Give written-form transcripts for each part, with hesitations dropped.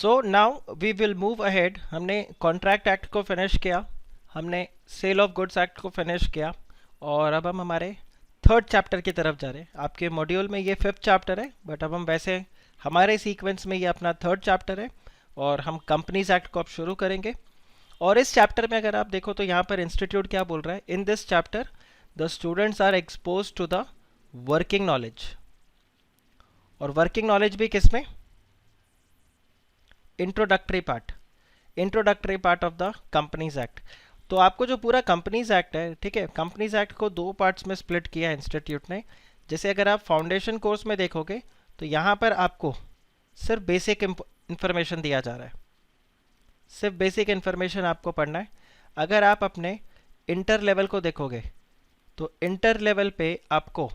So now we will move ahead. हमने contract act को finish किया, हमने सेल ऑफ गुड्स एक्ट को फिनिश किया, और अब हम हमारे थर्ड चैप्टर की तरफ जा रहे हैं। आपके मॉड्यूल में ये फिफ्थ चैप्टर है, बट अब हम वैसे हमारे सीक्वेंस में ये अपना थर्ड चैप्टर है और हम कंपनीज एक्ट को अब शुरू करेंगे। और इस चैप्टर में अगर आप देखो तो यहाँ पर इंस्टीट्यूट क्या बोल रहा है, in this chapter the students are expose to the working knowledge. और वर्किंग नॉलेज भी किसमें, introductory part of the companies act. तो आपको जो पूरा कंपनीज एक्ट है, ठीक है, कंपनीज एक्ट को दो पार्ट्स में स्प्लिट किया है इंस्टीट्यूट ने। जैसे अगर आप फाउंडेशन कोर्स में देखोगे तो यहाँ पर आपको सिर्फ बेसिक इंफॉर्मेशन दिया जा रहा है, सिर्फ बेसिक इंफॉर्मेशन आपको पढ़ना है। अगर आप अपने इंटर लेवल को देखोगे तो इंटर लेवल पे आपको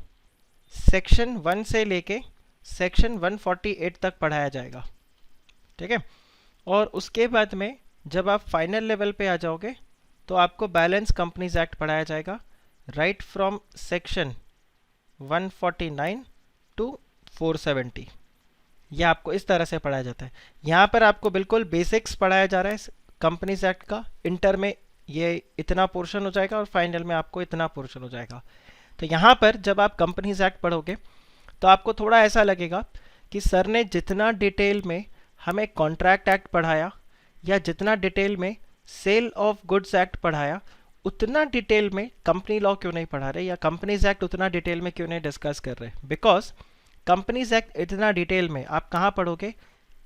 सेक्शन 1 से लेके सेक्शन 148 तक पढ़ाया जाएगा, ठीक है। और उसके बाद में जब आप फाइनल लेवल पे आ जाओगे तो आपको बैलेंस कंपनीज एक्ट पढ़ाया जाएगा, राइट फ्रॉम सेक्शन 149 टू 470। यह आपको इस तरह से पढ़ाया जाता है। यहाँ पर आपको बिल्कुल बेसिक्स पढ़ाया जा रहा है कंपनीज एक्ट का। इंटर में ये इतना पोर्शन हो जाएगा और फाइनल में आपको इतना पोर्शन हो जाएगा। तो यहाँ पर जब आप कंपनीज एक्ट पढ़ोगे तो आपको थोड़ा ऐसा लगेगा कि सर ने जितना डिटेल में हमें कॉन्ट्रैक्ट एक्ट पढ़ाया या जितना डिटेल में सेल ऑफ गुड्स एक्ट पढ़ाया, उतना डिटेल में कंपनी लॉ क्यों नहीं पढ़ा रहे, या कंपनीज एक्ट उतना डिटेल में क्यों नहीं डिस्कस कर रहे। बिकॉज कंपनीज एक्ट इतना डिटेल में आप कहाँ पढ़ोगे,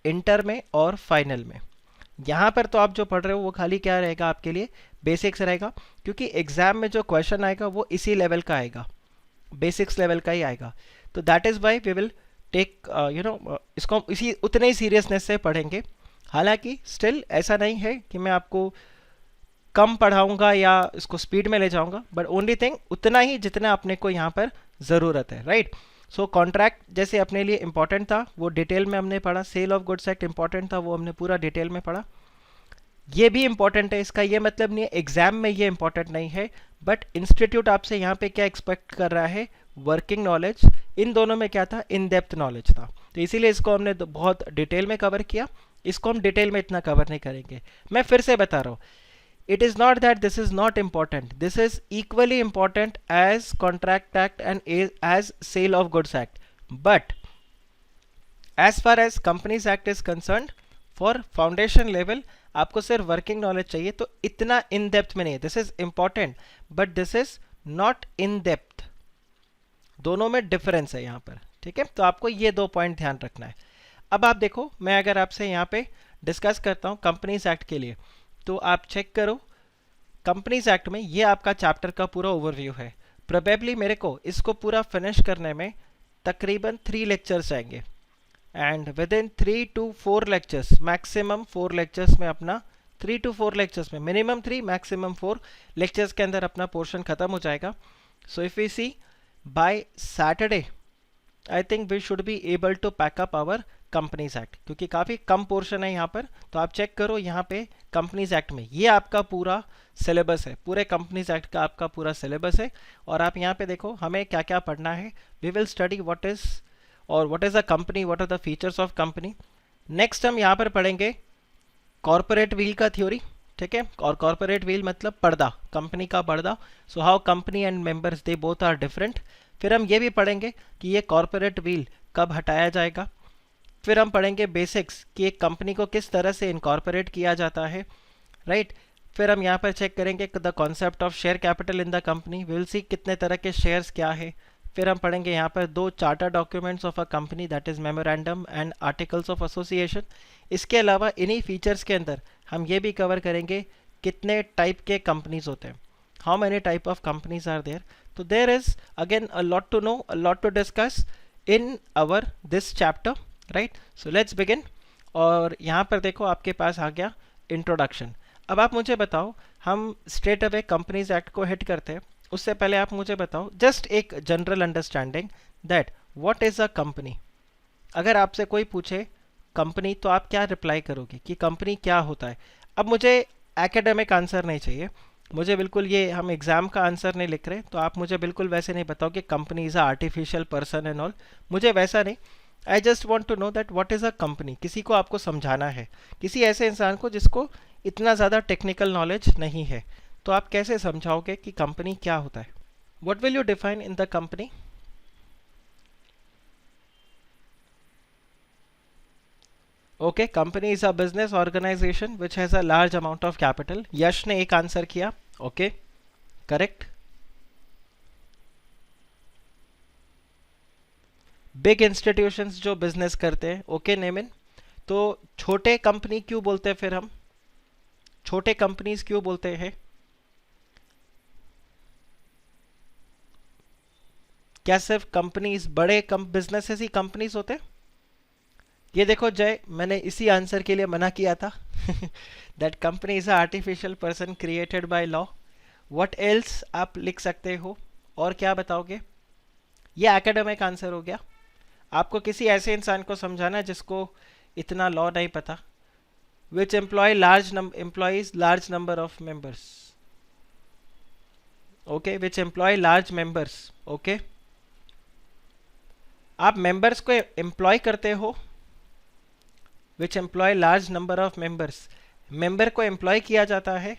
इंटर में और फाइनल में। यहाँ पर तो आप जो पढ़ रहे हो वो खाली क्या रहेगा, आपके लिए बेसिक्स रहेगा, क्योंकि एग्जाम में जो क्वेश्चन आएगा वो इसी लेवल का आएगा, बेसिक्स लेवल का ही आएगा। तो that is why we will take इसको हम इसी उतने ही सीरियसनेस से पढ़ेंगे। हालांकि स्टिल ऐसा नहीं है कि मैं आपको कम पढ़ाऊंगा या इसको स्पीड में ले जाऊंगा, बट ओनली थिंग उतना ही जितना अपने को यहाँ पर ज़रूरत है, राइट। सो कॉन्ट्रैक्ट जैसे अपने लिए इंपॉर्टेंट था वो डिटेल में हमने पढ़ा, sale of goods act important था वो हमने पूरा डिटेल में पढ़ा। ये भी इंपॉर्टेंट है, इसका ये मतलब नहीं है एग्जाम में ये इंपॉर्टेंट नहीं है, बट इंस्टीट्यूट आपसे यहाँ पे क्या एक्सपेक्ट कर रहा है, वर्किंग नॉलेज। इन दोनों में क्या था, इन डेप्थ नॉलेज था। तो इसीलिए इसको हमने बहुत डिटेल में कवर किया। इसको हम डिटेल में इतना कवर नहीं करेंगे। मैं फिर से बता रहा हूँ, it is not that this is not important, this is equally important as contract act and as sale of goods act. But as far as companies act is concern, for foundation level आपको सिर्फ working knowledge चाहिए, तो इतना in depth में नहीं है। This is important but this is not in depth, दोनों में डिफरेंस है यहाँ पर, ठीक है। तो आपको ये दो पॉइंट ध्यान रखना है। अब आप देखो, मैं अगर आपसे यहाँ पे डिस्कस करता हूँ कंपनीज एक्ट के लिए, तो आप चेक करो कंपनीज एक्ट में ये आपका चैप्टर का पूरा ओवरव्यू है। प्रोबेबली मेरे को इसको पूरा फिनिश करने में तकरीबन 3 लेक्चर्स जाएंगे, and within 3 to 4 lectures, maximum 4 lectures में अपना 3 to 4 लेक्चर्स में, मिनिमम 3 मैक्सिमम 4 लेक्चर्स के अंदर अपना पोर्शन खत्म हो जाएगा। So if we see by Saturday I think we should be able to pack up our companies act, क्योंकि काफ़ी कम पोर्शन है यहाँ पर। तो आप चेक करो यहाँ पे कंपनीज एक्ट में ये आपका पूरा सिलेबस है, पूरे कंपनीज एक्ट का आपका पूरा सिलेबस है। और आप यहाँ पे देखो हमें क्या क्या पढ़ना है। We will study what is और what is a company, what are the features of company. Next हम यहाँ पर पढ़ेंगे कॉर्पोरेट व्हील का थ्योरी, ठीक है। और कॉर्पोरेट व्हील मतलब पर्दा, कंपनी का पर्दा। So how company and members they both are different. फिर हम ये भी पढ़ेंगे कि ये कॉर्पोरेट व्हील कब हटाया जाएगा। फिर हम पढ़ेंगे बेसिक्स कि एक कंपनी को किस तरह से इनकॉर्पोरेट किया जाता है, राइट। फिर हम यहाँ पर चेक करेंगे the concept of share capital in the company, will see कितने तरह के शेयर्स क्या है। फिर हम पढ़ेंगे यहाँ पर 2 charter documents of a company, that is memorandum and articles of association. इसके अलावा इन्हीं फीचर्स के अंदर हम ये भी कवर करेंगे कितने टाइप के कंपनीज होते हैं, how many type of companies are there. तो there is again a lot to know, a lot to discuss in our this chapter, right. So let's begin. और यहाँ पर देखो आपके पास आ गया इंट्रोडक्शन। अब आप मुझे बताओ, हम स्ट्रेट अवे कंपनीज एक्ट को हिट करते हैं, उससे पहले आप मुझे बताओ जस्ट एक general understanding that what is a company. अगर आपसे कोई पूछे कंपनी तो आप क्या रिप्लाई करोगे कि कंपनी क्या होता है। अब मुझे एकेडमिक आंसर नहीं चाहिए, मुझे बिल्कुल ये हम एग्ज़ाम का आंसर नहीं लिख रहे, तो आप मुझे बिल्कुल वैसे नहीं बताओ कि company is a artificial person and all, मुझे वैसा नहीं। I just want to know that what is a company, किसी को आपको समझाना है, किसी ऐसे इंसान को जिसको इतना ज़्यादा टेक्निकल नॉलेज नहीं है, तो आप कैसे समझाओगे कि कंपनी क्या होता है? What will you define in the company? Okay, company is a business organization which has a large amount of capital. Yash ने एक आंसर किया, ओके, करेक्ट। बिग इंस्टीट्यूशंस जो बिजनेस करते हैं, ओके नेमिन। तो छोटे कंपनी क्यों बोलते हैं फिर हम, छोटे कंपनीज क्यों बोलते हैं? क्या सिर्फ कंपनीज, बड़े बिजनेसेस ही कंपनीज होते हैं? ये देखो जय, मैंने इसी आंसर के लिए मना किया था that company is a artificial person created by law. What else आप लिख सकते हो, और क्या बताओगे? ये एकेडमिक आंसर हो गया। आपको किसी ऐसे इंसान को समझाना है जिसको इतना लॉ नहीं पता। Which employ employs large number of members, okay, which employ large members, okay. आप मेंबर्स को एम्प्लॉय करते हो, which employ large number of members, member को एम्प्लॉय किया जाता है।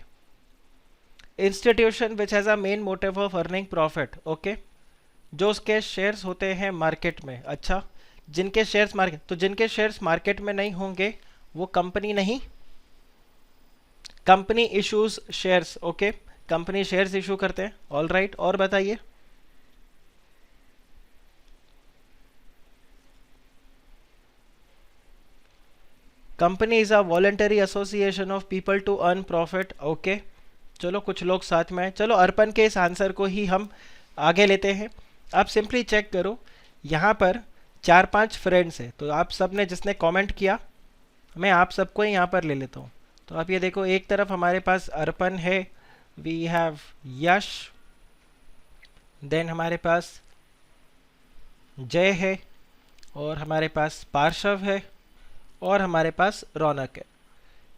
Institution which has a main motive of earning profit, okay, जो उसके शेयर्स होते हैं मार्केट में। अच्छा, जिनके शेयर्स मार्केट, तो जिनके शेयर्स मार्केट में नहीं होंगे वो कंपनी नहीं। Company issues shares, okay, company shares issue करते हैं, ऑल राइट। और बताइए। Company is a voluntary association of people to earn profit, okay. चलो कुछ लोग साथ में हैं। चलो अर्पण के इस आंसर को ही हम आगे लेते हैं। आप सिंपली चेक करो, यहाँ पर 4-5 फ्रेंड्स हैं, तो आप सब ने जिसने कमेंट किया, मैं आप सबको ही यहाँ पर ले लेता हूँ। तो आप ये देखो, एक तरफ हमारे पास अर्पण है, वी हैव यश, देन हमारे पास जय है, और हमारे पास पार्श्व है, और हमारे पास रौनक है,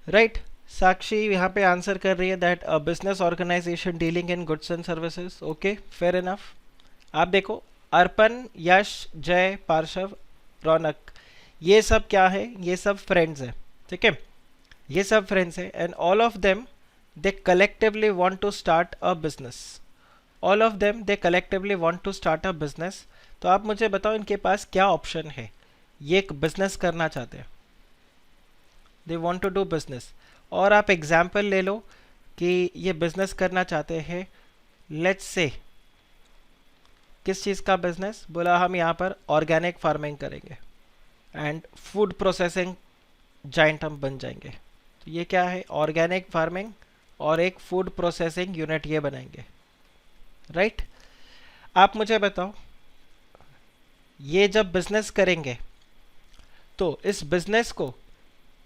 राइट। साक्षी यहाँ पे आंसर कर रही है that a business organization dealing in goods and services, okay, fair enough. आप देखो, अर्पण, यश, जय, पार्श्व, रौनक, ये सब क्या है? ये सब फ्रेंड्स हैं, ठीक है, ये सब फ्रेंड्स हैं, and all of them they collectively want to start a business, all of them they collectively want to start a business. तो आप मुझे बताओ इनके पास क्या ऑप्शन है? ये एक बिजनेस करना चाहते हैं, they want to do business. और आप एग्जाम्पल ले लो कि ये बिजनेस करना चाहते हैं, लेट्स से किस चीज़ का बिजनेस? बोला हम यहाँ पर ऑर्गेनिक फार्मिंग करेंगे एंड फूड प्रोसेसिंग जाइंट हम बन जाएंगे। तो ये क्या है? ऑर्गेनिक फार्मिंग और एक फूड प्रोसेसिंग यूनिट ये बनाएंगे, राइट। आप मुझे बताओ, ये जब बिजनेस करेंगे तो इस बिजनेस को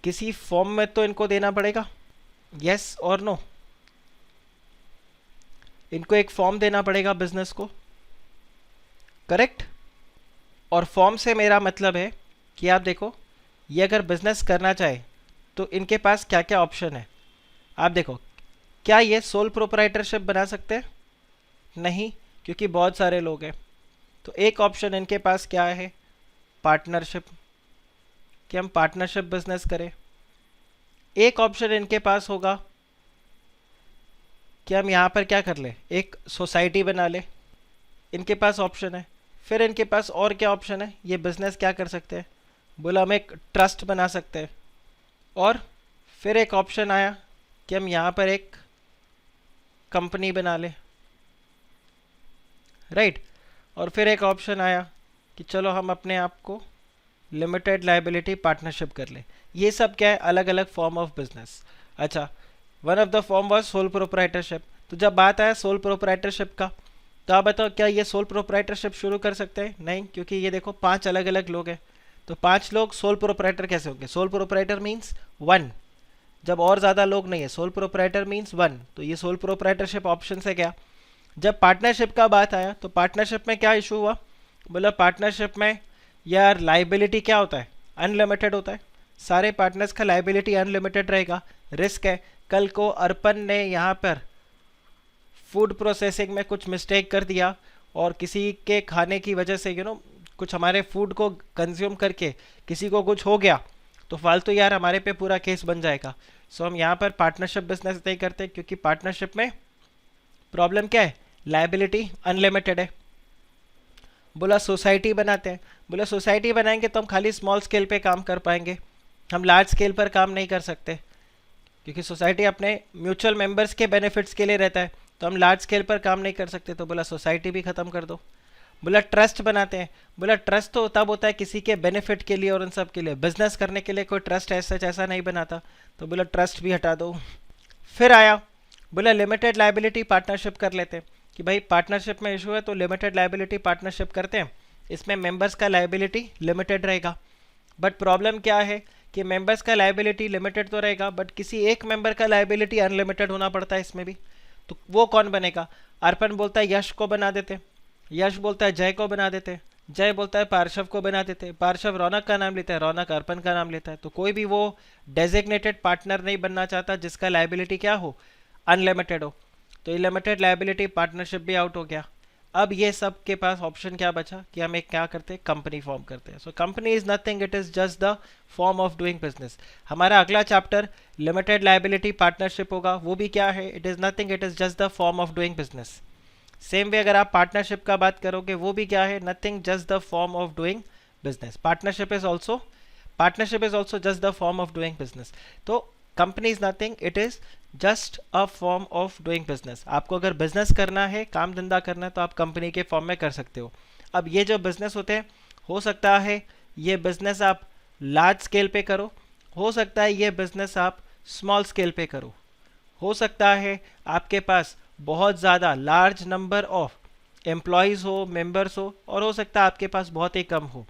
किसी फॉर्म में तो इनको देना पड़ेगा, यस और नो? इनको एक फॉर्म देना पड़ेगा बिजनेस को, करेक्ट। और फॉर्म से मेरा मतलब है कि आप देखो, ये अगर बिजनेस करना चाहे तो इनके पास क्या क्या ऑप्शन है। आप देखो, क्या ये सोल प्रोप्राइटरशिप बना सकते हैं? नहीं, क्योंकि बहुत सारे लोग हैं। तो एक ऑप्शन इनके पास क्या है? पार्टनरशिप, कि हम पार्टनरशिप बिजनेस करें। एक ऑप्शन इनके पास होगा कि हम यहाँ पर क्या कर ले, एक सोसाइटी बना ले, इनके पास ऑप्शन है। फिर इनके पास और क्या ऑप्शन है? ये बिजनेस क्या कर सकते हैं? बोला हम एक ट्रस्ट बना सकते हैं। और फिर एक ऑप्शन आया कि हम यहाँ पर एक कंपनी बना ले, राइट। और फिर एक ऑप्शन आया कि चलो हम अपने आप को लिमिटेड लाइबिलिटी पार्टनरशिप कर ले। ये सब क्या है? अलग अलग फॉर्म ऑफ बिजनेस। अच्छा, one of the form was sole proprietorship. तो जब बात आया सोल प्रोप्राइटरशिप का, तो आप बताओ क्या ये सोल प्रोप्राइटरशिप शुरू कर सकते हैं? नहीं, क्योंकि ये देखो 5 अलग अलग लोग हैं। तो 5 लोग सोल प्रोप्राइटर कैसे होंगे? सोल प्रोप्राइटर मीन्स 1, जब और ज़्यादा लोग नहीं है, सोल प्रोप्राइटर मीन्स 1। तो ये सोल प्रोप्राइटरशिप ऑप्शन से गया। जब पार्टनरशिप का बात आया तो पार्टनरशिप में क्या इशू हुआ? बोला पार्टनरशिप में यार लाइबिलिटी क्या होता है? अनलिमिटेड होता है। सारे पार्टनर्स का लाइबिलिटी अनलिमिटेड रहेगा, रिस्क है। कल को अर्पण ने यहाँ पर फूड प्रोसेसिंग में कुछ मिस्टेक कर दिया और किसी के खाने की वजह से कुछ हमारे फूड को कंज्यूम करके किसी को कुछ हो गया तो फालतू यार हमारे पे पूरा केस बन जाएगा। सो हम यहाँ पर पार्टनरशिप बिजनेस नहीं करते, क्योंकि पार्टनरशिप में प्रॉब्लम क्या है, लायबिलिटी अनलिमिटेड है। बोला सोसाइटी बनाते हैं, बोला सोसाइटी बनाएंगे तो हम खाली स्मॉल स्केल पे काम कर पाएंगे, हम लार्ज स्केल पर काम नहीं कर सकते, क्योंकि सोसाइटी अपने म्यूचुअल मेंबर्स के बेनिफिट्स के लिए रहता है, तो हम लार्ज स्केल पर काम नहीं कर सकते। तो बोला सोसाइटी भी ख़त्म कर दो। बोला ट्रस्ट बनाते हैं, बोला ट्रस्ट तो तब होता है किसी के बेनिफिट के लिए और उन सब के लिए, बिजनेस करने के लिए कोई ट्रस्ट ऐसा नहीं बनाता, तो बोला ट्रस्ट भी हटा दो। फिर आया बोला लिमिटेड लायबिलिटी पार्टनरशिप कर लेते हैं, कि भाई पार्टनरशिप में इशू है तो लिमिटेड लायबिलिटी पार्टनरशिप करते हैं, इसमें मेंबर्स का लायबिलिटी लिमिटेड रहेगा। बट प्रॉब्लम क्या है कि मेंबर्स का लायबिलिटी लिमिटेड तो रहेगा, बट किसी एक मेंबर का लायबिलिटी अनलिमिटेड होना पड़ता है इसमें भी। तो वो कौन बनेगा? अर्पण बोलता है यश को बना देते, यश बोलता है जय को बना देते, जय बोलता है पार्श्व को बना देते, पार्श्व रौनक का नाम लेता है, रौनक अर्पण का नाम लेता है। तो कोई भी वो डेजिग्नेटेड पार्टनर नहीं बनना चाहता जिसका लायबिलिटी क्या हो, अनलिमिटेड हो। तो लिमिटेड लायबिलिटी पार्टनरशिप भी आउट हो गया। अब ये सब के पास ऑप्शन क्या बचा कि हम एक क्या करते हैं, कंपनी फॉर्म करते हैं। So company is nothing, it is just the form of doing business. हमारा अगला चैप्टर लिमिटेड लायबिलिटी पार्टनरशिप होगा, वो भी क्या है, it is nothing, it is just the form of doing business. Same way अगर आप पार्टनरशिप का बात करोगे, वो भी क्या है, nothing, just the form of doing business. Partnership is also just the form of doing business. तो company is nothing, it is just a form of doing business. आपको अगर बिजनेस करना है, काम धंधा करना है, तो आप कंपनी के फॉर्म में कर सकते हो। अब ये जो बिजनेस होते हैं, हो सकता है ये बिजनेस आप लार्ज स्केल पे करो, हो सकता है ये बिजनेस आप स्मॉल स्केल पे करो, हो सकता है आपके पास बहुत ज़्यादा लार्ज नंबर ऑफ एम्प्लॉयज़ हो, मेंबर्स हो, और हो सकता है आपके पास बहुत ही कम हो।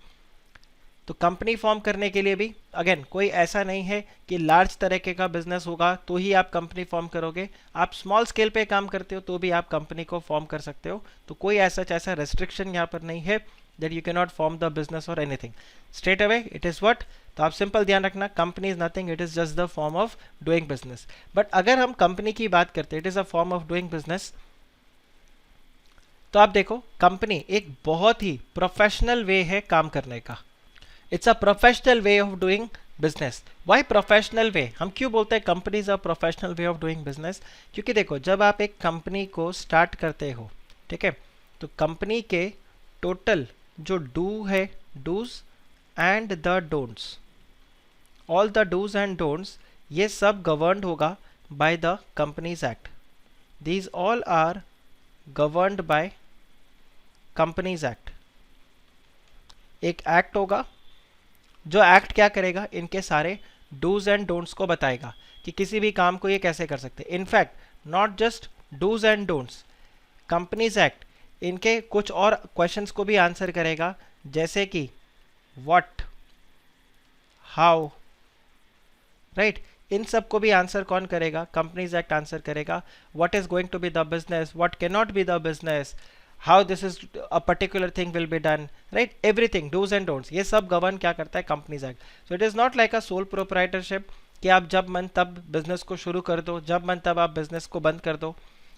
तो कंपनी फॉर्म करने के लिए भी अगेन कोई ऐसा नहीं है कि लार्ज तरीके का बिजनेस होगा तो ही आप कंपनी फॉर्म करोगे, आप स्मॉल स्केल पे काम करते हो तो भी आप कंपनी को फॉर्म कर सकते हो। तो कोई ऐसा रेस्ट्रिक्शन यहाँ पर नहीं है that you can not form the business और anything straight away, it is what. तो आप सिंपल ध्यान रखना, company is nothing, it is just the form of doing business. But अगर हम कंपनी की बात करते हैं, it is a form of doing business, तो आप देखो कंपनी एक बहुत ही प्रोफेशनल वे है काम करने का। It's a professional way of doing business. Why professional way? हम क्यों बोलते हैं company is a professional way of doing business? क्योंकि देखो जब आप एक कंपनी को स्टार्ट करते हो, ठीक है, तो कंपनी के टोटल जो डू है, dos and the don'ts, all the dos and don'ts, ये सब गवर्नड होगा by the companies act. These all are governed by companies act. एक एक्ट होगा जो एक्ट क्या करेगा, इनके सारे डूज एंड डोंट्स को बताएगा कि किसी भी काम को ये कैसे कर सकते हैं। In fact not just dos and don'ts, companies act इनके कुछ और क्वेश्चंस को भी आंसर करेगा, जैसे कि व्हाट, हाउ, राइट, इन सब को भी आंसर कौन करेगा, कंपनीज एक्ट आंसर करेगा। What is going to be the business, what can not be the business, how this is a particular thing will be done, right, everything, do's and don'ts, ये सब govern क्या करता है, companies act. So it is not like a sole proprietorship कि आप जब मन तब बिजनेस को शुरू कर दो, जब मन तब आप बिजनेस को बंद कर दो,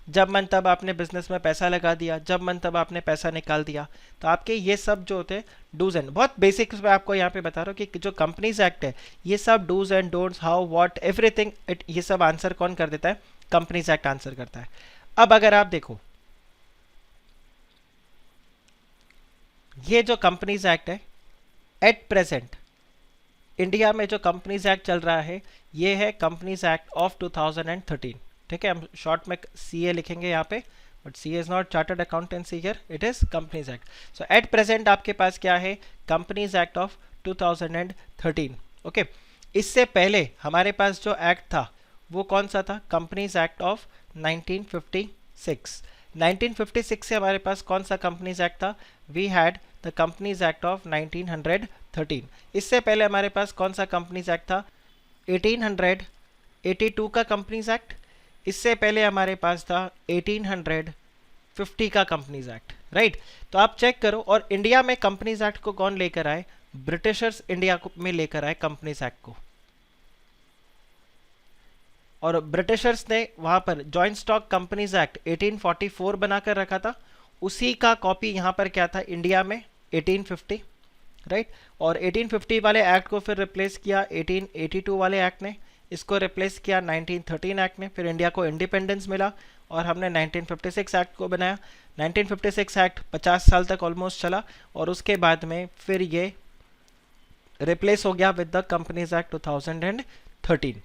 जब मन तब आपने बिजनेस में पैसा लगा दिया, जब मन तब आपने पैसा निकाल दिया। तो आपके ये सब जो होते हैं डूज एंड, बहुत बेसिक्स में आपको यहाँ पे बता रहा हूँ कि जो कंपनीज एक्ट है, ये सब dos and don'ts, how, what, everything, it, ये सब आंसर कौन कर देता है, कंपनीज एक्ट आंसर करता है। अब अगर आप देखो ये जो कंपनीज एक्ट है, एट प्रेजेंट इंडिया में जो कंपनीज एक्ट चल रहा है, ये है कंपनीज एक्ट ऑफ 2013, ठीक है। हम शॉर्ट में सीए लिखेंगे यहाँ पे, but CA is not chartered accountancy here, it is companies act. So at present आपके पास क्या है, कंपनीज एक्ट ऑफ 2013, ओके। इससे पहले हमारे पास जो एक्ट था वो कौन सा था, कंपनीज एक्ट ऑफ 1956। 1956 से हमारे पास कौन सा कंपनीज एक्ट था, we had the companies act of 1913। इससे पहले हमारे पास कौन सा कंपनीज एक्ट था, 1882 का कंपनीज एक्ट। इससे पहले हमारे पास था 1850 का कंपनीज एक्ट, राइट। तो आप चेक करो, और इंडिया में कंपनीज एक्ट को कौन लेकर आए, ब्रिटिशर्स इंडिया में लेकर आए कंपनीज एक्ट को, और ब्रिटिशर्स ने वहां पर जॉइंट स्टॉक कंपनीज एक्ट 1844 बनाकर रखा था। उसी का कॉपी यहाँ पर क्या था, इंडिया में 1850, राइट। और 1850 वाले एक्ट को फिर रिप्लेस किया 1882 वाले एक्ट ने, इसको रिप्लेस किया 1913 एक्ट ने, फिर इंडिया को इंडिपेंडेंस मिला और हमने 1956 एक्ट को बनाया। 1956 एक्ट 50 साल तक ऑलमोस्ट चला और उसके बाद में फिर ये रिप्लेस हो गया विद द कंपनीज एक्ट 2013।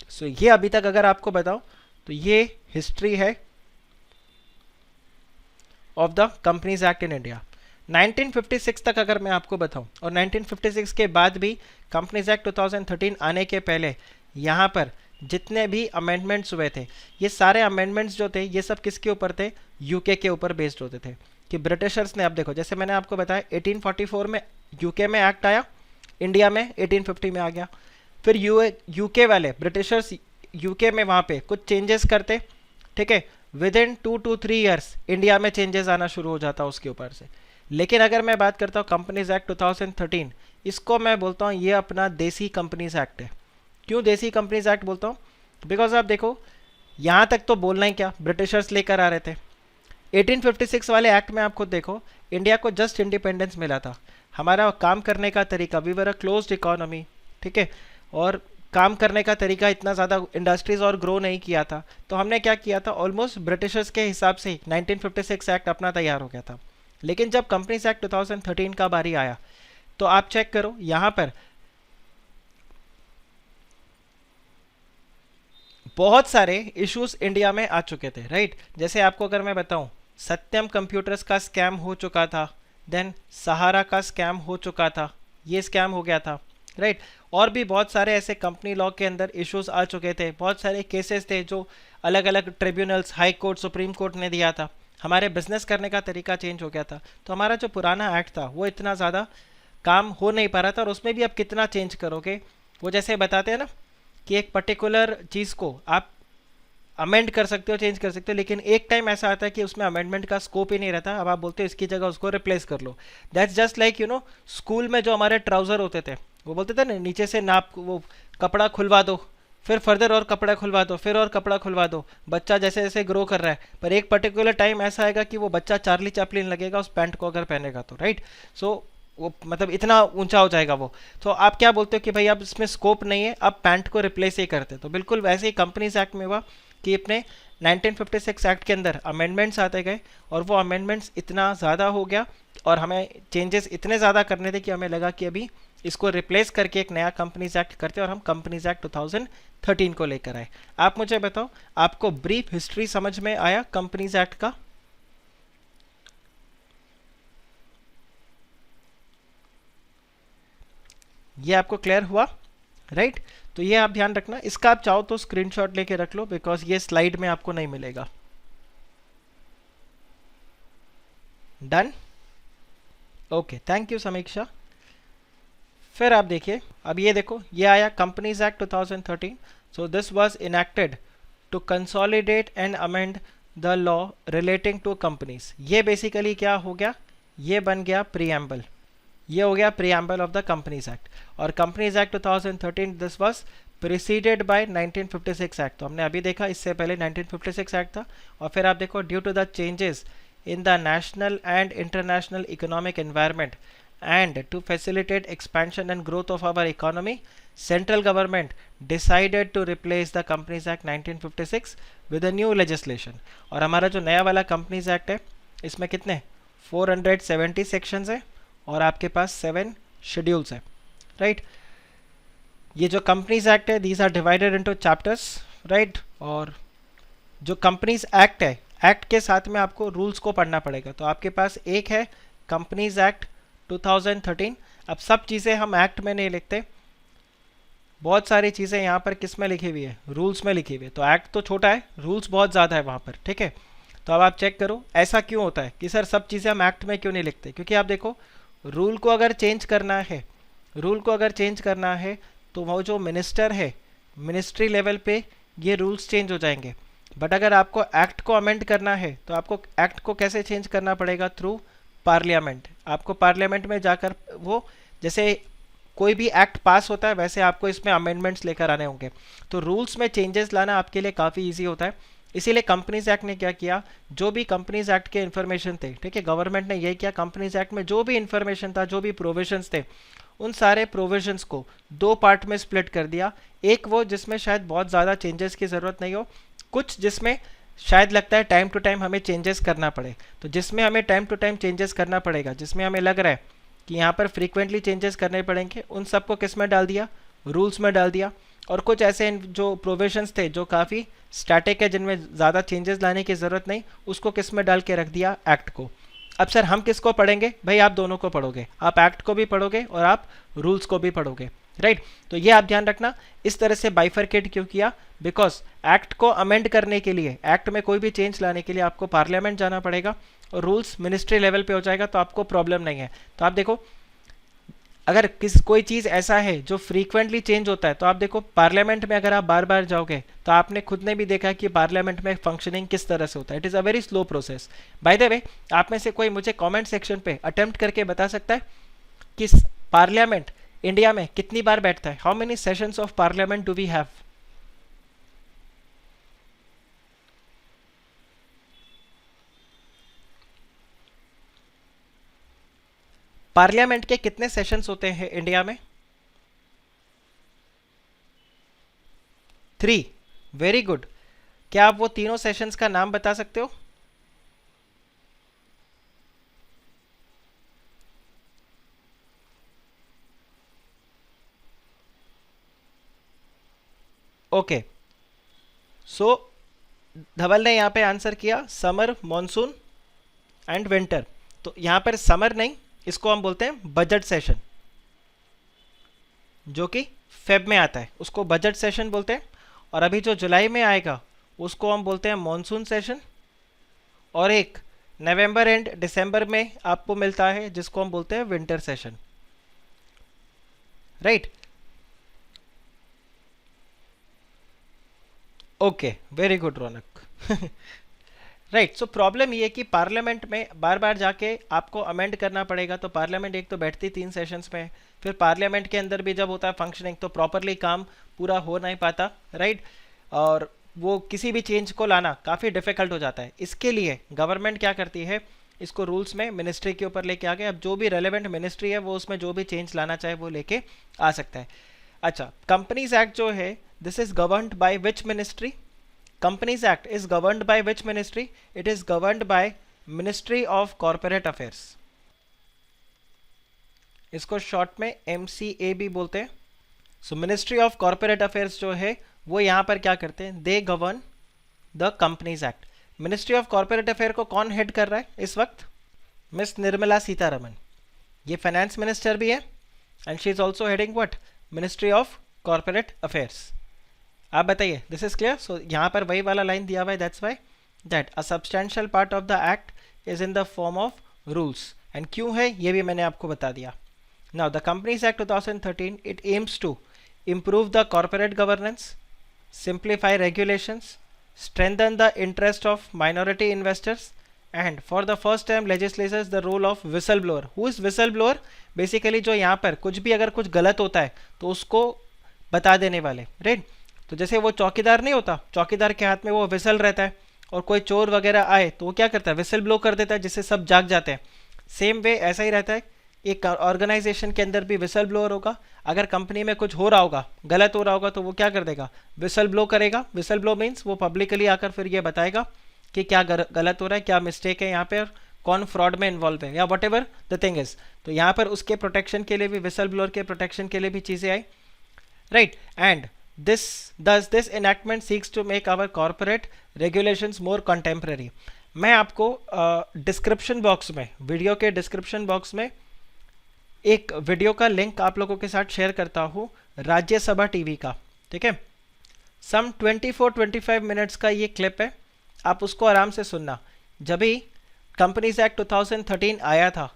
सो ये अभी तक अगर आपको बताऊं तो ये हिस्ट्री है of the companies act in India. 1956 तक अगर मैं आपको बताऊं, और 1956 के बाद भी कंपनीज एक्ट 2013 आने के पहले यहाँ पर जितने भी अमेंडमेंट्स हुए थे, ये सारे अमेंडमेंट्स जो थे ये सब किसके ऊपर थे? यूके के ऊपर बेस्ड होते थे। कि ब्रिटिशर्स ने, अब देखो जैसे मैंने आपको बताया 1844 में यूके में एक्ट आया, इंडिया में 1850 में आ गया। फिर यूके वाले ब्रिटिशर्स यूके में वहाँ पे कुछ चेंजेस करते, ठीक है, with in 2 to 3 years India में चेंजेस आना शुरू हो जाता उसके ऊपर से। लेकिन अगर मैं बात करता हूँ कंपनीज एक्ट 2013, इसको मैं बोलता हूँ ये अपना देसी कंपनीज एक्ट है। क्यों देसी कंपनीज एक्ट बोलता हूँ? बिकॉज आप देखो यहाँ तक तो बोलना ही क्या, ब्रिटिशर्स लेकर आ रहे थे। 1856 वाले एक्ट में आप खुद देखो, इंडिया को जस्ट इंडिपेंडेंस मिला था, हमारा काम करने का तरीका, we were a closed economy, ठीक है, और काम करने का तरीका इतना ज़्यादा इंडस्ट्रीज और ग्रो नहीं किया था, तो हमने क्या किया था, ऑलमोस्ट ब्रिटिशर्स के हिसाब से ही 1956 एक्ट अपना तैयार हो गया था। लेकिन जब कंपनीज एक्ट 2013 का बारी आया तो आप चेक करो यहाँ पर बहुत सारे इश्यूज इंडिया में आ चुके थे, राइट। जैसे आपको अगर मैं बताऊं, सत्यम कंप्यूटर्स का स्कैम हो चुका था, देन सहारा का स्कैम हो चुका था, ये स्कैम हो गया था, राइट। और भी बहुत सारे ऐसे कंपनी लॉ के अंदर इश्यूज आ चुके थे, बहुत सारे केसेस थे जो अलग अलग tribunals, high court, supreme court ने दिया था, हमारे बिजनेस करने का तरीका चेंज हो गया था। तो हमारा जो पुराना एक्ट था वो इतना ज़्यादा काम हो नहीं पा रहा था, और उसमें भी आप कितना चेंज करोगे। वो जैसे बताते हैं ना कि एक पर्टिकुलर चीज़ को आप अमेंड कर सकते हो, चेंज कर सकते हो, लेकिन एक टाइम ऐसा आता है कि उसमें अमेंडमेंट का स्कोप ही नहीं रहता, अब आप बोलते हो इसकी जगह उसको रिप्लेस कर लो। दैट्स जस्ट लाइक स्कूल में जो हमारे ट्राउज़र होते थे, वो बोलते थे ना नीचे से नाप, वो कपड़ा खुलवा दो, फिर फर्दर और कपड़ा खुलवा दो, फिर और कपड़ा खुलवा दो, बच्चा जैसे जैसे ग्रो कर रहा है, पर एक पर्टिकुलर टाइम ऐसा आएगा कि वो बच्चा चार्ली चैपलिन लगेगा उस पैंट को अगर पहनेगा तो, राइट। सो वो मतलब इतना ऊंचा हो जाएगा वो। तो आप क्या बोलते हो कि भाई अब इसमें स्कोप नहीं है, अब पैंट को रिप्लेस ही करते। तो बिल्कुल वैसे ही कंपनीज एक्ट में हुआ कि अपने 1956 एक्ट के अंदर अमेंडमेंट्स आते गए, और वो अमेंडमेंट्स इतना ज़्यादा हो गया और हमें चेंजेस इतने ज़्यादा करने थे कि हमें लगा कि अभी इसको रिप्लेस करके एक नया कंपनीज एक्ट करते हैं, और हम कंपनीज एक्ट 2013 को लेकर आए। आप मुझे बताओ, आपको ब्रीफ हिस्ट्री समझ में आया कंपनीज एक्ट का? ये आपको क्लियर हुआ, राइट। तो ये आप ध्यान रखना, इसका आप चाहो तो स्क्रीनशॉट लेके रख लो, बिकॉज ये स्लाइड में आपको नहीं मिलेगा। डन, ओके, थैंक यू समीक्षा। फिर आप देखिए, अब ये देखो, ये आया companies act 2013। So this was enacted to consolidate and amend the law relating to companies. ये बेसिकली क्या हो गया, ये बन गया प्रीएम्बल, ये हो गया preamble of the companies act. और companies act 2013 this was preceded by 1956 act. तो हमने अभी देखा इससे पहले 1956 एक्ट था। और फिर आप देखो, due to the changes in the national and international economic environment and to facilitate expansion and growth of our economy, central government decided to replace the Companies Act 1956 with a new legislation। और हमारा जो नया वाला Companies Act है, इसमें कितने 470 sections है और आपके पास 7 शेड्यूल्स है, राइट। ये जो Companies Act है, these are divided into chapters, right. और जो Companies Act है, एक्ट के साथ में आपको रूल्स को पढ़ना पड़ेगा। तो आपके पास एक है Companies Act 2013। अब सब चीज़ें हम एक्ट में नहीं लिखते, बहुत सारी चीज़ें यहाँ पर किस में लिखी हुई है, रूल्स में लिखी हुई है। तो एक्ट तो छोटा है, रूल्स बहुत ज़्यादा है वहाँ पर, ठीक है। तो अब आप चेक करो ऐसा क्यों होता है कि सर सब चीज़ें हम एक्ट में क्यों नहीं लिखते, क्योंकि आप देखो रूल को अगर चेंज करना है, रूल को अगर चेंज करना है तो वो जो मिनिस्टर है, मिनिस्ट्री लेवल पे ये रूल्स चेंज हो जाएंगे। बट अगर आपको एक्ट को अमेंड करना है तो आपको एक्ट को कैसे चेंज करना पड़ेगा, थ्रू पार्लियामेंट। आपको पार्लियामेंट में जाकर, वो जैसे कोई भी एक्ट पास होता है वैसे आपको इसमें अमेंडमेंट्स लेकर आने होंगे। तो रूल्स में चेंजेस लाना आपके लिए काफ़ी इजी होता है। इसीलिए कंपनीज एक्ट ने क्या किया, जो भी कंपनीज एक्ट के इन्फॉर्मेशन थे, ठीक है, गवर्नमेंट ने यही किया, कंपनीज एक्ट में जो भी इन्फॉर्मेशन था, जो भी प्रोविजंस थे, उन सारे प्रोविजंस को दो पार्ट में स्प्लिट कर दिया। एक वो जिसमें शायद बहुत ज़्यादा चेंजेस की ज़रूरत नहीं हो, कुछ जिसमें शायद लगता है टाइम टू टाइम हमें चेंजेस करना पड़े, तो जिसमें हमें टाइम टू टाइम चेंजेस करना पड़ेगा, जिसमें हमें लग रहा है कि यहाँ पर फ्रीक्वेंटली चेंजेस करने पड़ेंगे, उन सबको किस में डाल दिया, रूल्स में डाल दिया। और कुछ ऐसे जो प्रोविजंस थे जो काफ़ी स्टैटिक है, जिनमें ज़्यादा चेंजेस लाने की ज़रूरत नहीं, उसको किस में डाल के रख दिया, एक्ट को। अब सर हम किसको पढ़ेंगे, भाई आप दोनों को पढ़ोगे, आप एक्ट को भी पढ़ोगे और आप रूल्स को भी पढ़ोगे, राइट। तो ये आप ध्यान रखना, इस तरह से बाइफरकेट क्यों किया, बिकॉज एक्ट को अमेंड करने के लिए, एक्ट में कोई भी चेंज लाने के लिए आपको पार्लियामेंट जाना पड़ेगा, और रूल्स मिनिस्ट्री लेवल पे हो जाएगा, तो आपको प्रॉब्लम नहीं है। तो आप देखो, अगर कोई चीज़ ऐसा है जो फ्रीक्वेंटली चेंज होता है, तो आप देखो पार्लियामेंट में अगर आप बार बार जाओगे, तो आपने खुद ने भी देखा कि पार्लियामेंट में फंक्शनिंग किस तरह से होता है। It is a very slow process. By the way, आप में से कोई मुझे कमेंट सेक्शन पे अटेम्प्ट करके बता सकता है कि पार्लियामेंट इंडिया में कितनी बार बैठता है, how many sessions of parliament do we have? Parliament के कितने सेशंस होते हैं इंडिया में? 3। Very good. क्या आप वो तीनों सेशंस का नाम बता सकते हो? ओके, सो धवल ने यहाँ पे आंसर किया समर, मॉनसून एंड विंटर। तो यहाँ पर समर नहीं, इसको हम बोलते हैं बजट सेशन, जो कि फेब में आता है, उसको बजट सेशन बोलते हैं। और अभी जो जुलाई में आएगा उसको हम बोलते हैं मॉनसून सेशन। और एक नवंबर एंड दिसंबर में आपको मिलता है, जिसको हम बोलते हैं winter session, right. Okay, very good Raunak. Right, so problem ये कि पार्लियामेंट में बार बार जाके आपको अमेंड करना पड़ेगा। तो पार्लियामेंट एक तो बैठती 3 सेशंस में, फिर पार्लियामेंट के अंदर भी जब होता है फंक्शनिंग, तो प्रॉपरली काम पूरा हो नहीं पाता, राइट। और वो किसी भी चेंज को लाना काफ़ी डिफिकल्ट हो जाता है। इसके लिए गवर्नमेंट क्या करती है, इसको रूल्स में मिनिस्ट्री के ऊपर लेके आ गए। अब जो भी रेलेवेंट मिनिस्ट्री है वो उसमें जो भी चेंज लाना चाहे वो लेके आ सकता है। अच्छा, कंपनीज एक्ट जो है, this is governed by which ministry? Companies Act is governed by which ministry? It is governed by Ministry of Corporate Affairs. इसको शॉर्ट में MCA भी बोलते हैं। So ministry of corporate affairs जो है वो यहाँ पर क्या करते हैं, they govern the companies act. Ministry of corporate affair को कौन हेड कर रहा है इस वक्त? मिस निर्मला सीतारमन। ये फाइनेंस मिनिस्टर भी है, and she is also heading what, ministry of corporate affairs. आप बताइए, दिस इज क्लियर? सो यहाँ पर वही वाला लाइन दिया हुआ है, that's why that a substantial part of the act is in the form of rules. And क्यों है ये भी मैंने आपको बता दिया। Now the companies act 2013, it aims to improve the corporate governance, simplify regulations, strengthen the interest of minority investors, and for the first time legislates the role of whistleblower. Who is whistleblower? Basically जो यहाँ पर कुछ भी अगर कुछ गलत होता है तो उसको बता देने वाले, राइट। तो जैसे वो चौकीदार नहीं होता, चौकीदार के हाथ में वो विसल रहता है, और कोई चोर वगैरह आए तो वो क्या करता है, विसल ब्लो कर देता है, जिससे सब जाग जाते हैं। सेम वे ऐसा ही रहता है, एक ऑर्गेनाइजेशन के अंदर भी विसल ब्लोअर होगा। अगर कंपनी में कुछ हो रहा होगा, गलत हो रहा होगा, तो वो क्या कर देगा, विसल ब्लो करेगा। विसल ब्लो मीन्स वो पब्लिकली आकर फिर ये बताएगा कि क्या गलत हो रहा है, क्या मिस्टेक है यहाँ पे, और कौन फ्रॉड में इन्वॉल्व है, या what ever the thing is. तो यहाँ पर उसके प्रोटेक्शन के लिए भी, विसल ब्लोअर के प्रोटेक्शन के लिए भी चीज़ें आई, right. And this enactment seeks to make our corporate regulations more contemporary. मैं आपको डिस्क्रिप्शन बॉक्स में, वीडियो के डिस्क्रिप्शन बॉक्स में एक वीडियो का लिंक आप लोगों के साथ शेयर करता हूँ, राज्यसभा टीवी का, ठीक है। सम 24-25 मिनट्स का ये क्लिप है, आप उसको आराम से सुनना। जब भी कंपनीज एक्ट 2013 आया था,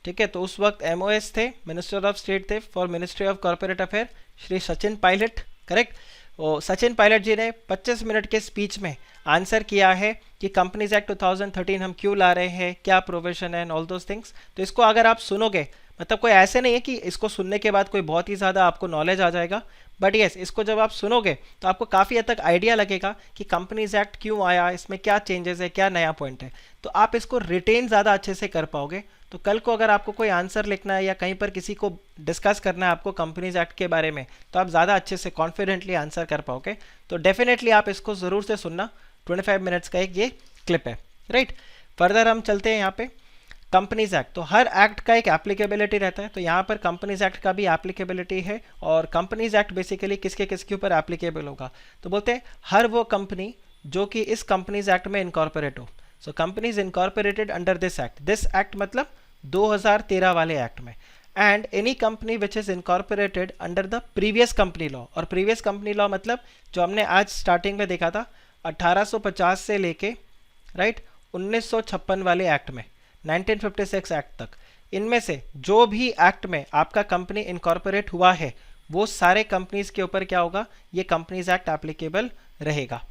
ठीक है, तो उस वक्त MOS थे, मिनिस्टर ऑफ स्टेट थे for ministry of corporate affair, Shri Sachin Pilot, correct. और सचिन पायलट जी ने 25 मिनट के स्पीच में आंसर किया है कि कंपनीज एक्ट 2013 हम क्यों ला रहे हैं, क्या प्रोविजन है, एंड ऑल दोज थिंग्स। तो इसको अगर आप सुनोगे, मतलब कोई ऐसे नहीं है कि इसको सुनने के बाद कोई बहुत ही ज़्यादा आपको नॉलेज आ जाएगा, बट यस, इसको जब आप सुनोगे तो आपको काफ़ी हद तक आइडिया लगेगा कि कंपनीज एक्ट क्यों आया, इसमें क्या चेंजेस है, क्या नया पॉइंट है, तो आप इसको रिटेन ज़्यादा अच्छे से कर पाओगे। तो कल को अगर आपको कोई आंसर लिखना है या कहीं पर किसी को डिस्कस करना है आपको कंपनीज एक्ट के बारे में, तो आप ज़्यादा अच्छे से कॉन्फिडेंटली आंसर कर पाओगे। तो डेफिनेटली आप इसको ज़रूर से सुनना, 25 मिनट्स का एक ये क्लिप है, राइट। फर्दर हम चलते हैं यहाँ पे कंपनीज एक्ट। तो हर एक्ट का एक एप्लीकेबिलिटी रहता है, तो यहाँ पर कंपनीज एक्ट का भी एप्लीकेबिलिटी है। और कंपनीज एक्ट बेसिकली किसके किसके ऊपर एप्लीकेबल होगा, तो बोलते हैं हर वो कंपनी जो कि इस कंपनीज एक्ट में इनकॉर्पोरेट हो। सो companies incorporated under this act मतलब 2013 वाले एक्ट में। And any company which is incorporated under the previous company law, और प्रीवियस कंपनी लॉ मतलब जो हमने आज स्टार्टिंग में देखा था 1850 से लेके राइट 1956 वाले एक्ट में, 1956 एक्ट तक, इनमें से जो भी एक्ट में आपका कंपनी इनकॉर्पोरेट हुआ है वो सारे कंपनीज के ऊपर क्या होगा, ये कंपनीज एक्ट एप्लीकेबल रहेगा।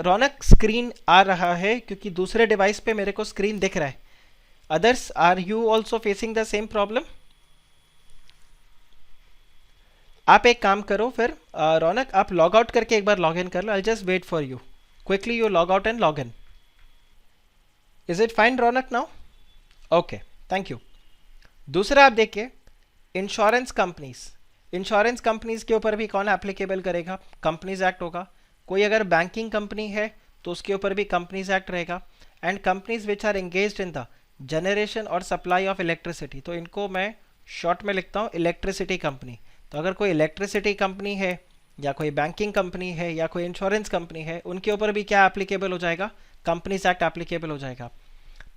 रौनक स्क्रीन आ रहा है क्योंकि दूसरे डिवाइस पे मेरे को स्क्रीन दिख रहा है। Others, are you also facing the same problem? आप एक काम करो फिर रौनक, आप लॉग आउट करके एक बार लॉग इन कर लो। I just wait for you, quickly you log out and log in. Is it fine Raunak now? Okay, thank you. दूसरा आप देखिए इंश्योरेंस कंपनीज के ऊपर भी कौन एप्लीकेबल करेगा, कंपनीज एक्ट होगा। कोई अगर बैंकिंग कंपनी है तो उसके ऊपर भी कंपनीज एक्ट रहेगा। And companies which are engaged in the generation और सप्लाई ऑफ इलेक्ट्रिसिटी, तो इनको मैं शॉर्ट में लिखता हूँ इलेक्ट्रिसिटी कंपनी। तो अगर कोई इलेक्ट्रिसिटी कंपनी है या कोई बैंकिंग कंपनी है या कोई इंश्योरेंस कंपनी है, उनके ऊपर भी क्या एप्लीकेबल हो जाएगा, कंपनीज एक्ट एप्लीकेबल हो जाएगा।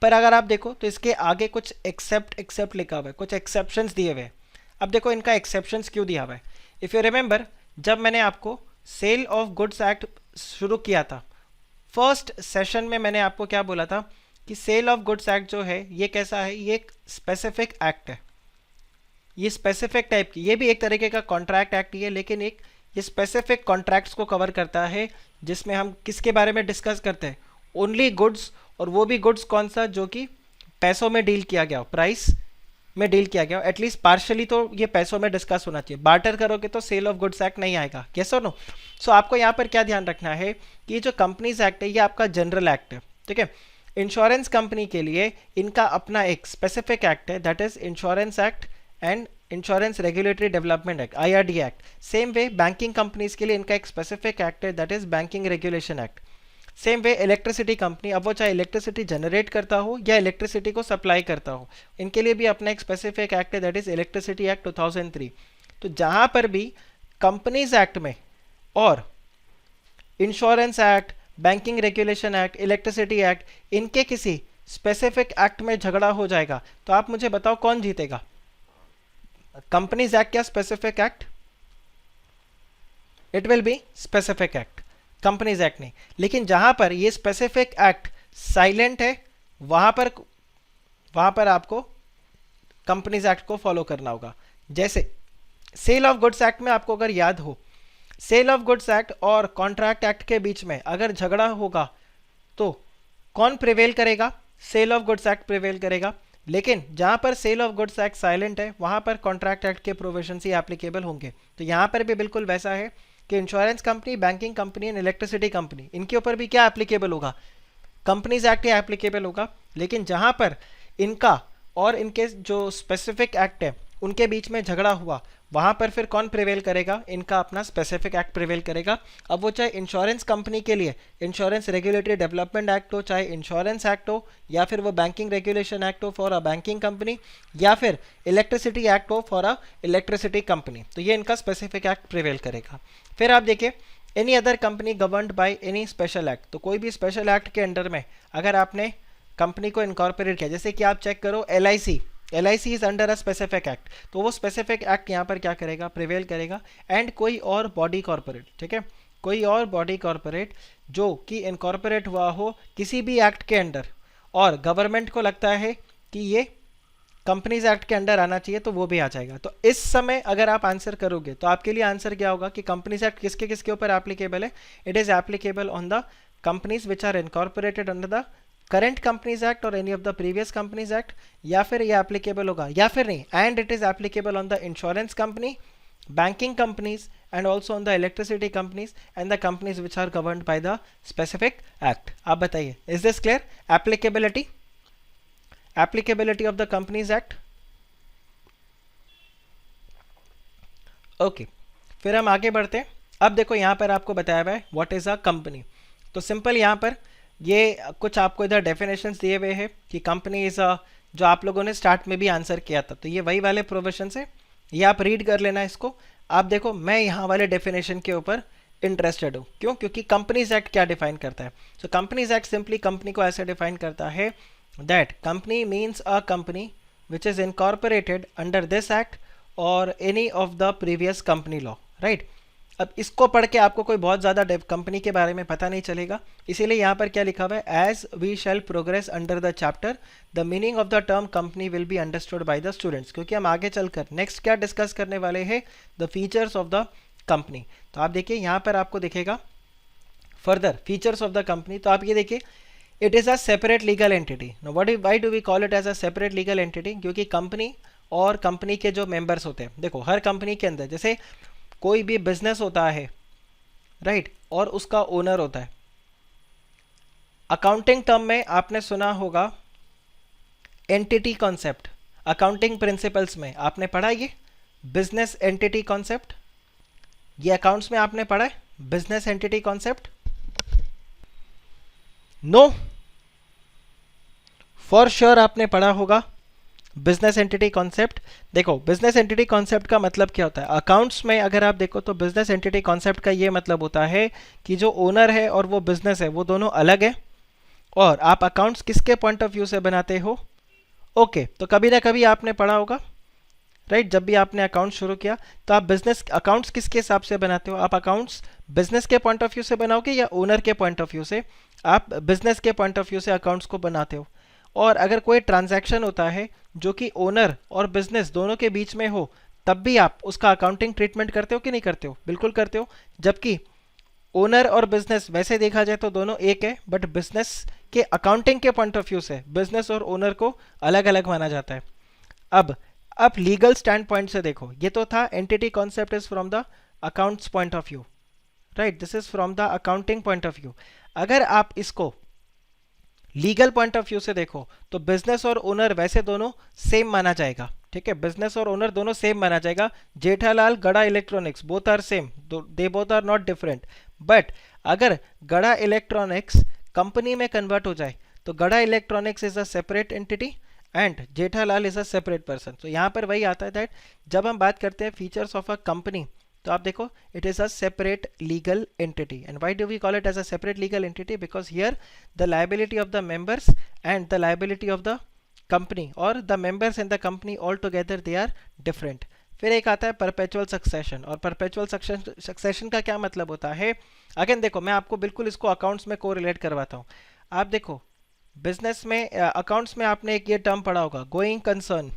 पर अगर आप देखो तो इसके आगे कुछ एक्सेप्ट लिखा हुआ है, कुछ एक्सेप्शंस दिए हुए हैं। अब देखो इनका एक्सेप्शंस क्यों दिया हुआ है। इफ़ यू रिमेंबर, जब मैंने आपको सेल ऑफ गुड्स एक्ट शुरू किया था, फर्स्ट सेशन में मैंने आपको क्या बोला था कि सेल ऑफ गुड्स एक्ट जो है ये कैसा है, ये एक स्पेसिफिक एक्ट है, ये स्पेसिफिक टाइप की, ये भी एक तरीके का कॉन्ट्रैक्ट एक्ट ही है, लेकिन एक ये स्पेसिफिक कॉन्ट्रैक्ट्स को कवर करता है जिसमें हम किसके बारे में डिस्कस करते हैं, ओनली गुड्स, और वो भी गुड्स कौन सा जो कि पैसों में डील किया गया हो, प्राइस में डील किया गया हो, एटलीस्ट पार्शली तो ये पैसों में डिस्कस होना चाहिए। बार्टर करोगे तो सेल ऑफ गुड्स एक्ट नहीं आएगा, यस और नो? सो आपको यहाँ पर क्या ध्यान रखना है कि ये जो कंपनीज एक्ट है ये आपका जनरल एक्ट है, ठीक है। इंश्योरेंस कंपनी के लिए इनका अपना एक स्पेसिफिक एक्ट है, that is insurance act and insurance regulatory development act, IRD act. Same way banking companies के लिए इनका एक स्पेसिफिक एक्ट है, that is banking regulation act. Same way electricity company, अब वो चाहे इलेक्ट्रिसिटी जनरेट करता हो या इलेक्ट्रिसिटी को सप्लाई करता हो, इनके लिए भी अपना एक स्पेसिफिक एक्ट है, दैट इज इलेक्ट्रिसिटी एक्ट 2003। तो जहां पर भी कंपनीज एक्ट में और insurance act, banking regulation act, electricity act, इनके किसी स्पेसिफिक एक्ट में झगड़ा हो जाएगा तो आप मुझे बताओ कौन जीतेगा, कंपनीज एक्ट या specific act? It will be specific act, companies act नहीं। लेकिन जहां पर ये स्पेसिफिक एक्ट साइलेंट है वहां पर आपको कंपनीज एक्ट को फॉलो करना होगा। जैसे सेल ऑफ गुड्स एक्ट में आपको अगर याद हो, सेल ऑफ गुड्स एक्ट और कॉन्ट्रैक्ट एक्ट के बीच में अगर झगड़ा होगा तो कौन प्रिवेल करेगा, sale of goods act prevail करेगा। लेकिन जहां पर sale of goods act silent है वहां पर कॉन्ट्रैक्ट एक्ट के प्रोविजंस ही एप्लीकेबल होंगे। तो यहां पर भी बिल्कुल वैसा है कि insurance company, banking company and electricity company, इनके ऊपर भी क्या एप्लीकेबल होगा, कंपनीज एक्ट ही एप्लीकेबल होगा। लेकिन जहां पर इनका और इनके जो स्पेसिफिक एक्ट है उनके बीच में झगड़ा हुआ वहां पर फिर कौन प्रिवेल करेगा, इनका अपना स्पेसिफिक एक्ट प्रिवेल करेगा। अब वो चाहे इंश्योरेंस कंपनी के लिए इंश्योरेंस रेगुलेटरी डेवलपमेंट एक्ट हो, चाहे इंश्योरेंस एक्ट हो, या फिर वो बैंकिंग रेगुलेशन एक्ट हो फॉर अ बैंकिंग कंपनी, या फिर इलेक्ट्रिसिटी एक्ट हो फॉर अ इलेक्ट्रिसिटी कंपनी, तो ये इनका स्पेसिफिक एक्ट प्रिवेल करेगा। फिर आप देखिए any other company governed by any special act, तो कोई भी स्पेशल एक्ट के अंडर में अगर आपने कंपनी को इनकॉर्पोरेट किया, जैसे कि आप चेक करो LIC is under a specific act, तो वो स्पेसिफिक एक्ट यहाँ पर क्या करेगा, प्रिवेल करेगा। एंड कोई और बॉडी कॉर्पोरेट, ठीक है, कोई और बॉडी कॉर्पोरेट जो कि इनकॉर्पोरेट हुआ हो किसी भी एक्ट के अंडर और गवर्नमेंट को लगता है कि ये कंपनीज एक्ट के अंडर आना चाहिए, तो वो भी आ जाएगा। तो इस समय अगर आप आंसर करोगे तो आपके लिए आंसर क्या होगा कि कंपनीज एक्ट किसके किसके ऊपर एप्लीकेबल है, it is applicable on the companies which are incorporated under the current companies act और any of the previous companies act, या फिर ये एप्लीकेबल होगा, या फिर नहीं, and it is applicable on the insurance company, banking companies, and also on the electricity companies and the companies which are governed by the specific act. आप बताइए, is this clear? Applicability of the Companies Act. Okay फिर हम आगे बढ़ते हैं. अब देखो यहाँ पर आपको बताया हुआ है व्हाट इज अ कंपनी. तो सिंपल यहाँ पर ये कुछ आपको इधर डेफिनेशंस दिए हुए हैं कि कंपनी इज अ, जो आप लोगों ने स्टार्ट में भी आंसर किया था, तो ये वही वाले प्रोविजन है, ये आप रीड कर लेना इसको. आप देखो मैं यहाँ वाले डेफिनेशन के ऊपर इंटरेस्टेड हूँ. क्यों? क्योंकि कंपनीज एक्ट क्या डिफाइन करता है. So companies act simply company को ऐसे डिफाइन करता है that company means a company which is incorporated under this act और any of the previous company law. Right. अब इसको पढ़ के आपको कोई बहुत ज़्यादा कंपनी के बारे में पता नहीं चलेगा, इसीलिए यहाँ पर क्या लिखा हुआ है, as we shall progress under the chapter the meaning of the term company will be understood by the students. क्योंकि हम आगे चलकर नेक्स्ट क्या डिस्कस करने वाले हैं, the features of the company. तो आप देखिए यहाँ पर आपको दिखेगा further features of the company. तो आप ये देखिए, it is a separate legal entity. No why do we call it as a separate legal entity? क्योंकि कंपनी और कंपनी के जो मेंबर्स होते हैं, देखो हर कंपनी के अंदर जैसे कोई भी बिजनेस होता है, राइट, और उसका ओनर होता है. अकाउंटिंग टर्म में आपने सुना होगा एंटिटी कॉन्सेप्ट. अकाउंटिंग प्रिंसिपल्स में आपने पढ़ा ये बिजनेस एंटिटी कॉन्सेप्ट. ये अकाउंट्स में आपने पढ़ा है business entity concept? No, for sure आपने पढ़ा होगा बिजनेस एंटिटी कॉन्सेप्ट. देखो बिजनेस एंटिटी कॉन्सेप्ट का मतलब क्या होता है, अकाउंट्स में अगर आप देखो तो बिजनेस एंटिटी कॉन्सेप्ट का ये मतलब होता है कि जो ओनर है और वो बिजनेस है वो दोनों अलग है, और आप अकाउंट्स किसके पॉइंट ऑफ व्यू से बनाते हो. ओके, तो कभी ना कभी आपने पढ़ा होगा, राइट, जब भी आपने अकाउंट शुरू किया तो आप बिजनेस अकाउंट्स किसके हिसाब से बनाते हो, आप अकाउंट्स बिजनेस के पॉइंट ऑफ व्यू से बनाओगे या ओनर के पॉइंट ऑफ व्यू से. आप बिजनेस के पॉइंट ऑफ व्यू से अकाउंट्स को बनाते हो. और अगर कोई ट्रांजैक्शन होता है जो कि ओनर और बिजनेस दोनों के बीच में हो, तब भी आप उसका अकाउंटिंग ट्रीटमेंट करते हो कि नहीं करते हो? बिल्कुल करते हो. जबकि ओनर और बिजनेस वैसे देखा जाए तो दोनों एक है, बट बिजनेस के अकाउंटिंग के पॉइंट ऑफ व्यू से बिजनेस और ओनर को अलग अलग माना जाता है. अब आप लीगल स्टैंड पॉइंट से देखो, ये तो था entity concept is from the accounts point of view, right, this is from the accounting point of view. अगर आप इसको लीगल पॉइंट ऑफ व्यू से देखो तो बिजनेस और ओनर वैसे दोनों सेम माना जाएगा. ठीक है, बिजनेस और ओनर दोनों सेम माना जाएगा. Jethalal Gada electronics both are same, they both are not different. But अगर गड़ा इलेक्ट्रॉनिक्स कंपनी में कन्वर्ट हो जाए तो गड़ा electronics is a separate entity and Jethalal is a separate person. तो यहाँ पर वही आता है दैट जब हम बात करते हैं फीचर्स ऑफ अ कंपनी, तो आप देखो it is a separate legal entity. And why do we call it as a separate legal entity? Because here the liability of the members and the liability of the company और the members and the company all together they are different. फिर एक आता है perpetual succession. और perpetual succession का क्या मतलब होता है? अगेन देखो मैं आपको बिल्कुल इसको अकाउंट्स में को रिलेट करवाता हूँ. आप देखो बिजनेस में अकाउंट्स में आपने एक ये टर्म पढ़ा होगा going concern.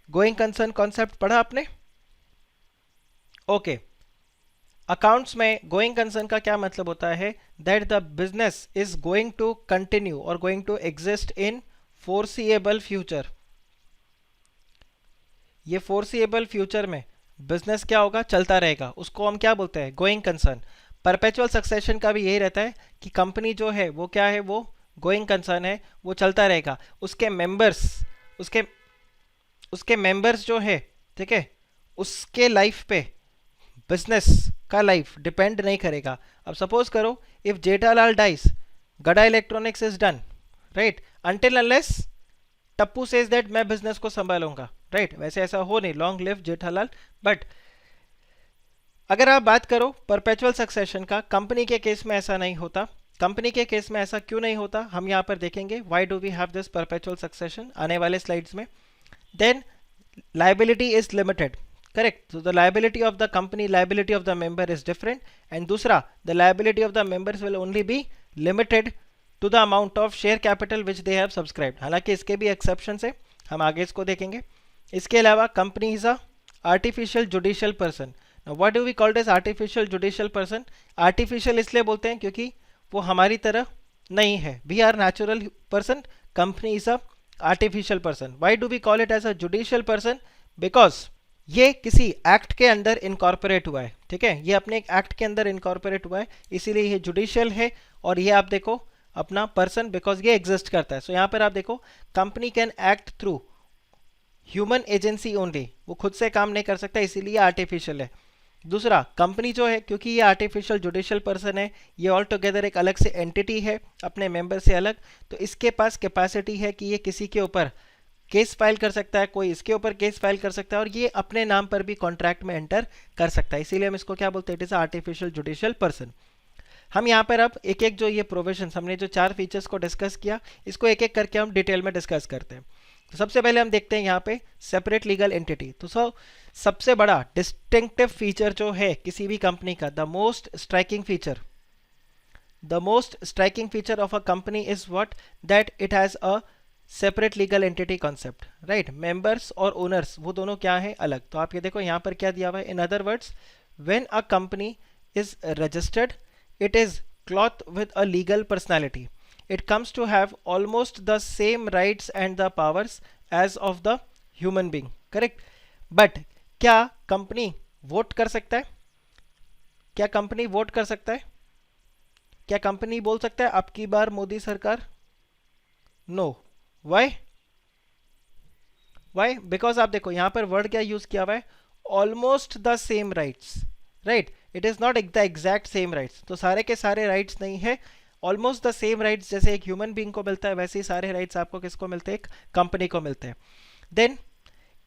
Going concern concept पढ़ा आपने? ओके, अकाउंट्स में गोइंग कंसर्न का क्या मतलब होता है? That the business is going to continue और going to exist in foreseeable future. ये फोरसीएबल फ्यूचर में बिजनेस क्या होगा? चलता रहेगा. उसको हम क्या बोलते हैं? Going concern. परपेचुअल सक्सेशन का भी यही रहता है कि कंपनी जो है वो क्या है, वो गोइंग कंसर्न है, वो चलता रहेगा. उसके मेंबर्स जो है, ठीक है, उसके लाइफ पे बिजनेस का लाइफ डिपेंड नहीं करेगा. अब सपोज करो इफ जेठालाल डाइज गड़ा electronics is done, right, until unless Tappu says that मैं बिजनेस को संभालूंगा, राइट. वैसे ऐसा हो नहीं, लॉन्ग लिव जेठालाल. बट अगर आप बात करो परपेचुअल सक्सेशन का, कंपनी के केस में ऐसा नहीं होता. कंपनी के केस में ऐसा क्यों नहीं होता हम यहाँ पर देखेंगे. Why do we have this perpetual succession आने वाले स्लाइड्स में. Then liability is limited, correct. So the liability of the company, liability of the member is different. And दूसरा, the liability of the members will only be limited to the amount of share capital which they have subscribed. हालांकि इसके भी exceptions है, हम आगे इसको देखेंगे. इसके अलावा company is a artificial judicial person. Now what do we call this artificial judicial person? Artificial इसलिए बोलते हैं क्योंकि वो हमारी तरह नहीं है. We are natural person, company is a artificial person. Why do we call it as a judicial person? Because ये किसी एक्ट के अंदर इनकॉर्पोरेट हुआ है, ठीक है, ये अपने एक एक्ट के अंदर इनकॉर्पोरेट हुआ है, इसीलिए ये जुडिशियल है। और ये आप देखो अपना पर्सन, बिकॉज ये एग्जिस्ट करता है। सो यहाँ पर आप देखो company can act through human agency only, वो खुद से काम नहीं कर सकता, इसीलिए आर्टिफिशियल है। दूसरा, कंपनी जो है, क्योंकि ये आर्टिफिशियल जुडिशियल पर्सन है, ये ऑल टुगेदर एक अलग से एंटिटी है अपने मेंबर से अलग, तो इसके पास कैपेसिटी है कि ये किसी के ऊपर केस फाइल कर सकता है, कोई इसके ऊपर केस फाइल कर सकता है, और ये अपने नाम पर भी कॉन्ट्रैक्ट में एंटर कर सकता है, इसीलिए हम इसको क्या बोलते हैं, it is artificial judicial person. हम यहाँ पर अब एक एक जो ये प्रोविजन, हमने जो 4 फीचर्स को डिस्कस किया, इसको एक एक करके हम डिटेल में डिस्कस करते हैं। तो सबसे पहले हम देखते हैं यहाँ पे सेपरेट लीगल एंटिटी। तो सबसे बड़ा डिस्टिंक्टिव फीचर जो है किसी भी कंपनी का, the most striking feature of a company is what, that it has a separate legal entity concept, right. Members और ओनर्स वो दोनों क्या है, अलग। तो आप ये देखो यहाँ पर क्या दिया हुआ है, in other words when a company is registered it is clothed with a legal personality. It comes to have almost the same rights and the powers as of the human being. Correct? But क्या company vote कर सकता है? क्या company vote कर सकता है? क्या company बोल सकता है अब की बार मोदी सरकार? नो। Why? Why? Because आप देखो यहाँ पर वर्ड क्या यूज किया हुआ है, almost the same rights, right. It is not the exact same rights, तो सारे के सारे राइट्स नहीं है, ऑलमोस्ट द सेम राइट्स जैसे एक ह्यूमन बीइंग को मिलता है, वैसे ही सारे राइट्स आपको किसको मिलते हैं, एक कंपनी को मिलते हैं। Then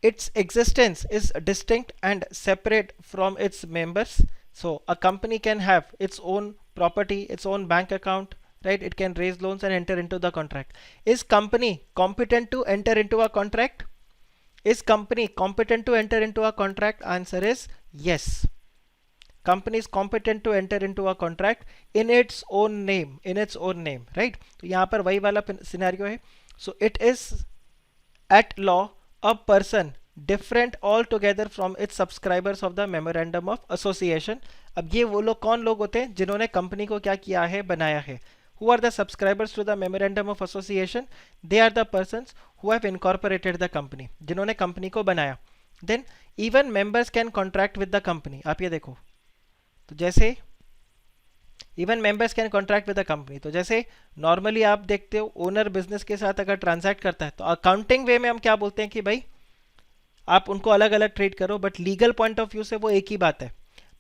its existence is distinct and separate from its members. So a company can have its own property, its own bank account, right? It can raise loans and enter into the contract. Is company competent to enter into a contract? Is company competent to enter into a contract? Answer is yes. Company is competent to enter into a contract in its own name, right? तो यहाँ पर वही वाला scenario है. So it is at law a person different altogether from its subscribers of the memorandum of association. अब ये वो लोग कौन लोग होते हैं जिन्होंने कंपनी को क्या किया है, बनाया है. Who are the subscribers to the memorandum of association? They are the persons who have incorporated the company, जिन्होंने कंपनी को बनाया. Then even members can contract with the company. आप ये देखो, तो जैसे even members can contract with the company, तो जैसे नॉर्मली आप देखते हो ओनर बिजनेस के साथ अगर ट्रांजैक्ट करता है तो अकाउंटिंग वे में हम क्या बोलते हैं कि भाई आप उनको अलग अलग ट्रीट करो, but legal point of view से वो एक ही बात है.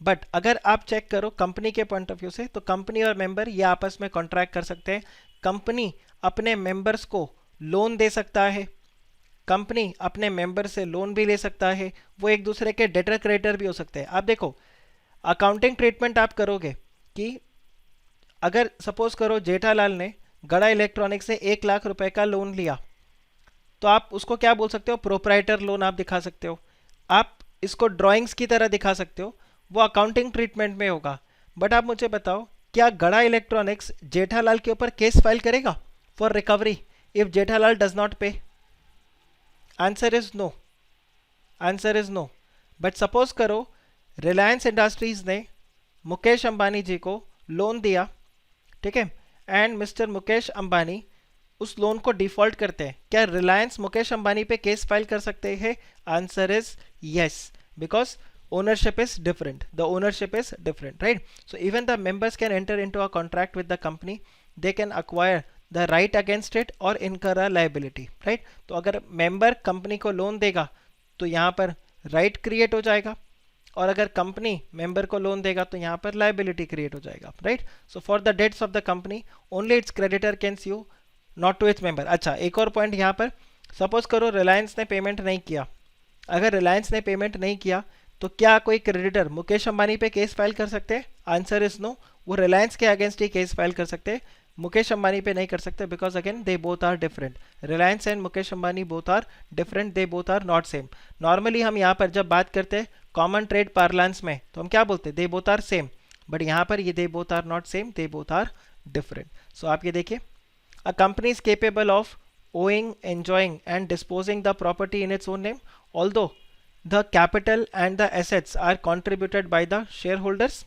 बट अगर आप चेक करो कंपनी के पॉइंट ऑफ व्यू से, तो कंपनी और मेंबर ये आपस में कॉन्ट्रैक्ट कर सकते हैं. कंपनी अपने मेंबर्स को लोन दे सकता है, कंपनी अपने मेंबर से लोन भी ले सकता है, वो एक दूसरे के डेटर क्रेडिटर भी हो सकते हैं. आप देखो अकाउंटिंग ट्रीटमेंट आप करोगे कि अगर सपोज करो जेठालाल ने गड़ा इलेक्ट्रॉनिक्स से 1 लाख रुपए का लोन लिया, तो आप उसको क्या बोल सकते हो, प्रोप्राइटर लोन आप दिखा सकते हो, आप इसको ड्राइंग्स की तरह दिखा सकते हो, वो अकाउंटिंग ट्रीटमेंट में होगा. बट आप मुझे बताओ क्या गड़ा इलेक्ट्रॉनिक्स जेठालाल के ऊपर केस फाइल करेगा for recovery if Jethalal does not pay? Answer is no, answer is no. But suppose करो रिलायंस इंडस्ट्रीज ने मुकेश अंबानी जी को लोन दिया, ठीक है, एंड मिस्टर मुकेश अंबानी उस लोन को डिफॉल्ट करते हैं, क्या रिलायंस मुकेश अंबानी पे केस फाइल कर सकते हैं? Answer is yes, because ownership is different, the ownership is different, right? So even the members can enter into a contract with the company, they can acquire the right against it or incur a liability, right? तो अगर member company को loan देगा तो यहाँ पर right create हो जाएगा, और अगर कंपनी मेंबर को लोन देगा तो यहाँ पर लाइबिलिटी क्रिएट हो जाएगा, right? So for the debts of the company only its creditor can sue, not to its member. अच्छा, एक और पॉइंट यहाँ पर, सपोज करो रिलायंस ने पेमेंट नहीं किया. अगर रिलायंस ने पेमेंट नहीं किया तो क्या कोई क्रेडिटर मुकेश अंबानी पे केस फाइल कर सकते हैं? Answer is no. वो रिलायंस के अगेंस्ट ही केस फाइल कर सकते हैं, मुकेश अंबानी पे नहीं कर सकते, because again they both are different. Reliance and Mukesh Ambani both are different, they both are not same. Normally हम यहाँ पर जब बात करते हैं कॉमन ट्रेड पार्लांस में तो हम क्या बोलते हैं, they both are same. But यहाँ पर ये they both are not same, they both are different. So आप ये देखिए, a company is capable of owing, enjoying and disposing the property in its own name, although the capital and the assets are contributed by the shareholders.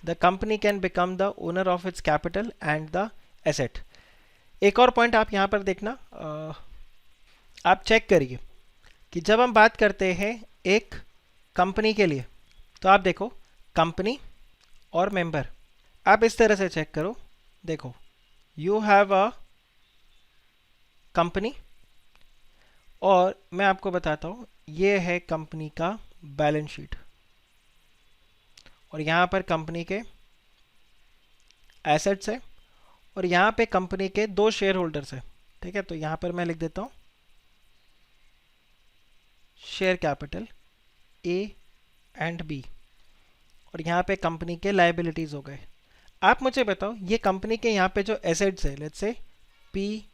The company can become the owner of its capital and the asset. एक और point आप यहाँ पर देखना, आप check करिए कि जब हम बात करते हैं एक कंपनी के लिए, तो आप देखो कंपनी और मेंबर, आप इस तरह से चेक करो, देखो यू हैव अ कंपनी, और मैं आपको बताता हूँ ये है कंपनी का बैलेंस शीट, और यहाँ पर कंपनी के एसेट्स है, और यहाँ पे कंपनी के 2 शेयर होल्डर्स है। ठीक है, तो यहाँ पर मैं लिख देता हूँ share capital A and B, और यहाँ पे कंपनी के लाइबिलिटीज हो गए। आप मुझे बताओ ये कंपनी के यहाँ पे जो एसेट्स है, let's say P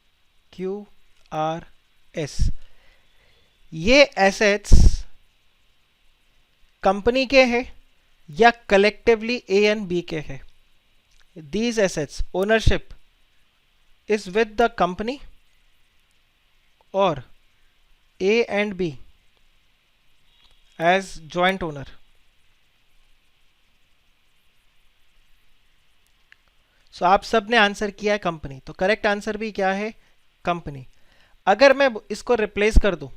Q R S, ये एसेट्स कंपनी के हैं या कलेक्टिवली ए एंड बी के हैं? These assets ownership is with the company और A and B as joint owner. So आप सब ने आंसर किया है कंपनी, तो करेक्ट आंसर भी क्या है? कंपनी। अगर मैं इसको रिप्लेस कर दूं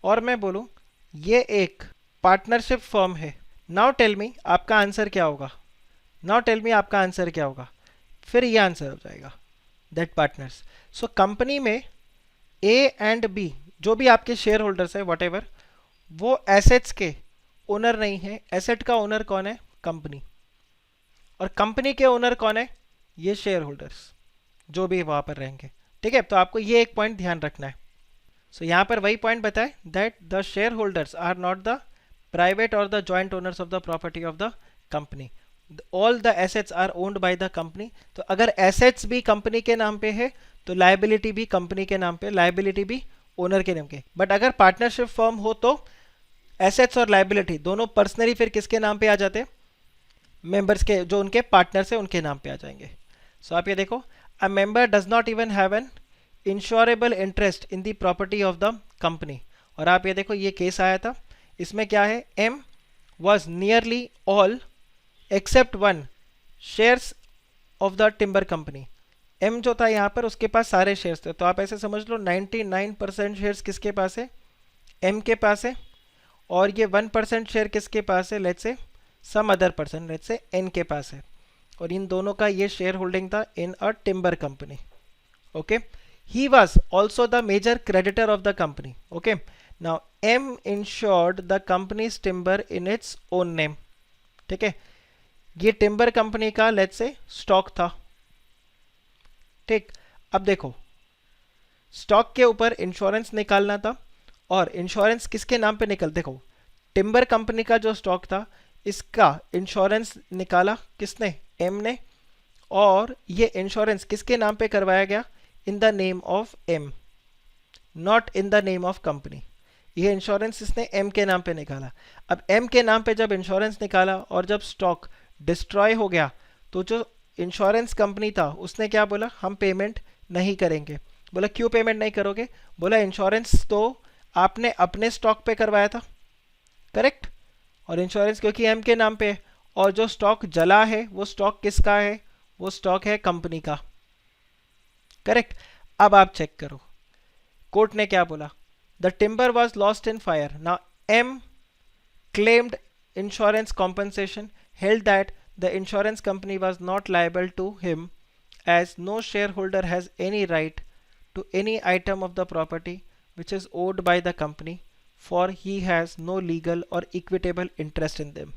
और मैं बोलूं ये एक पार्टनरशिप फर्म है, नाउ टेल मी आपका आंसर क्या होगा? नाउ टेल मी आपका आंसर क्या होगा? फिर ये आंसर हो जाएगा दैट पार्टनर्स। सो कंपनी में ए एंड बी जो भी आपके शेयर होल्डर्स है व्हाटएवर, वो एसेट्स के ओनर नहीं है। एसेट का ओनर कौन है? कंपनी। और कंपनी के ओनर कौन है? ये शेयर होल्डर्स जो भी वहां पर रहेंगे। ठीक है, तो आपको ये एक पॉइंट ध्यान रखना है। सो यहाँ पर वही पॉइंट बताए that the shareholders are not the private और the joint owners of the property of the company, all the assets are owned by the company. तो अगर एसेट्स भी कंपनी के नाम पे है तो लाइबिलिटी भी कंपनी के नाम पे, लाइबिलिटी भी ओनर के नाम के। बट अगर पार्टनरशिप फर्म हो तो एसेट्स और लाइबिलिटी दोनों पर्सनली फिर किसके नाम पे आ जाते हैं? मेंबर्स के, जो उनके पार्टनर्स है उनके नाम पे आ जाएंगे। सो आप ये देखो, a member does not even have an insurable interest in the property of the company. और आप ये देखो ये केस आया था, इसमें क्या है? M was nearly all except one shares of the timber company. M जो था यहाँ पर उसके पास सारे शेयर्स थे, तो आप ऐसे समझ लो 99% शेयर्स किसके पास है? एम के पास है। और ये 1% शेयर किसके पास है? Let's say some other person, let's say N के पास है। और इन दोनों का ये शेयर होल्डिंग था in a timber company. Okay, he was also the major creditor of the company. Okay, now M insured the company's timber in its own name. ठीक है, ये टिम्बर कंपनी का लेट्स से स्टॉक था। ठीक, अब देखो stock के ऊपर इंश्योरेंस निकालना था, और इंश्योरेंस किसके नाम पे निकल, देखो टिम्बर कंपनी का जो स्टॉक था इसका इंश्योरेंस निकाला किसने? एम ने। और ये इंश्योरेंस किसके नाम पे करवाया गया? In the name of M, not in the name of company. ये इंश्योरेंस इसने एम के नाम पे निकाला। अब एम के नाम पे जब इंश्योरेंस निकाला और जब स्टॉक डिस्ट्रॉय हो गया, तो जो इंश्योरेंस कंपनी था उसने क्या बोला? हम पेमेंट नहीं करेंगे। बोला क्यों पेमेंट नहीं करोगे? बोला इंश्योरेंस तो आपने अपने स्टॉक पे करवाया था, करेक्ट, और इंश्योरेंस क्योंकि एम के नाम पे है, और जो स्टॉक जला है वो स्टॉक किसका है? वो स्टॉक है कंपनी का, करेक्ट। अब आप चेक करो कोर्ट ने क्या बोला? The timber was lost in fire. Now M claimed insurance compensation, held that the insurance company was not liable to him as no shareholder has any right to any item of the property which is owed by the company, for he has no legal or equitable interest in them.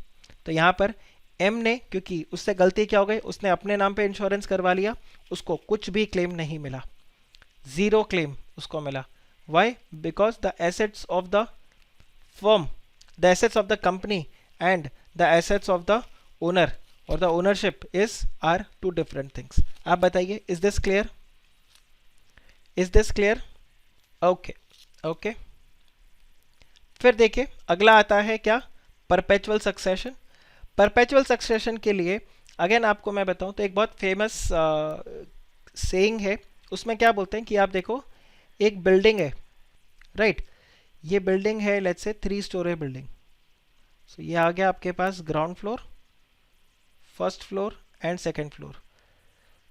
तो यहाँ पर M ने, क्योंकि उससे गलती क्या हो गई, उसने अपने नाम पे इंश्योरेंस करवा लिया, उसको कुछ भी क्लेम नहीं मिला, जीरो क्लेम उसको मिला। Why? Because the assets of the firm, the assets of the company and the assets of the owner or the ownership are two different things. आप बताइए, is this clear? Is this clear? Okay, okay. फिर देखिए अगला आता है क्या? Perpetual succession. Perpetual succession के लिए अगेन आपको मैं बताऊं तो एक बहुत फेमस सेइंग है, उसमें क्या बोलते हैं कि आप देखो एक बिल्डिंग है, राइट, ये बिल्डिंग है लेट्स से 3 स्टोरी बिल्डिंग। सो ये आ गया आपके पास ground floor, first floor and second floor.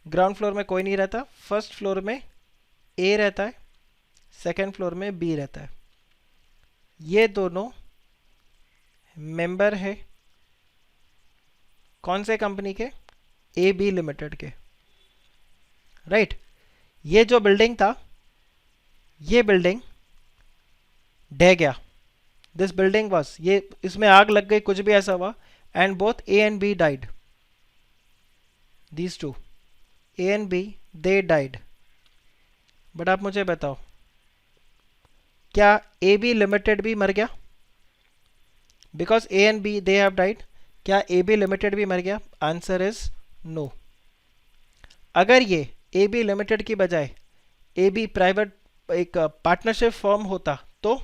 Ground floor में कोई नहीं रहता, फर्स्ट फ्लोर में ए रहता है, सेकंड फ्लोर में बी रहता है। ये दोनों मेंबर है कौन से कंपनी के? ए बी लिमिटेड के, राइट। ये जो बिल्डिंग था, ये बिल्डिंग ढह गया, दिस बिल्डिंग वॉज, ये इसमें आग लग गई, कुछ भी ऐसा हुआ, and both A and B died, these two A and B they died. But आप मुझे बताओ, क्या ए बी लिमिटेड भी मर गया? Because A and B they have died, क्या ए बी लिमिटेड भी मर गया? Answer is no. अगर ये ए बी लिमिटेड की बजाय ए बी प्राइवेट एक पार्टनरशिप फर्म होता, तो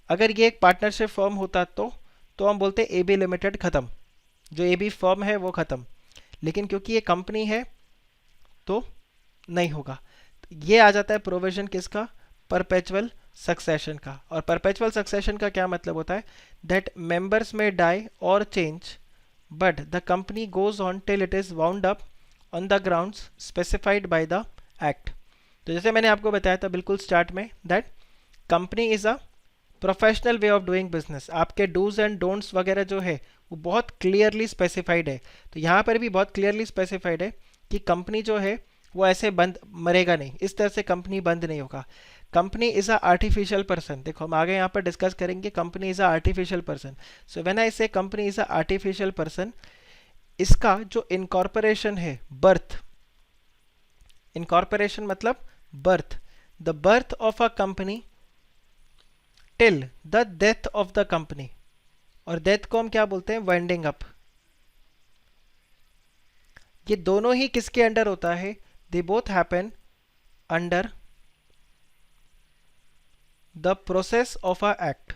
अगर ये एक पार्टनरशिप फर्म होता तो हम बोलते ए बी लिमिटेड खत्म, जो ए बी फर्म है वो खत्म। लेकिन क्योंकि ये कंपनी है तो नहीं होगा। ये आ जाता है प्रोविजन किसका? परपेचुअल सक्सेशन का। और परपेचुअल सक्सेशन का क्या मतलब होता है? दैट मेंबर्स में डाई और change but the company goes on till it is wound up on the grounds specified by the act. तो जैसे मैंने आपको बताया था बिल्कुल स्टार्ट में, that company is a professional way of doing business. आपके डूज एंड डोंट्स वगैरह जो है वो बहुत क्लियरली स्पेसिफाइड है। तो यहाँ पर भी बहुत क्लियरली स्पेसिफाइड है कि कंपनी जो है वो ऐसे बंद मरेगा नहीं, इस तरह से कंपनी बंद नहीं होगा। Company is a artificial person. देखो हम आगे यहाँ पर डिस्कस करेंगे, company is a artificial person. So when I say company is a artificial person, इसका जो इनकॉर्पोरेशन है, बर्थ, इनकॉर्पोरेशन मतलब birth, the birth of a company till the death of the company. और डेथ को हम क्या बोलते हैं? Winding up. ये दोनों ही किसके अंडर होता है? They both happen under the process of a act.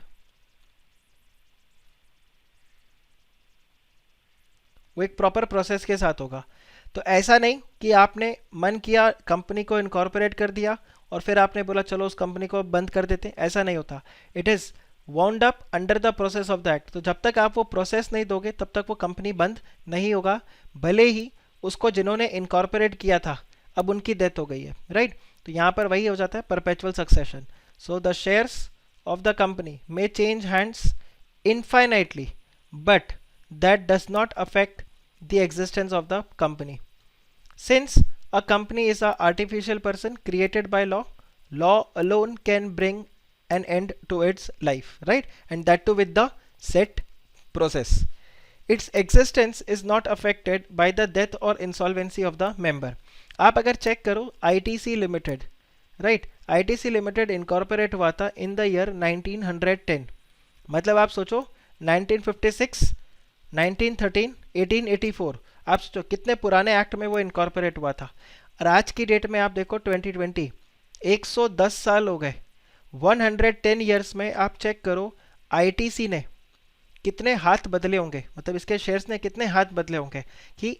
वो एक प्रॉपर प्रोसेस के साथ होगा। तो ऐसा नहीं कि आपने मन किया कंपनी को इनकॉर्पोरेट कर दिया और फिर आपने बोला चलो उस कंपनी को बंद कर देते, ऐसा नहीं होता। It is wound up under the process of the act. तो जब तक आप वो प्रोसेस नहीं दोगे तब तक वो कंपनी बंद नहीं होगा, भले ही उसको जिन्होंने इनकॉर्पोरेट किया था अब उनकी डेथ हो गई है, राइट। तो यहाँ पर वही हो जाता है perpetual succession. So the shares of the company may change hands infinitely, but that does not affect the existence of the company. Since a company is an artificial person created by law, law alone can bring an end to its life, right? And that too with the set process. Its existence is not affected by the death or insolvency of the member. आप अगर check करो ITC limited, right, ITC limited incorporate हुआ था in the year 1910। मतलब आप सोचो 1956, 1913, 1884, आप सोचो कितने पुराने एक्ट में वो इनकॉर्पोरेट हुआ था। और आज की डेट में आप देखो 2020, 110 साल हो गए। 110 ईयर्स में आप चेक करो आईटीसी ने कितने हाथ बदले होंगे, मतलब इसके शेयर्स ने कितने हाथ बदले होंगे कि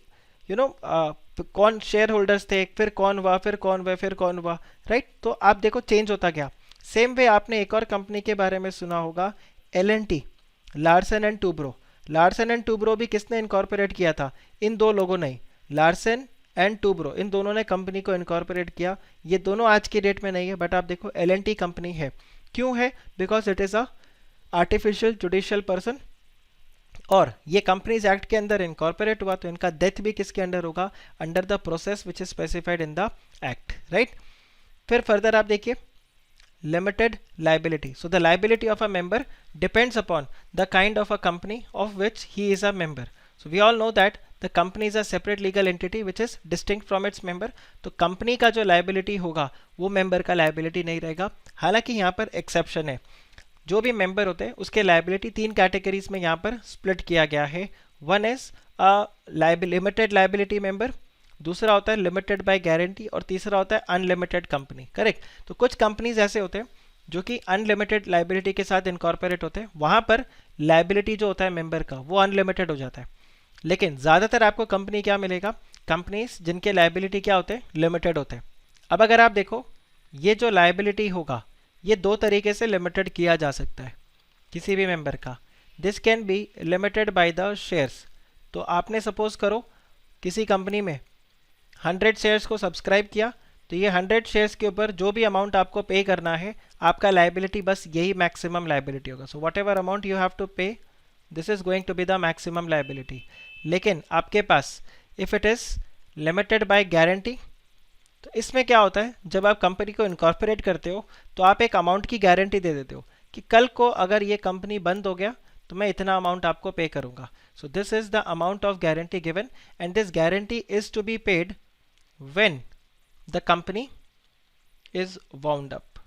कौन शेयर होल्डर्स थे, फिर कौन हुआ, फिर कौन हुआ, फिर कौन हुआ, राइट। तो आप देखो चेंज होता गया। सेम वे आपने एक और कंपनी के बारे में सुना होगा, LNT, Larsen and Toubro. Larsen and Toubro भी किसने इनकॉर्पोरेट किया था? इन दो लोगों ने, लार्सन एंड टूब्रो, इन दोनों ने कंपनी को इनकॉर्पोरेट किया। ये दोनों आज की डेट में नहीं है, बट आप देखो LNT कंपनी है। क्यों है? Because it is a artificial judicial person, और ये कंपनीज एक्ट के अंदर इनकॉर्पोरेट हुआ, तो इनका डेथ भी किसके अंडर होगा? Under the process which is specified in the act, right. फिर फर्दर आप देखिए limited liability. So the liability of a member depends upon the kind of a company of which he is a member. So we all know that the company is a separate legal entity which is distinct from its member. तो company का जो liability होगा वो member का liability नहीं रहेगा। हालांकि यहाँ पर exception है, जो भी member होते हैं उसके liability तीन categories में यहाँ पर split किया गया है। One is a limited liability member, दूसरा होता है लिमिटेड बाय गारंटी, और तीसरा होता है अनलिमिटेड कंपनी, करेक्ट। तो कुछ कंपनीज ऐसे होते हैं जो कि अनलिमिटेड लाइबिलिटी के साथ इनकॉर्पोरेट होते हैं, वहां पर लाइबिलिटी जो होता है मेंबर का वो अनलिमिटेड हो जाता है। लेकिन ज़्यादातर आपको कंपनी क्या मिलेगा? कंपनीज जिनके लाइबिलिटी क्या होते हैं? लिमिटेड होते हैं। अब अगर आप देखो ये जो लाइबिलिटी होगा ये दो तरीके से लिमिटेड किया जा सकता है किसी भी मेंबर का। This can be limited by the shares. तो आपने सपोज करो किसी कंपनी में 100 शेयर्स को सब्सक्राइब किया, तो ये 100 शेयर्स के ऊपर जो भी अमाउंट आपको पे करना है, आपका लाइबिलिटी बस यही मैक्सिमम लाइबिलिटी होगा. So whatever amount you have to pay, this is going to be the maximum liability. लेकिन आपके पास if it is limited by guarantee, तो इसमें क्या होता है, जब आप कंपनी को इनकॉर्पोरेट करते हो तो आप एक अमाउंट की गारंटी दे देते हो कि कल को अगर ये कंपनी बंद हो गया तो मैं इतना अमाउंट आपको पे करूंगा. So this is the amount of guarantee given and this guarantee is to be paid when the company is wound up.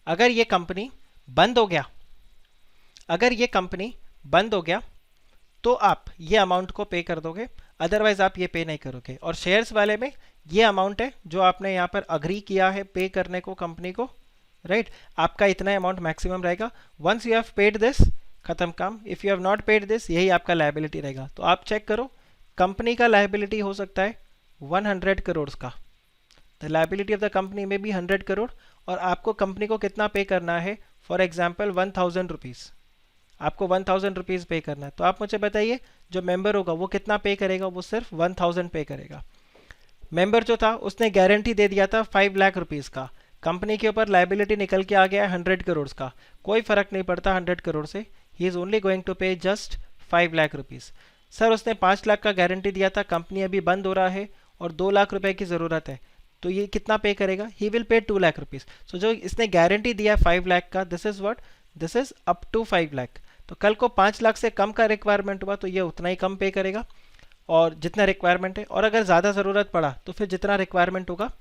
अगर ये कंपनी बंद हो गया, अगर ये कंपनी बंद हो गया तो आप ये अमाउंट को पे कर दोगे, अदरवाइज आप ये पे नहीं करोगे. और शेयर्स वाले में ये अमाउंट है जो आपने यहाँ पर अग्री किया है पे करने को कंपनी को, राइट. आपका इतना अमाउंट मैक्सिमम रहेगा. Once you have paid this, खत्म काम. If you have not paid this, यही आपका लायबिलिटी रहेगा. तो आप चेक करो, कंपनी का लायबिलिटी हो सकता है 100 करोड़ का. The liability of the company में भी 100 करोड़, और आपको कंपनी को कितना पे करना है, फॉर एग्जाम्पल 1000 रुपीज़. आपको 1000 रुपीज़ पे करना है. तो आप मुझे बताइए, जो मेंबर होगा वो कितना पे करेगा, वो सिर्फ 1000 पे करेगा. मेंबर जो था उसने गारंटी दे दिया था 5 लाख रुपीज़ का, कंपनी के ऊपर लाइबिलिटी निकल के आ गया 100 करोड़ का. कोई फर्क नहीं पड़ता 100 करोड़ से, he is only going to pay just 5 lakh rupees. Sir उसने 5 लाख का गारंटी दिया था, कंपनी अभी बंद हो रहा है और 2 लाख रुपए की ज़रूरत है, तो ये कितना पे करेगा, he will pay 2 lakh rupees. सो जो इसने गारंटी दिया 5 लाख का, this is what, this is up to 5 lakh. तो कल को 5 लाख से कम का रिक्वायरमेंट हुआ तो ये उतना ही कम पे करेगा, और जितना रिक्वायरमेंट है. और अगर ज़्यादा ज़रूरत पड़ा तो फिर जितना रिक्वायरमेंट होगा,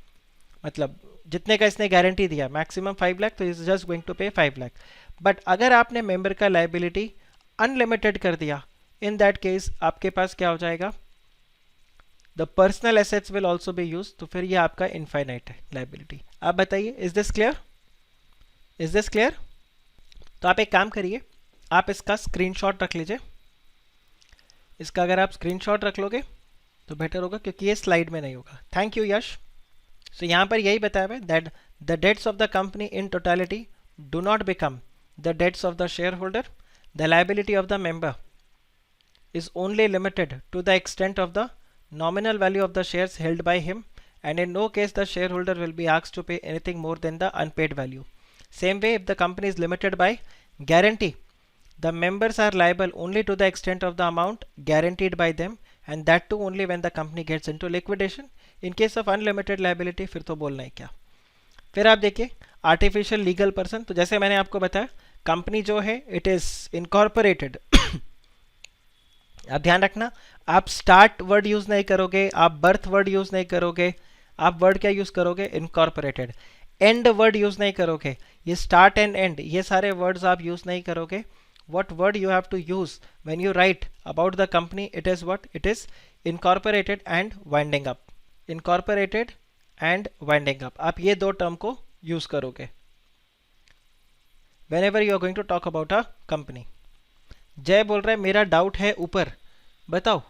मतलब जितने का इसने गारंटी दिया मैक्सिमम 5 लाख, तो इज जस्ट गोइंग टू पे 5 लाख. बट अगर आपने मेंबर का लाइबिलिटी अनलिमिटेड कर दिया, इन दैट केस आपके पास क्या हो जाएगा, the personal assets will also be use. तो फिर ये आपका इनफाइनाइट है लाइबिलिटी. आप बताइए, is this clear, is this clear. तो आप एक काम करिए, आप इसका स्क्रीनशॉट रख लीजिए. इसका अगर आप स्क्रीनशॉट रख लोगे तो बेटर होगा, क्योंकि ये स्लाइड में नहीं होगा. थैंक यू यश. सो यहाँ पर यही बताया है that the debts of the company in totality do not become the debts of the shareholder. The liability of the member is only limited to the extent of the nominal value of the shares held by him, and in no case the shareholder will be asked to pay anything more than the unpaid value. Same way, if the company is limited by guarantee, the members are liable only to the extent of the amount guaranteed by them, and that too only when the company gets into liquidation. In case of unlimited liability, फिर तो बोलना ही क्या. फिर आप देखिए artificial legal person. तो जैसे मैंने आपको बताया, कंपनी जो है इट इज इनकॉर्पोरेटेड. आप ध्यान रखना, आप स्टार्ट वर्ड यूज नहीं करोगे, आप बर्थ वर्ड यूज नहीं करोगे. आप वर्ड क्या यूज करोगे, इनकॉर्पोरेटेड. एंड वर्ड यूज नहीं करोगे, ये स्टार्ट एंड एंड ये सारे वर्ड्स आप यूज नहीं करोगे. what word you have to use when you write about the company, it is what, it is incorporated and winding up. incorporated and winding up, आप ये दो टर्म को use करोगे whenever you are going to talk about a company. जय बोल रहा है मेरा डाउट है ऊपर. बताओ,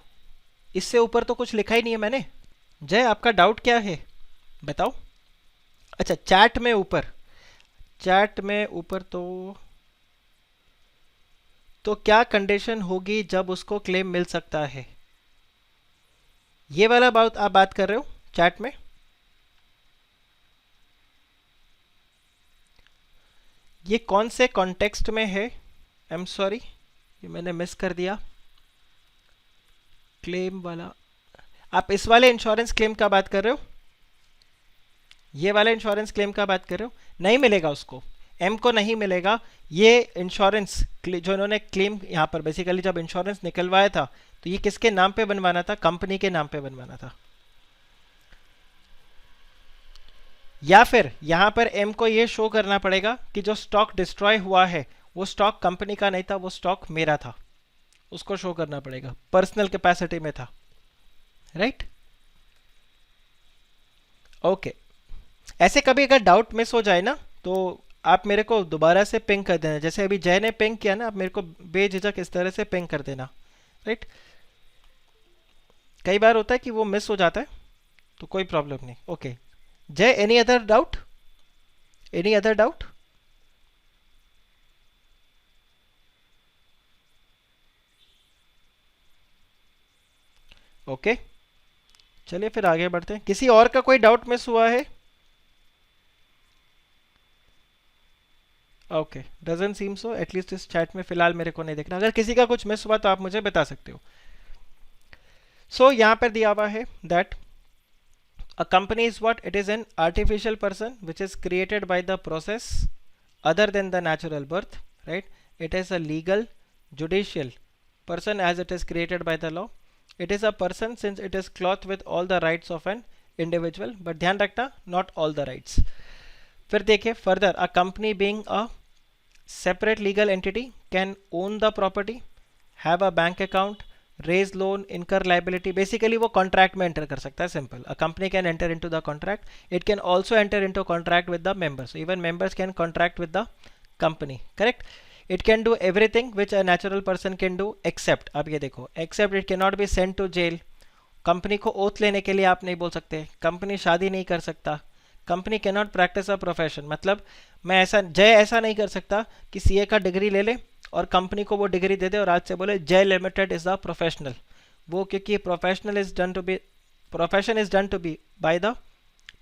इससे ऊपर तो कुछ लिखा ही नहीं है मैंने. जय आपका डाउट क्या है बताओ. अच्छा, चैट में ऊपर, चैट में ऊपर तो क्या कंडीशन होगी जब उसको क्लेम मिल सकता है, ये वाला बात आप बात कर रहे हो चैट में. ये कौन से कॉन्टेक्स्ट में है, आई एम सॉरी ये मैंने मिस कर दिया. क्लेम वाला, आप इस वाले इंश्योरेंस क्लेम का बात कर रहे हो, ये वाला इंश्योरेंस क्लेम का बात कर रहे हो. नहीं मिलेगा उसको, एम को नहीं मिलेगा. ये इंश्योरेंस जो इन्होंने क्लेम यहाँ पर बेसिकली जब इंश्योरेंस निकलवाया था तो ये किसके नाम पे बनवाना था, कंपनी के नाम पे बनवाना था. या फिर यहाँ पर एम को ये शो करना पड़ेगा कि जो स्टॉक डिस्ट्रॉय हुआ है वो स्टॉक कंपनी का नहीं था, वो स्टॉक मेरा था, उसको शो करना पड़ेगा, पर्सनल कैपेसिटी में था. Right, okay. ऐसे कभी अगर डाउट मिस हो जाए ना तो आप मेरे को दोबारा से पिंग कर देना. जैसे अभी जय ने पिंग किया ना, आप मेरे को बेझिझक इस तरह से पिंग कर देना. राइट, कई बार होता है कि वो मिस हो जाता है, तो कोई प्रॉब्लम नहीं. ओके जय, any other doubt, any other doubt. Okay, चलिए फिर आगे बढ़ते हैं। किसी और का कोई डाउट मिस हुआ है? Okay, doesn't seam so, at least इस चैट में फिलहाल मेरे को नहीं देखना। अगर किसी का कुछ मिस हुआ तो आप मुझे बता सकते हो। सो यहाँ पर दिया हुआ है that a company is what? It is an artificial person which is created by the process other than the natural birth, right? It is a legal, judicial person as it is created by the law. It is a person since it is clothed with all the rights of an individual, but ध्यान रखना not all the rights. फिर देखिए further, a company being a separate legal entity can own the property, have a bank account, raise loan, incur liability. Basically वो contract में enter कर सकता है, simple. A company can enter into the contract. It can also enter into contract with the members. So even members can contract with the company, correct? It can do everything which a natural person can do except, अब ये देखो, except it cannot be sent to jail. Company को oath लेने के लिए आप नहीं बोल सकते, कंपनी शादी नहीं कर सकता, company can not practice a profession, मतलब मैं ऐसा जय ऐसा नहीं कर सकता कि सीए का डिग्री ले ले और कंपनी को वो डिग्री दे दे और आज से बोले जय लिमिटेड इज अ प्रोफेशनल। वो क्योंकि professional is done to be, profession is done to be by the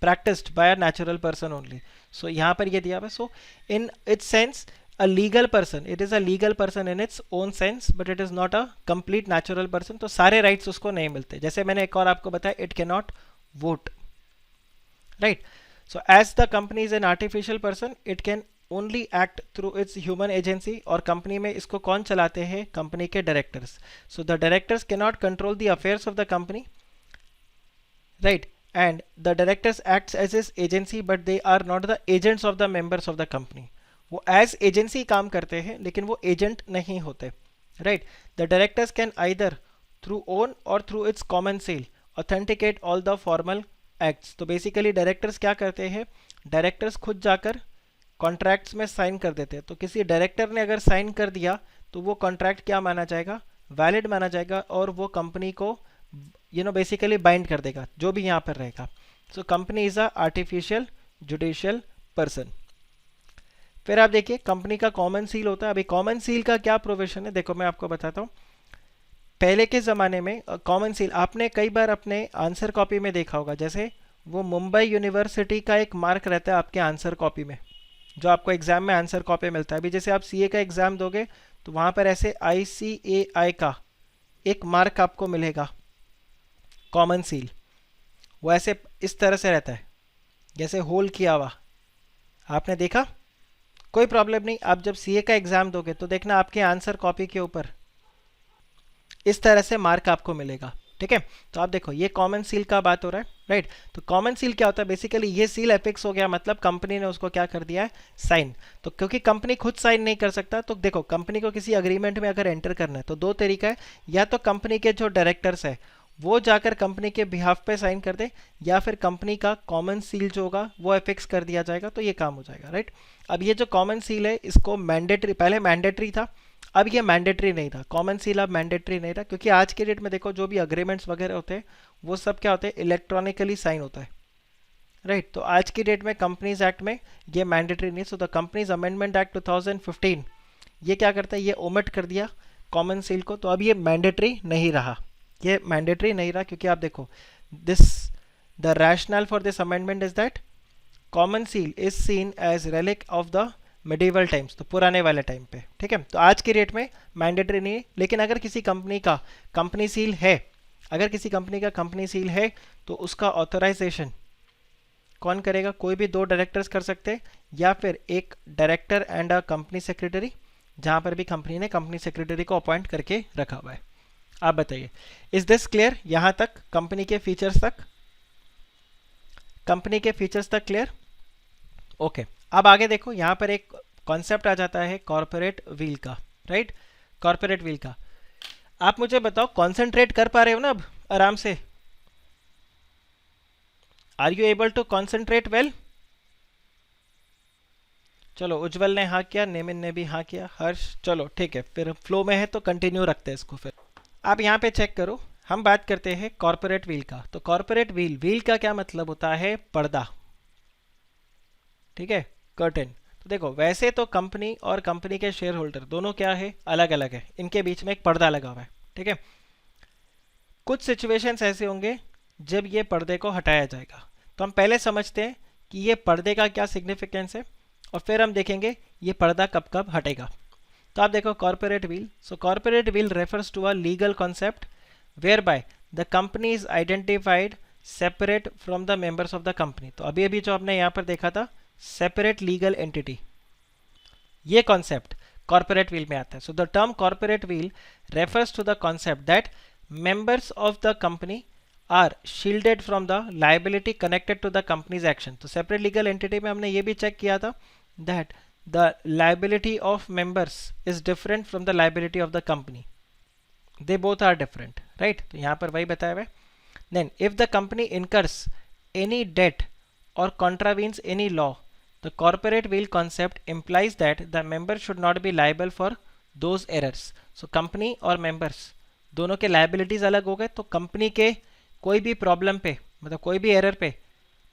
practised by a natural person only. So यहाँ पर ये दिया हुआ है। So in its sense a legal person, it is a legal person in its own sense, but it is not a complete natural person. तो सारे rights उसको नहीं मिलते। जैसे मैंने एक और आपको बताया, it cannot vote, right? So as the company is an artificial person, it can only act through its human agency, और कंपनी में इसको कौन चलाते हैं? कंपनी के directors. So the directors cannot control the affairs of the company, right? And the directors acts as its agency, but they are not the agents of the members of the company. वो as agency काम करते हैं लेकिन वो agent नहीं होते, right? The directors can either through own और through its common seal authenticate all the formal acts. तो बेसिकली डायरेक्टर्स क्या करते हैं? डायरेक्टर्स खुद जाकर कॉन्ट्रैक्ट्स में साइन कर देते हैं। तो किसी डायरेक्टर ने अगर साइन कर दिया तो वो कॉन्ट्रैक्ट क्या माना जाएगा? वैलिड माना जाएगा, और वो कंपनी को बेसिकली बाइंड कर देगा, जो भी यहाँ पर रहेगा। So company is a artificial judicial person. फिर आप देखिए कंपनी का कॉमन सील होता है। अभी कॉमन सील का क्या प्रोविजन है, देखो मैं आपको बताता हूँ। पहले के ज़माने में कॉमन सील आपने कई बार अपने आंसर कॉपी में देखा होगा, जैसे वो मुंबई यूनिवर्सिटी का एक मार्क रहता है आपके आंसर कॉपी में, जो आपको एग्जाम में आंसर कॉपी मिलता है। अभी जैसे आप सीए का एग्ज़ाम दोगे तो वहाँ पर ऐसे ICAI का एक मार्क आपको मिलेगा, कॉमन सील। वो ऐसे इस तरह से रहता है, जैसे होल किया हुआ, आपने देखा? कोई प्रॉब्लम नहीं, आप जब सीए का एग्जाम दोगे तो देखना आपके आंसर कॉपी के ऊपर इस तरह से मार्क आपको मिलेगा, ठीक है? तो आप देखो ये कॉमन सील का बात हो रहा है, राइट? तो कॉमन सील क्या होता है? बेसिकली ये सील एफिक्स हो गया, मतलब कंपनी ने उसको क्या कर दिया है? साइन। तो क्योंकि कंपनी खुद साइन नहीं कर सकता, तो देखो कंपनी को किसी अग्रीमेंट में अगर एंटर करना है तो दो तरीका है, या तो कंपनी के जो डायरेक्टर्स है वो जाकर कंपनी के बिहाफ पे साइन कर दे, या फिर कंपनी का कॉमन सील जो होगा वो एफिक्स कर दिया जाएगा, तो ये काम हो जाएगा, राइट? अब ये जो कॉमन सील है इसको मैंडेटरी, पहले मैंडेटरी था, अब ये मैंडेटरी नहीं था। कॉमन सील अब मैंडेटरी नहीं था, क्योंकि आज के डेट में देखो जो भी अग्रीमेंट्स वगैरह होते हैं वो सब क्या होते हैं? इलेक्ट्रॉनिकली साइन होता है, राइट? तो आज की डेट में कंपनीज एक्ट में ये मैंडेटरी नहीं। So the companies amendment act 2015 ये क्या करता है? ये ओमिट कर दिया कॉमन सील को, तो अब ये मैंडेटरी नहीं रहा, ये मैंडेटरी नहीं रहा, क्योंकि आप देखो this the rationale for this amendment is that common seal is seen as relic of the medieval times, तो पुराने वाले टाइम पे, ठीक है? तो आज के डेट में मैंडेटरी नहीं है, लेकिन अगर किसी कंपनी का कंपनी सील है, अगर किसी कंपनी का कंपनी सील है तो उसका ऑथराइजेशन कौन करेगा? कोई भी दो डायरेक्टर्स कर सकते हैं, या फिर एक director and a company secretary, जहां पर भी कंपनी ने कंपनी सेक्रेटरी को अपॉइंट करके रखा हुआ है। आप बताइए, इज दिस क्लियर? यहां तक कंपनी के फीचर्स तक, कंपनी के फीचर्स तक क्लियर? ओके, अब आगे देखो, यहां पर एक कॉन्सेप्ट आ जाता है कॉर्पोरेट व्हील का, राइट? कॉर्पोरेट व्हील का आप मुझे बताओ, कॉन्सेंट्रेट कर पा रहे हो ना अब आराम से? Are you able to concentrate well? चलो, उज्जवल ने हाँ किया, नेमिन ने भी हाँ किया, हर्ष, चलो ठीक है, फिर फ्लो में है तो कंटिन्यू रखते हैं इसको। फिर आप यहाँ पे चेक करो, हम बात करते हैं कॉर्पोरेट व्हील का। तो कॉर्पोरेट व्हील, व्हील का क्या मतलब होता है? पर्दा, ठीक है, कर्टेन। तो देखो वैसे तो कंपनी और कंपनी के शेयर होल्डर दोनों क्या है? अलग अलग है, इनके बीच में एक पर्दा लगा हुआ है, ठीक है? कुछ सिचुएशंस ऐसे होंगे जब ये पर्दे को हटाया जाएगा। तो हम पहले समझते हैं कि ये पर्दे का क्या सिग्निफिकेंस है और फिर हम देखेंगे ये पर्दा कब कब हटेगा। तो आप देखो corporate veil. So corporate veil refers to a legal concept whereby the company is identified separate from the members of the company. तो अभी अभी जो आपने यहाँ पर देखा था सेपरेट लीगल एंटिटी, ये कॉन्सेप्ट कॉर्पोरेट व्हील में आता है। So the term corporate veil refers to the concept that members of the company are shielded from the liability connected to the company's action. तो सेपरेट लीगल एंटिटी में हमने ये भी check किया था that the liability of members is different from the liability of the company, they both are different, right. तो यहाँ पर वही बताया हुआ है। Then if the company incurs any debt or contravenes any law, the corporate will concept implies that the member should not be liable for those errors. So company और members दोनों के liabilities अलग हो गए, तो company के कोई भी problem पे, मतलब कोई भी error पे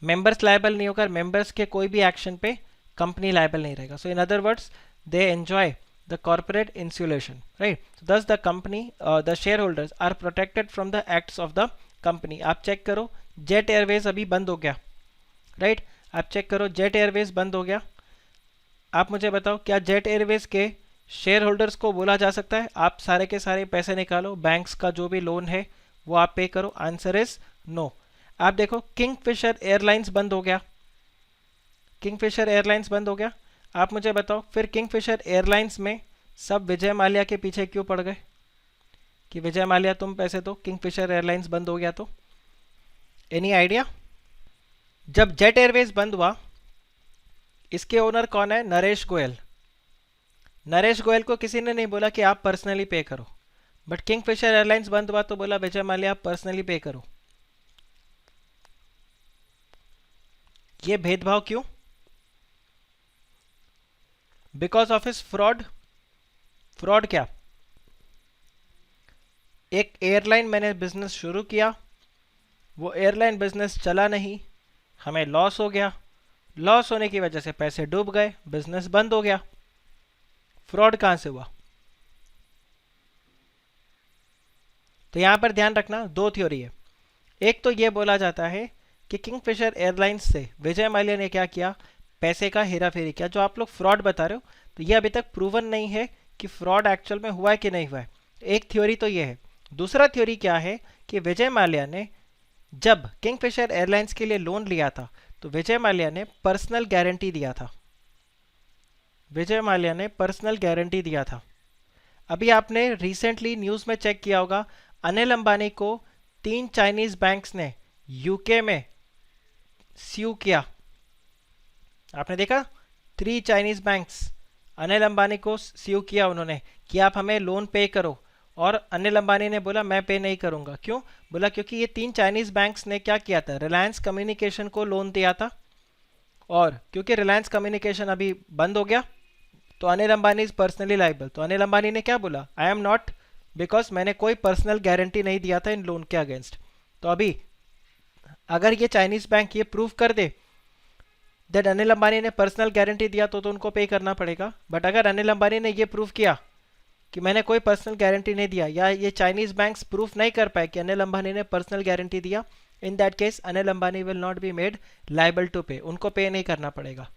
members liable नहीं होकर members के कोई भी action पे company liable नहीं रहेगा. So in other words, they enjoy the corporate insulation, right? So thus the company, the shareholders are protected from the acts of the company. आप check करो, Jet Airways अभी बंद हो गया, राइट आप चेक करो जेट एयरवेज बंद हो गया। आप मुझे बताओ क्या जेट एयरवेज के शेयर होल्डर्स को बोला जा सकता है आप सारे के सारे पैसे निकालो, बैंक्स का जो भी लोन है वो आप पे करो? Answer is no. आप देखो किंगफिशर एयरलाइंस बंद हो गया, किंगफिशर एयरलाइंस बंद हो गया। आप मुझे बताओ फिर किंगफिशर एयरलाइंस में सब विजय माल्या के पीछे क्यों पड़ गए कि विजय माल्या तुम पैसे दो, किंगफिशर एयरलाइंस बंद हो गया तो? Any idea? जब जेट एयरवेज बंद हुआ इसके ओनर कौन है? नरेश गोयल। नरेश गोयल को किसी ने नहीं बोला कि आप पर्सनली पे करो, बट किंगफिशर एयरलाइंस बंद हुआ तो बोला विजय माल्या आप पर्सनली पे करो। ये भेदभाव क्यों? Because of his fraud. Fraud क्या? एक एयरलाइन मैंने बिजनेस शुरू किया, वो एयरलाइन बिजनेस चला नहीं, हमें लॉस हो गया, लॉस होने की वजह से पैसे डूब गए, बिजनेस बंद हो गया। फ्रॉड कहां से हुआ? तो यहां पर ध्यान रखना दो थ्योरी है। एक तो यह बोला जाता है कि किंगफिशर एयरलाइंस से विजय माल्या ने क्या किया? पैसे का हेरा फेरी किया। जो आप लोग फ्रॉड बता रहे हो तो यह अभी तक प्रूवन नहीं है कि फ्रॉड एक्चुअल में हुआ है कि नहीं हुआ है। एक थ्योरी तो यह है। दूसरा थ्योरी क्या है कि विजय माल्या ने जब किंगफिशर एयरलाइंस के लिए लोन लिया था तो विजय माल्या ने पर्सनल गारंटी दिया था, विजय माल्या ने पर्सनल गारंटी दिया था। अभी आपने रिसेंटली न्यूज में चेक किया होगा अनिल अंबानी को 3 चाइनीज बैंक्स ने यूके में स्यू किया। आपने देखा 3 चाइनीज बैंक्स अनिल अंबानी को स्यू किया उन्होंने कि आप हमें लोन पे करो, और अनिल अंबानी ने बोला मैं पे नहीं करूंगा। क्यों? बोला क्योंकि ये 3 चाइनीज बैंक्स ने क्या किया था? रिलायंस कम्युनिकेशन को लोन दिया था, और क्योंकि रिलायंस कम्युनिकेशन अभी बंद हो गया तो Anil Ambani is personally liable. तो अनिल अंबानी ने क्या बोला? आई एम नॉट, बिकॉज मैंने कोई पर्सनल गारंटी नहीं दिया था इन लोन के अगेंस्ट। तो अभी अगर ये चाइनीज बैंक ये प्रूव कर दे दैट अनिल अंबानी ने पर्सनल गारंटी दिया तो उनको पे करना पड़ेगा। बट अगर अनिल अंबानी ने ये प्रूव किया कि मैंने कोई पर्सनल गारंटी नहीं दिया, या ये चाइनीज बैंक्स प्रूफ नहीं कर पाए कि अनिल अंबानी ने पर्सनल गारंटी दिया, in that case Anil Ambani will not be made liable to pay, उनको पे नहीं करना पड़ेगा।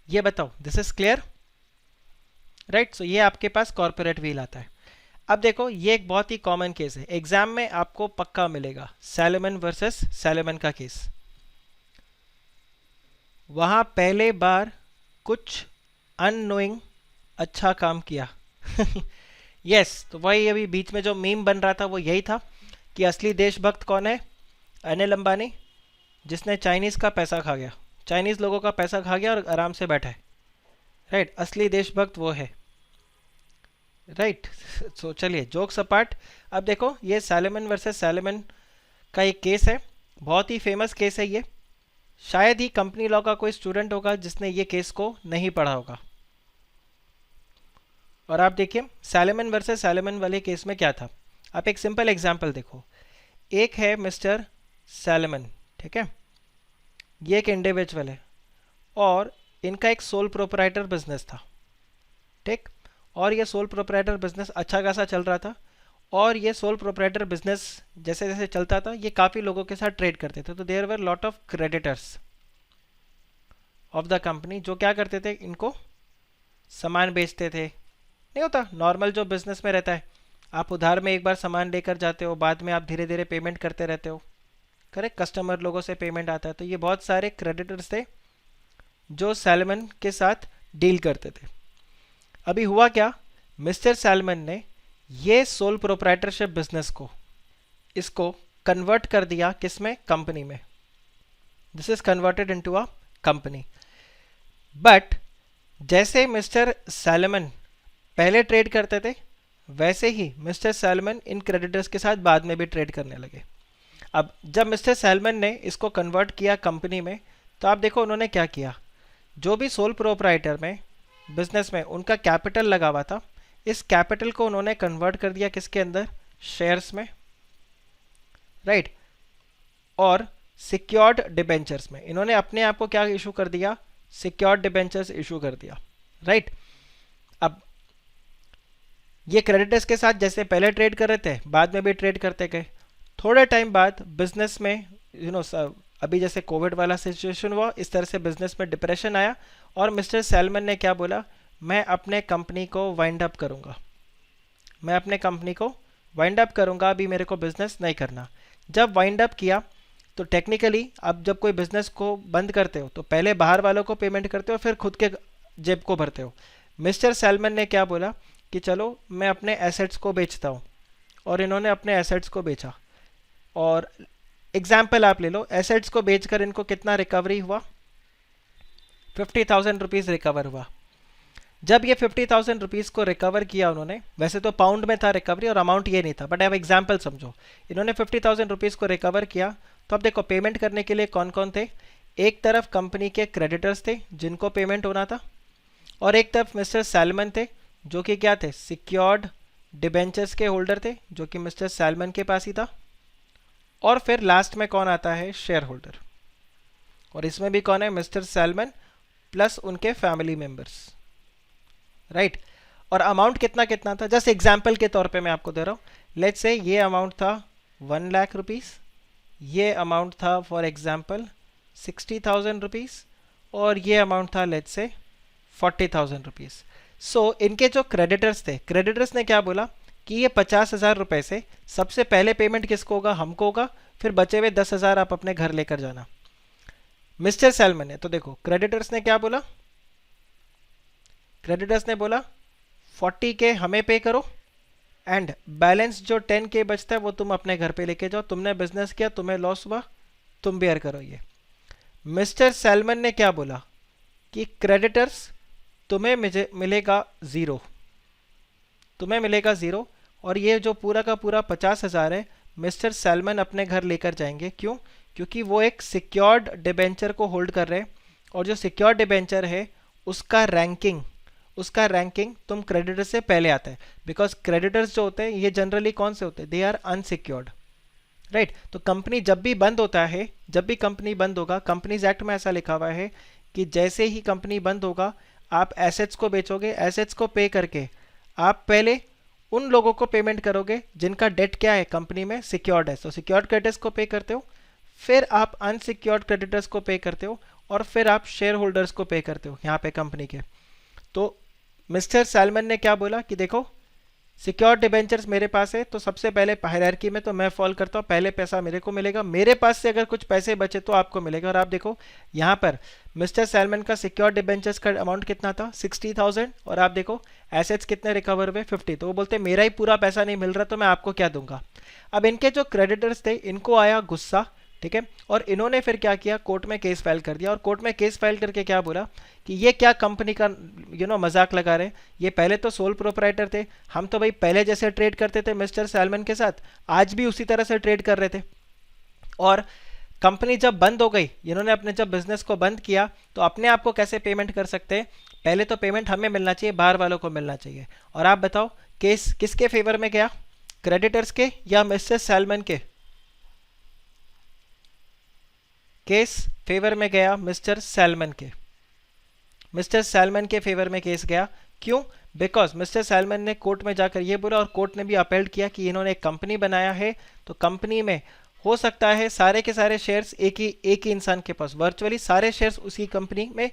ये बताओ, this is clear, right? So ये आपके पास कॉर्पोरेट व्हील आता है। अब देखो ये एक बहुत ही कॉमन केस है, एग्जाम में आपको पक्का मिलेगा, सैलोमन वर्सेस सैलोमन का केस। वहां पहले बार कुछ अननोइंग अच्छा काम किया। यस तो वही अभी बीच में जो मीम बन रहा था वो यही था कि असली देशभक्त कौन है? अनिल अंबानी, जिसने चाइनीज का पैसा खा गया, चाइनीज लोगों का पैसा खा गया और आराम से बैठा है, राइट? असली देशभक्त वो है, राइट? सो चलिए जोक्स अपार्ट, अब देखो ये सैलोमन वर्सेस सैलोमन का एक केस है, बहुत ही फेमस केस है ये। शायद ही कंपनी लॉ का कोई स्टूडेंट होगा जिसने ये केस को नहीं पढ़ा होगा। और आप देखिए सैलोमन वर्सेस सैलोमन वाले केस में क्या था। आप एक सिंपल एग्जांपल देखो, एक है मिस्टर सैलोमन, ठीक है, ये एक इंडिविजुअल है और इनका एक सोल प्रोपराइटर बिजनेस था, ठीक, और ये सोल प्रोपराइटर बिजनेस अच्छा खासा चल रहा था, और ये सोल प्रोप्राइटर बिजनेस जैसे जैसे चलता था ये काफ़ी लोगों के साथ ट्रेड करते थे, तो there were lot of creditors of the company जो क्या करते थे, इनको सामान बेचते थे। नहीं होता नॉर्मल जो बिजनेस में रहता है, आप उधार में एक बार सामान लेकर जाते हो, बाद में आप धीरे धीरे पेमेंट करते रहते हो, करेक्ट, कस्टमर लोगों से पेमेंट आता है। तो ये बहुत सारे क्रेडिटर्स थे जो सैलमन के साथ डील करते थे। अभी हुआ क्या, मिस्टर सैलमन ने ये सोल प्रोप्राइटरशिप बिजनेस को, इसको कन्वर्ट कर दिया किसमें, कंपनी में। This is converted into a company. But जैसे मिस्टर सैलमन पहले ट्रेड करते थे, वैसे ही मिस्टर सैलमन इन क्रेडिटर्स के साथ बाद में भी ट्रेड करने लगे। अब जब मिस्टर सैलमन ने इसको कन्वर्ट किया कंपनी में, तो आप देखो उन्होंने क्या किया, जो भी सोल प्रोप्राइटर में बिजनेस में उनका कैपिटल लगा हुआ था, इस कैपिटल को उन्होंने कन्वर्ट कर दिया किसके अंदर, शेयर्स में, राइट। और सिक्योर्ड डिबेंचर्स में इन्होंने अपने आप को क्या इशू कर दिया, सिक्योर्ड डिबेंचर्स इशू कर दिया, राइट। अब ये क्रेडिटर्स के साथ जैसे पहले ट्रेड कर रहे थे, बाद में भी ट्रेड करते गए। थोड़े टाइम बाद बिजनेस में अभी जैसे कोविड वाला सिचुएशन हुआ, इस तरह से बिजनेस में डिप्रेशन आया, और मिस्टर सैलमन ने क्या बोला, मैं अपने कंपनी को वाइंड अप करूंगा, मैं अपने कंपनी को वाइंड अप करूंगा, अभी मेरे को बिजनेस नहीं करना। जब वाइंड अप किया तो टेक्निकली अब जब कोई बिजनेस को बंद करते हो तो पहले बाहर वालों को पेमेंट करते हो, फिर खुद के जेब को भरते हो। मिस्टर सैलमन ने क्या बोला कि चलो मैं अपने एसेट्स को बेचता हूँ, और इन्होंने अपने एसेट्स को बेचा। और एग्जाम्पल आप ले लो, एसेट्स को बेचकर इनको कितना रिकवरी हुआ, 50,000 रुपीज़ रिकवर हुआ। जब ये 50,000 रुपीज़ को रिकवर किया उन्होंने, वैसे तो पाउंड में था रिकवरी और अमाउंट ये नहीं था, बट अब एग्जाम्पल समझो, इन्होंने 50,000 रुपीज़ को रिकवर किया, तो अब देखो पेमेंट करने के लिए कौन कौन थे। एक तरफ कंपनी के क्रेडिटर्स थे जिनको पेमेंट होना था, और एक तरफ मिस्टर सैलमन थे जो कि क्या थे, सिक्योर्ड डिबेंचर्स के होल्डर थे, जो कि मिस्टर सैलमन के पास ही था। और फिर लास्ट में कौन आता है, शेयर होल्डर, और इसमें भी कौन है, मिस्टर सैलमन प्लस उनके फैमिली मेंबर्स, राइट। और अमाउंट कितना कितना था, जस्ट एग्जाम्पल के तौर पे मैं आपको दे रहा हूँ। लेट्स से ये अमाउंट था 1 लाख रुपीज़, ये अमाउंट था फॉर एग्जाम्पल 60,000 रुपीज़, और ये अमाउंट था लेट्स से 40,000 रुपीज़। सो इनके जो क्रेडिटर्स थे, क्रेडिटर्स ने क्या बोला कि ये 50,000 रुपये से सबसे पहले पेमेंट किसको होगा, हमको होगा, फिर बचे हुए 10,000 आप अपने घर लेकर जाना। मिस्टर सैलमन ने, तो देखो क्रेडिटर्स ने क्या बोला, क्रेडिटर्स ने बोला 40K हमें पे करो, एंड बैलेंस जो 10K बचता है वो तुम अपने घर पे लेके जाओ, तुमने बिजनेस किया, तुम्हें लॉस हुआ, तुम बेयर करो ये। मिस्टर सैलमन ने क्या बोला कि क्रेडिटर्स तुम्हें मिलेगा ज़ीरो, तुम्हें मिलेगा ज़ीरो, और ये जो पूरा का पूरा 50,000 है मिस्टर सैलमन अपने घर लेकर जाएंगे। क्यों, क्योंकि वो एक सिक्योर्ड डिबेंचर को होल्ड कर रहे हैं, और जो सिक्योर्ड डिबेंचर है उसका रैंकिंग तुम क्रेडिटर से पहले आता है, बिकॉज क्रेडिटर्स जो होते हैं ये जनरली कौन से होते हैं, दे आर अनसिक्योर्ड, राइट। तो कंपनी जब भी बंद होता है, जब भी कंपनी बंद होगा, कंपनीज एक्ट में ऐसा लिखा हुआ है कि जैसे ही कंपनी बंद होगा आप एसेट्स को बेचोगे, एसेट्स को पे करके आप पहले उन लोगों को पेमेंट करोगे जिनका डेट क्या है कंपनी में, सिक्योर्ड है, तो सिक्योर्ड क्रेडिटर्स को पे करते हो, फिर आप अनसिक्योर्ड क्रेडिटर्स को पे करते हो, और फिर आप शेयर होल्डर्स को पे करते हो यहाँ पे कंपनी के। तो मिस्टर सैलमन ने क्या बोला कि देखो सिक्योर्ड डिबेंचर्स मेरे पास है, तो सबसे पहले हायरार्की में तो मैं फॉल करता हूँ, पहले पैसा मेरे को मिलेगा, मेरे पास से अगर कुछ पैसे बचे तो आपको मिलेगा। और आप देखो यहाँ पर मिस्टर सैलमन का सिक्योर्ड डिबेंचर्स का अमाउंट कितना था, 60,000, और आप देखो एसेट्स कितने रिकवर हुए, 50। तो वो बोलते मेरा ही पूरा पैसा नहीं मिल रहा तो मैं आपको क्या दूंगा। अब इनके जो क्रेडिटर्स थे इनको आया गुस्सा, ठीक है, और इन्होंने फिर क्या किया, कोर्ट में केस फाइल कर दिया, और कोर्ट में केस फाइल करके क्या बोला कि ये क्या कंपनी का मजाक लगा रहे हैं, ये पहले तो सोल प्रोप्राइटर थे, हम तो भाई पहले जैसे ट्रेड करते थे मिस्टर सैलमन के साथ, आज भी उसी तरह से ट्रेड कर रहे थे, और कंपनी जब बंद हो गई, इन्होंने अपने जब बिजनेस को बंद किया तो अपने आप को कैसे पेमेंट कर सकते हैं, पहले तो पेमेंट हमें मिलना चाहिए, बाहर वालों को मिलना चाहिए। और आप बताओ केस किसके फेवर में गया, क्रेडिटर्स के या मिस्टर सैलमन के, केस फेवर में गया मिस्टर सैलमन के, मिस्टर सैलमन के फेवर में केस गया। क्यों, बिकॉज मिस्टर सैलमन ने कोर्ट में जाकर ये बोला और कोर्ट ने भी अपील किया कि इन्होंने एक कंपनी बनाया है, तो कंपनी में हो सकता है सारे के सारे शेयर्स एक ही इंसान के पास, वर्चुअली सारे शेयर्स उसी कंपनी में,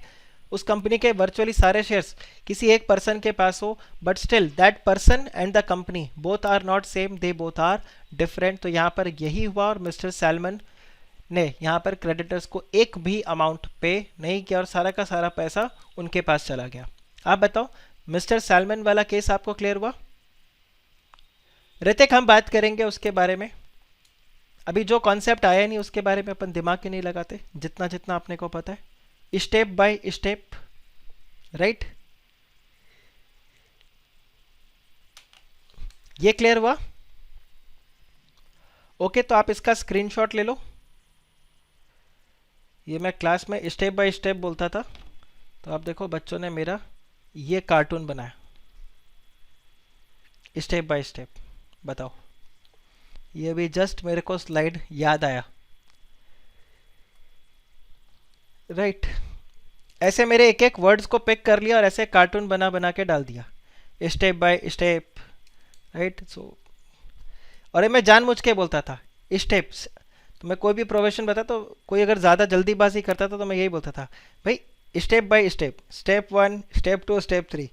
उस कंपनी के वर्चुअली सारे शेयर्स किसी एक पर्सन के पास हो, but still that person and the company both are not same, they both are different. तो यहाँ पर यही हुआ और मिस्टर सैलमन ने यहाँ पर क्रेडिटर्स को एक भी अमाउंट पे नहीं किया और सारा का सारा पैसा उनके पास चला गया। आप बताओ मिस्टर सैलमन वाला केस आपको क्लियर हुआ? ऋतिक हम बात करेंगे उसके बारे में, अभी जो कॉन्सेप्ट आया नहीं उसके बारे में अपन दिमाग ही नहीं लगाते, जितना जितना अपने को पता है स्टेप बाय स्टेप, राइट? ये क्लियर हुआ? ओके, तो आप इसका स्क्रीनशॉट ले लो। ये मैं क्लास में स्टेप बाय स्टेप बोलता था, तो आप देखो बच्चों ने मेरा ये कार्टून बनाया स्टेप बाय स्टेप। बताओ, ये भी जस्ट मेरे को स्लाइड याद आया, राइट? ऐसे मेरे एक एक वर्ड्स को पिक कर लिया और ऐसे कार्टून बना बना के डाल दिया स्टेप बाय स्टेप, राइट? सो और ये मैं जानबूझ के बोलता था स्टेप्स। तो मैं कोई भी प्रोफेशन बता तो कोई अगर ज़्यादा जल्दीबाजी करता था तो मैं यही बोलता था भाई step by step, step 1, step 2, step 3।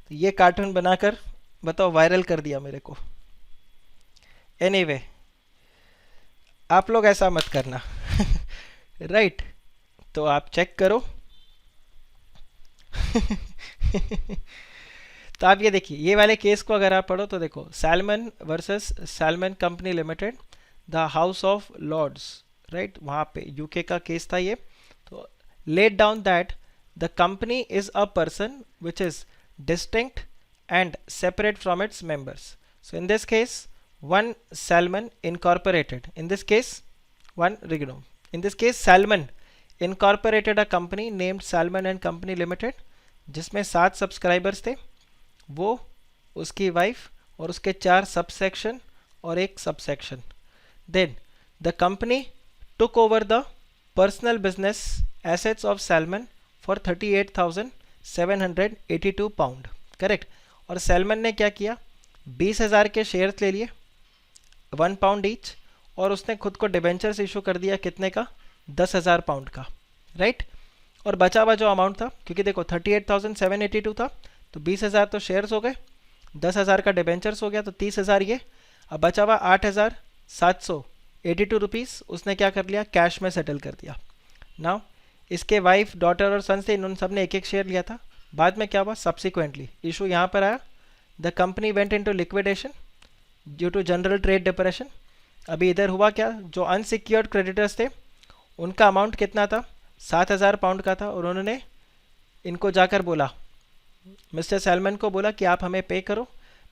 तो ये कार्टून बनाकर बताओ वायरल कर दिया मेरे को। एनीवे, आप लोग ऐसा मत करना राइट? तो आप चेक करो तो आप ये देखिए, ये वाले केस को अगर आप पढ़ो तो देखो, Salomon versus Salomon company limited, the House of Lords, right? वहाँ पे यूके का केस था ये। तो laid down that the company is a person which is distinct and separate from its members. So in this case, one Salmon Incorporated. In this case, one Rignum. In this case, Salmon incorporated a company named Salmon and Company Limited, जिसमें 7 subscribers थे, वो, उसकी wife और उसके 4 subsection और एक subsection. Then the company took over the personal business assets of Salmon for 38,782 pound. Correct? और salmon ने क्या किया, 20,000 के शेयर्स ले लिए 1 पाउंड ईच, और उसने खुद को डिबेंचर्स इशू कर दिया कितने का, 10,000 पाउंड का, राइट? और बचा हुआ जो अमाउंट था, क्योंकि देखो 38,782 था, तो 20,000 तो शेयर्स हो गए, 10,000 का डिबेंचर्स हो गया, तो 30,000 ये, अब बचा हुआ 8,782 रुपीज़ उसने क्या कर लिया, कैश में सेटल कर दिया। नाउ इसके वाइफ, डॉटर और सन से इन्होंने सब ने एक एक शेयर लिया था। बाद में क्या हुआ, सब्सिक्वेंटली इशू यहाँ पर आया, the company went into liquidation due to general trade depression. अभी इधर हुआ क्या, जो अनसिक्योर्ड क्रेडिटर्स थे उनका अमाउंट कितना था, 7,000 पाउंड का था, और उन्होंने इनको जाकर बोला, मिस्टर सैलमन को बोला कि आप हमें पे करो।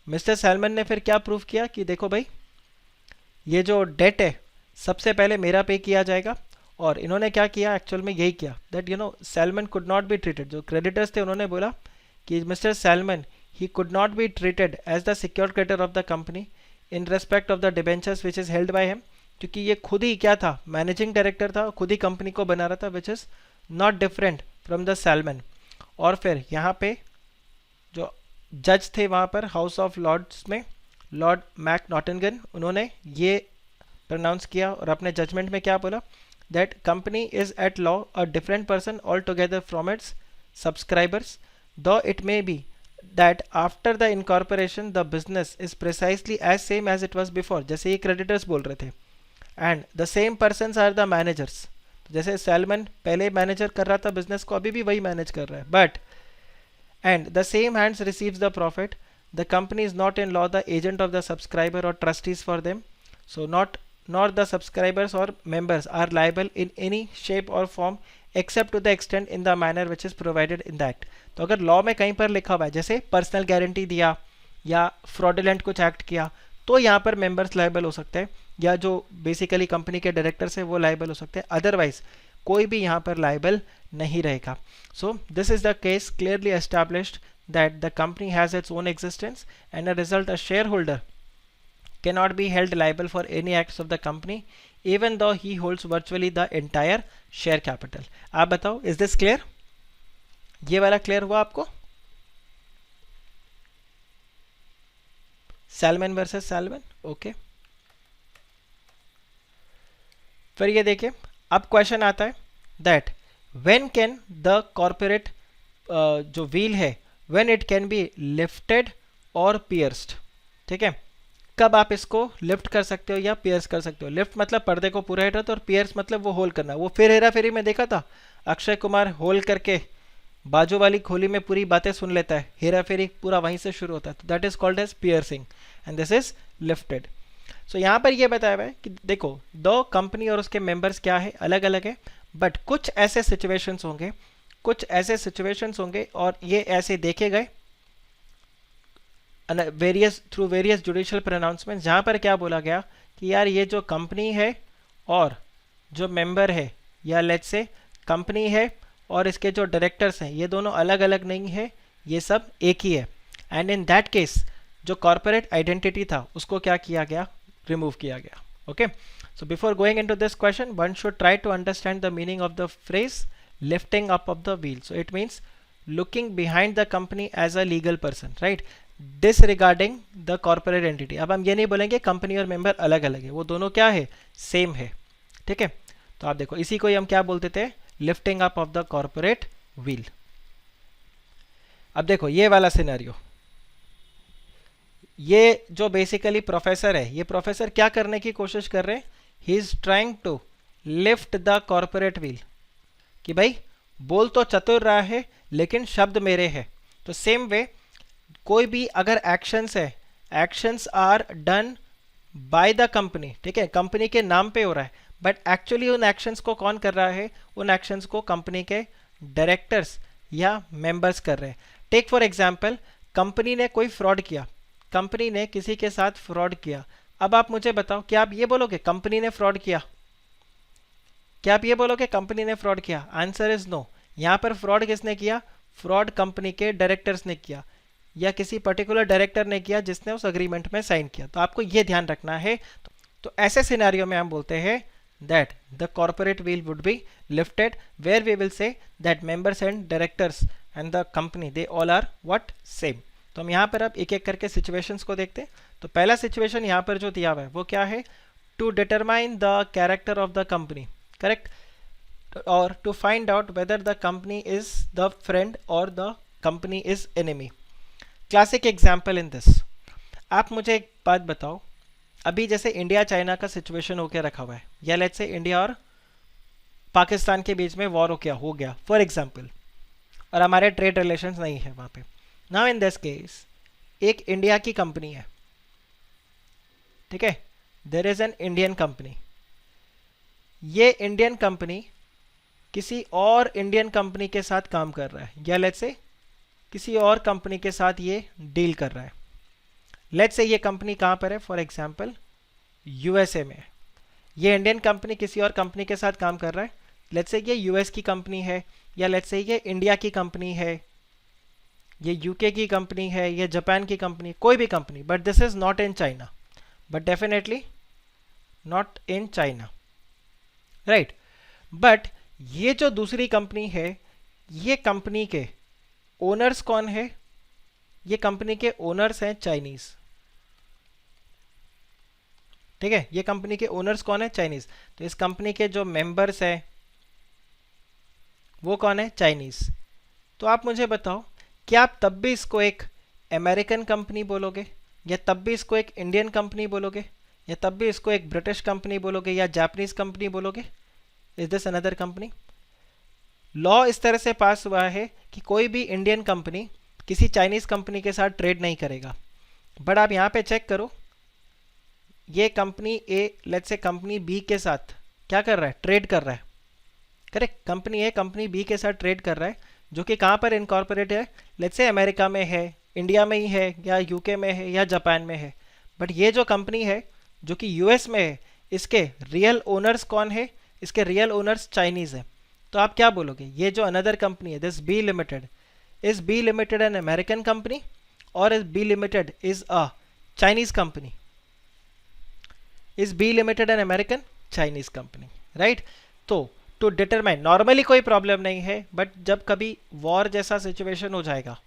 मिस्टर सैलमन ने फिर क्या प्रूव किया कि देखो भाई ये जो डेट है सबसे पहले मेरा पे किया जाएगा, और इन्होंने क्या किया, एक्चुअल में यही किया, that Salomon could not be treated, जो क्रेडिटर्स थे उन्होंने बोला कि mister Salomon he could not be treated as the secured creditor of the company in respect of the debentures which is held by him, क्योंकि ये खुद ही क्या था, मैनेजिंग डायरेक्टर था, खुद ही कंपनी को बना रहा था, which is not different from the salmon. और फिर यहाँ पे जो जज थे वहाँ पर हाउस ऑफ लॉर्ड्स में, लॉर्ड मैक नॉटिंगन, उन्होंने ये प्रोनाउंस किया और अपने जजमेंट में क्या बोला, that company is at law a different person altogether from its subscribers, though it may be that after the incorporation the business is precisely as same as it was before, जैसे ये creditors बोल रहे थे, and the same persons are the managers। तो जैसे salmon पहले manager कर रहा था बिजनेस को, अभी भी वही मैनेज कर रहा है, but and the same hands receives the profit, the company is not in law the agent of the subscriber or trustees for them, so not nor the subscribers or members are liable in any shape or form except to the extent in the manner which is provided in the act। तो अगर law में कहीं पर लिखा हुआ है, जैसे personal guarantee दिया या फ्रॉडुलेंट कुछ एक्ट किया, तो यहाँ पर मेंबर्स लाइबल हो सकते हैं, या जो बेसिकली कंपनी के डायरेक्टर्स है वो लाइबल हो सकते हैं, अदरवाइज कोई भी यहाँ पर लाइबल नहीं रहेगा। सो this is the case clearly established that the company has its own existence and a result a share holder cannot be held liable for any acts of the company even though he holds virtually the entire share capital। आप बताओ, is this clear? ये वाला clear हुआ आपको? Salmon versus salmon, okay. फिर ये देखिए, अब क्वेश्चन आता है that when can the corporate जो व्हील है, when it can be lifted और पियर्स्ड, ठीक है। कब आप इसको लिफ्ट कर सकते हो या पियर्स कर सकते हो। लिफ्ट मतलब पर्दे को पूरा हटा, तो और पियर्स मतलब वो होल करना। वो फिर हेरा फेरी में देखा था, अक्षय कुमार होल करके बाजू वाली खोली में पूरी बातें सुन लेता है, हेरा फेरी पूरा वहीं से शुरू होता है, तो that is called as piercing and this is lifted. So यहाँ पर ये बताया हुआ है कि देखो दो कंपनी और उसके मेंबर्स क्या है, अलग अलग है, बट कुछ ऐसे सिचुएशंस होंगे, कुछ ऐसे सिचुएशंस होंगे और ये ऐसे देखे गए थ्रू वेरियस जुडिशियल प्रोनाउंसमेंट, जहाँ पर क्या बोला गया कि यार ये जो कंपनी है और जो मेंबर है, या लेट्स से कंपनी है और इसके जो डायरेक्टर्स हैं, ये दोनों अलग अलग नहीं है, ये सब एक ही है। एंड इन दैट केस जो कॉर्पोरेट आइडेंटिटी था उसको क्या किया गया, रिमूव किया गया। Okay, so before going into this question one should try to understand the meaning of the phrase lifting up of the veil. So it means looking behind the company as a legal person, right, disregarding the corporate entity. अब हम ये नहीं बोलेंगे company और member अलग अलग है, वो दोनों क्या है, सेम है, ठीक है। तो आप देखो इसी को ही हम क्या बोलते थे, lifting up of the corporate wheel. अब देखो ये वाला सिनेरियो, ये जो बेसिकली प्रोफेसर है, ये प्रोफेसर क्या करने की कोशिश कर रहे हैं, he is trying to lift the corporate veil, कि भाई बोल तो चतुर रहा है लेकिन शब्द मेरे हैं। तो सेम वे कोई भी अगर एक्शंस है, actions are done by the company, ठीक है, कंपनी के नाम पे हो रहा है, बट एक्चुअली उन एक्शंस को कौन कर रहा है, उन एक्शंस को कंपनी के डायरेक्टर्स या मेंबर्स कर रहे हैं। टेक फॉर एग्जांपल, कंपनी ने कोई फ्रॉड किया, कंपनी ने किसी के साथ फ्रॉड किया। अब आप मुझे बताओ, क्या आप ये बोलोगे कंपनी ने फ्रॉड किया, क्या आप ये बोलोगे कंपनी ने फ्रॉड किया? Answer is no. यहाँ पर फ्रॉड किसने किया, फ्रॉड कंपनी के डायरेक्टर्स ने किया, या किसी पर्टिकुलर डायरेक्टर ने किया जिसने उस अग्रीमेंट में साइन किया। तो आपको ये ध्यान रखना है। तो ऐसे सिनेरियो में हम बोलते हैं that the corporate wheel would be lifted, where we will say that members and directors and the company they all are what, same। तो हम यहाँ पर अब एक एक करके सिचुएशंस को देखते हैं। तो पहला सिचुएशन यहाँ पर जो दिया हुआ है वो क्या है, to determine the character of the company, correct, और to find out whether the company is the friend और the company is enemy. Classic example in this, आप मुझे एक बात बताओ, अभी जैसे इंडिया चाइना का सिचुएशन होकर रखा हुआ है, या लेट्स से इंडिया और पाकिस्तान के बीच में वॉर हो गया फॉर एग्जांपल, और हमारे ट्रेड रिलेशंस नहीं है वहाँ पे। नाउ इन दिस केस एक इंडिया की कंपनी है, ठीक है, there is an Indian company, ये इंडियन कंपनी किसी और इंडियन कंपनी के साथ काम कर रहा है, या लेट्स से किसी और कंपनी के साथ ये डील कर रहा है। लेट्स से ये कंपनी कहाँ पर है, फॉर एग्जांपल यूएसए में। ये इंडियन कंपनी किसी और कंपनी के साथ काम कर रहा है, लेट्स से ये यूएस की कंपनी है, या लेट्स से ये इंडिया की कंपनी है, ये यूके की कंपनी है, ये जापान की कंपनी, कोई भी company, but this is not in China, but definitely not in China, right. But ये जो दूसरी कंपनी है, ये कंपनी के ओनर्स कौन है, ये कंपनी के ओनर्स हैं चाइनीज, ठीक है, ये कंपनी के ओनर्स कौन है, चाइनीज। तो इस कंपनी के जो मेंबर्स हैं वो कौन है, चाइनीज। तो आप मुझे बताओ, क्या आप तब भी इसको एक अमेरिकन कंपनी बोलोगे, या तब भी इसको एक इंडियन कंपनी बोलोगे, या तब भी इसको एक ब्रिटिश कंपनी बोलोगे, या जापानीज कंपनी बोलोगे? Is this another company? Law इस तरह से पास हुआ है कि कोई भी इंडियन कंपनी किसी चाइनीज कंपनी के साथ ट्रेड नहीं करेगा। बट आप यहाँ पे चेक करो, ये company A let's say company B के साथ क्या कर रहा है, ट्रेड कर रहा है, करेक्ट। कंपनी ए कंपनी बी के साथ ट्रेड कर रहा है, जो कि कहाँ पर इनकॉर्पोरेट है, लेट्स से अमेरिका में है, इंडिया में ही है, या यूके में है, या जापान में है। बट ये जो कंपनी है जो कि यूएस में है, इसके रियल ओनर्स कौन है, इसके रियल ओनर्स चाइनीज है। तो आप क्या बोलोगे, ये जो अनदर कंपनी है this B limited, is B limited an American company और is B limited is a Chinese company? Is B limited an American Chinese company, right. तो टू डिटरमाइन, नॉर्मली कोई प्रॉब्लम नहीं है, बट जब कभी war जैसा situation हो जाएगा,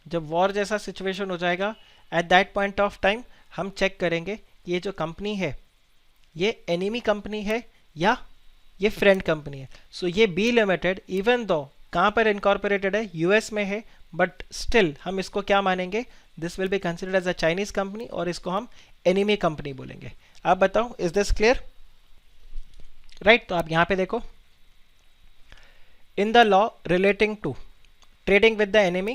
जब वॉर जैसा सिचुएशन हो जाएगा at that point of time हम चेक करेंगे कि ये जो कंपनी है ये एनिमी कंपनी है या ये फ्रेंड कंपनी है. सो ये बी लिमिटेड इवन दो कहाँ पर इनकॉर्पोरेटेड है, यूएस में है, बट स्टिल हम इसको क्या मानेंगे, this will be considered as a Chinese company और इसको हम एनिमी कंपनी बोलेंगे. आप बताओ, इज दिस क्लियर? राइट. तो आप यहाँ पे देखो, in the law relating to trading with the enemy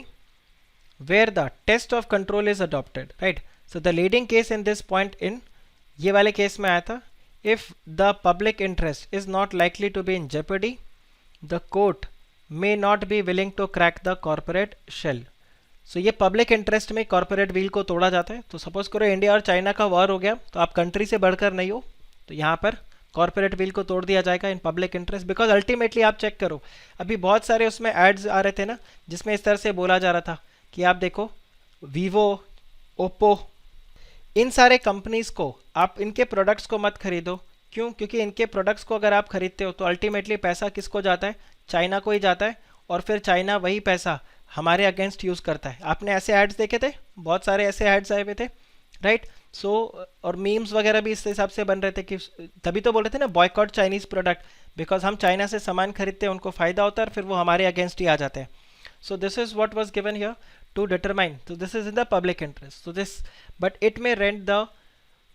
where the test of control is adopted, right? So the leading case in this point in ये वाले केस में आया था, if the public interest is not likely to be in jeopardy, the court may not be willing to crack the corporate shell. So ये public interest में corporate wheel को तोड़ा जाता है. तो सपोज करो इंडिया और चाइना का वॉर हो गया, तो आप कंट्री से बढ़कर नहीं हो, तो यहाँ पर कॉर्पोरेट व्हील को तोड़ दिया जाएगा in public interest. Because ultimately आप चेक करो, अभी बहुत सारे उसमें एड्स आ रहे थे ना, जिसमें इस तरह से बोला जा रहा था कि आप देखो वीवो, ओप्पो, इन सारे कंपनीज को आप इनके प्रोडक्ट्स को मत खरीदो. क्यों? क्योंकि इनके प्रोडक्ट्स को अगर आप खरीदते हो तो अल्टीमेटली पैसा किसको जाता है, चाइना को ही जाता है, और फिर चाइना वही पैसा हमारे अगेंस्ट यूज़ करता है. आपने ऐसे एड्स देखे थे, बहुत सारे ऐसे एड्स आए हुए थे, राइट. सो और मीम्स वगैरह भी इस हिसाब से बन रहे थे कि तभी तो बोल रहे थे ना बॉयकॉट चाइनीज़ प्रोडक्ट, बिकॉज हम चाइना से सामान खरीदते हैं, उनको फ़ायदा होता है और फिर वो हमारे अगेंस्ट ही आ जाते हैं. So this is what was given here to determine. So this is in the public interest. So this but it may rend the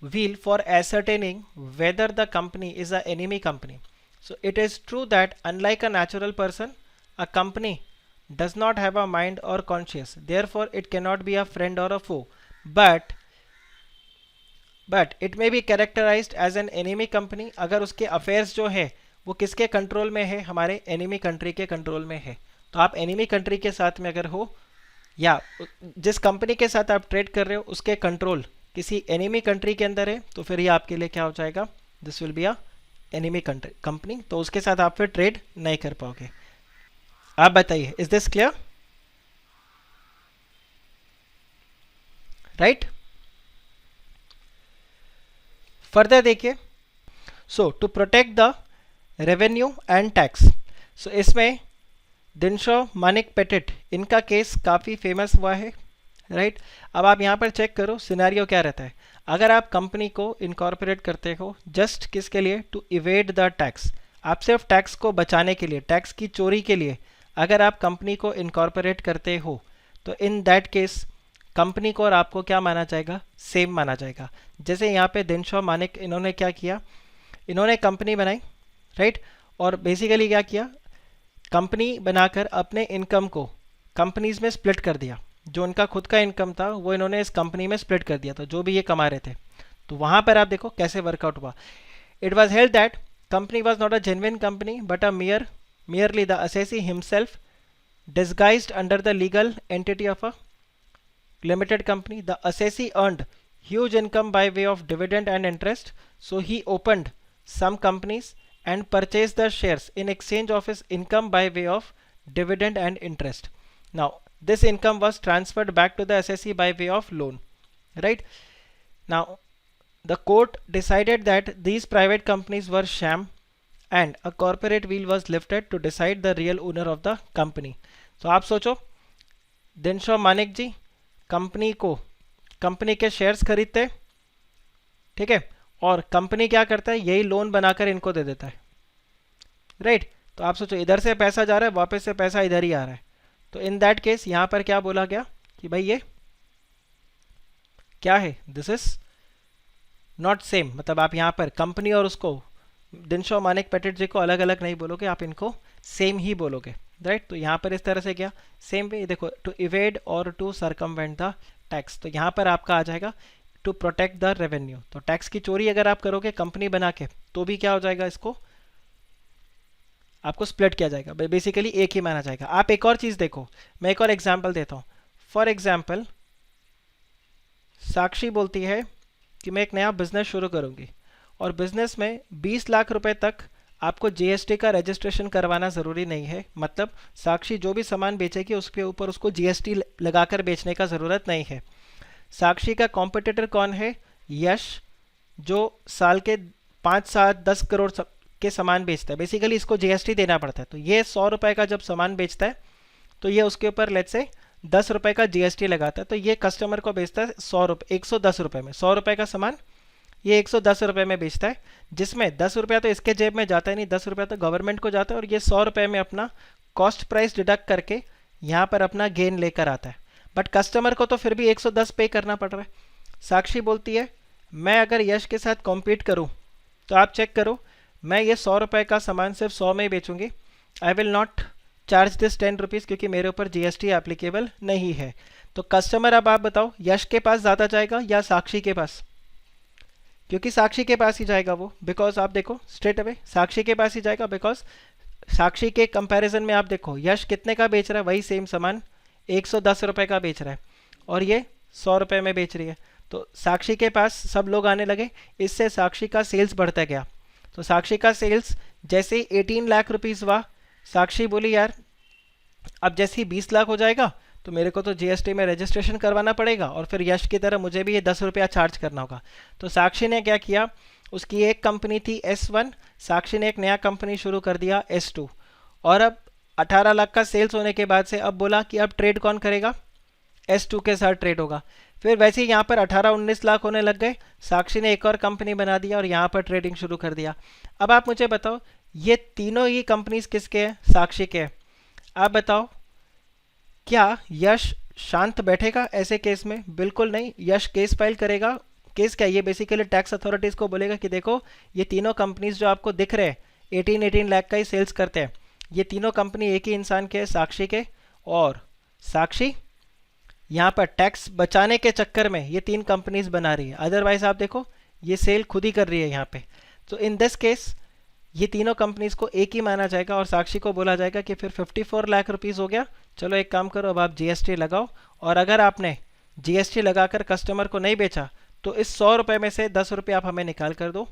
wheel for ascertaining whether the company is a enemy company. So it is true that unlike a natural person, a company does not have a mind or conscience. Therefore, it cannot be a friend or a foe. But it may be characterized as an enemy company अगर उसके affairs जो है वो किसके control में है, हमारे enemy country के कंट्रोल में है. तो आप एनिमी कंट्री के साथ में अगर हो या जिस कंपनी के साथ आप ट्रेड कर रहे हो उसके कंट्रोल किसी एनिमी कंट्री के अंदर है, तो फिर ये आपके लिए क्या हो जाएगा, this will be a enemy company. तो उसके साथ आप फिर ट्रेड नहीं कर पाओगे. आप बताइए, is this clear? Right. Further देखिए, so to protect the revenue and tax. So इसमें दिनशो मानिक पेटिट इनका केस काफ़ी फेमस हुआ है, राइट. अब आप यहाँ पर चेक करो सिनेरियो क्या रहता है. अगर आप कंपनी को इनकॉर्पोरेट करते हो जस्ट किसके लिए, टू इवेड द टैक्स, आप सिर्फ टैक्स को बचाने के लिए, टैक्स की चोरी के लिए अगर आप कंपनी को इनकॉर्पोरेट करते हो, तो इन दैट केस कंपनी को और आपको क्या माना जाएगा, सेम माना जाएगा. जैसे यहाँ पे दिनशो मानिक इन्होंने क्या किया, इन्होंने कंपनी बनाई, राइट. और बेसिकली क्या किया, कंपनी बनाकर अपने इनकम को कंपनीज में स्प्लिट कर दिया. जो उनका खुद का इनकम था वो इन्होंने इस कंपनी में स्प्लिट कर दिया था, जो भी ये कमा रहे थे. तो वहाँ पर आप देखो कैसे वर्कआउट हुआ. It was held that company was not a genuine company but a merely the assessee himself disguised under the legal entity of a limited company. The assessee earned huge income by way of dividend and interest, so he opened some companies and purchased the shares in exchange of his income by way of dividend and interest. Now this income was transferred back to the assessee by way of loan, right. Now the court decided that these private companies were sham and a corporate wheel was lifted to decide the real owner of the company. तो आप सोचो, दिनशो मानिक जी company के shares खरीदते, ठीक है, और company क्या करता है, यही लोन बनाकर इनको दे देता है, राइट. तो आप सोचो इधर से पैसा जा रहा है, वापस से पैसा इधर ही आ रहा है. तो इन दैट केस यहाँ पर क्या बोला गया कि भाई ये क्या है, दिस इज नॉट सेम. मतलब आप यहाँ पर कंपनी और उसको दिनशो मानिक पेटिट जी को अलग अलग नहीं बोलोगे, आप इनको सेम ही बोलोगे, राइट. तो यहाँ पर इस तरह से क्या, सेम वे. देखो, टू इवेड और टू सरकमवेंट द टैक्स, तो यहाँ पर आपका आ जाएगा टू प्रोटेक्ट द रेवेन्यू. तो टैक्स की चोरी अगर आप करोगे कंपनी बना के, तो भी क्या हो जाएगा, इसको आपको स्प्लिट किया जाएगा, बेसिकली एक ही माना जाएगा. आप एक और चीज़ देखो, मैं एक और एग्जाम्पल देता हूँ. फॉर एग्जाम्पल साक्षी बोलती है कि मैं एक नया बिजनेस शुरू करूँगी और बिजनेस में 20 लाख रुपए तक आपको जीएसटी का रजिस्ट्रेशन करवाना ज़रूरी नहीं है. मतलब साक्षी जो भी सामान बेचेगी उसके ऊपर उसको जीएसटी लगाकर बेचने का ज़रूरत नहीं है. साक्षी का कॉम्पिटिटर कौन है, यश, जो साल के 5-7-10 करोड़ के सामान बेचता है. बेसिकली इसको जीएसटी देना पड़ता है. तो ये 100 रुपये का जब सामान बेचता है तो ये उसके ऊपर लेट से 10 रुपये का जीएसटी लगाता है, तो ये कस्टमर को बेचता है 100 रुपये, 110 रुपये में। 100 रुपये का सामान ये 110 रुपये में बेचता है, जिसमें 10 रुपया तो इसके जेब में जाता ही नहीं, 10 रुपया तो गवर्नमेंट को जाता है, और ये 100 रुपये में अपना कॉस्ट प्राइस डिडक्ट करके यहाँ पर अपना गेन लेकर आता है। बट कस्टमर को तो फिर भी 110 पे करना पड़ रहा है। साक्षी बोलती है मैं अगर यश के साथ कॉम्पीट करूँ तो आप चेक करो, मैं ये 100 रुपये का सामान सिर्फ 100 में ही बेचूंगी। I will not charge this 10 rupees, क्योंकि मेरे ऊपर जीएसटी एप्लीकेबल नहीं है। तो कस्टमर, अब आप बताओ यश के पास ज़्यादा जाएगा या साक्षी के पास? क्योंकि साक्षी के पास ही जाएगा वो, बिकॉज आप देखो स्ट्रेट अवे साक्षी के पास ही जाएगा, बिकॉज साक्षी के कंपैरिजन में आप देखो यश कितने का बेच रहा है, वही सेम सामान 110 रुपये का बेच रहा है, और ये 100 रुपये में बेच रही है। तो साक्षी के पास सब लोग आने लगे, इससे साक्षी का सेल्स बढ़ता गया। तो साक्षी का सेल्स जैसे ही 18 लाख रुपीज़ हुआ, साक्षी बोली यार अब जैसे ही 20 लाख हो जाएगा तो मेरे को तो जीएसटी में रजिस्ट्रेशन करवाना पड़ेगा, और फिर यश की तरह मुझे भी ये 10 रुपया चार्ज करना होगा। तो साक्षी ने क्या किया, उसकी एक कंपनी थी S1, साक्षी ने एक नया कंपनी शुरू कर दिया S2, और अब 18 लाख का सेल्स होने के बाद से अब बोला कि अब ट्रेड कौन करेगा, S2 के साथ ट्रेड होगा। फिर वैसे ही यहाँ पर 18-19 लाख होने लग गए, साक्षी ने एक और कंपनी बना दिया और यहाँ पर ट्रेडिंग शुरू कर दिया। अब आप मुझे बताओ ये तीनों ही कंपनीज किसके हैं? साक्षी के हैं। आप बताओ क्या यश शांत बैठेगा ऐसे केस में? बिल्कुल नहीं, यश केस फाइल करेगा। केस क्या, ये बेसिकली टैक्स अथॉरिटीज़ को बोलेगा कि देखो ये तीनों कंपनीज जो आपको दिख रहे हैं 18 लाख का ही सेल्स करते हैं, ये तीनों कंपनी एक ही इंसान के, साक्षी के, और साक्षी यहाँ पर टैक्स बचाने के चक्कर में ये 3 कंपनीज बना रही है, अदरवाइज आप देखो ये सेल खुद ही कर रही है यहाँ पे। तो इन दिस केस ये तीनों कंपनीज को एक ही माना जाएगा, और साक्षी को बोला जाएगा कि फिर 54 लाख रुपीज़ हो गया, चलो एक काम करो अब आप जीएसटी लगाओ, और अगर आपने जीएसटी लगाकर कस्टमर को नहीं बेचा तो इस 100 रुपये में से 10 रुपये आप हमें निकाल कर दो,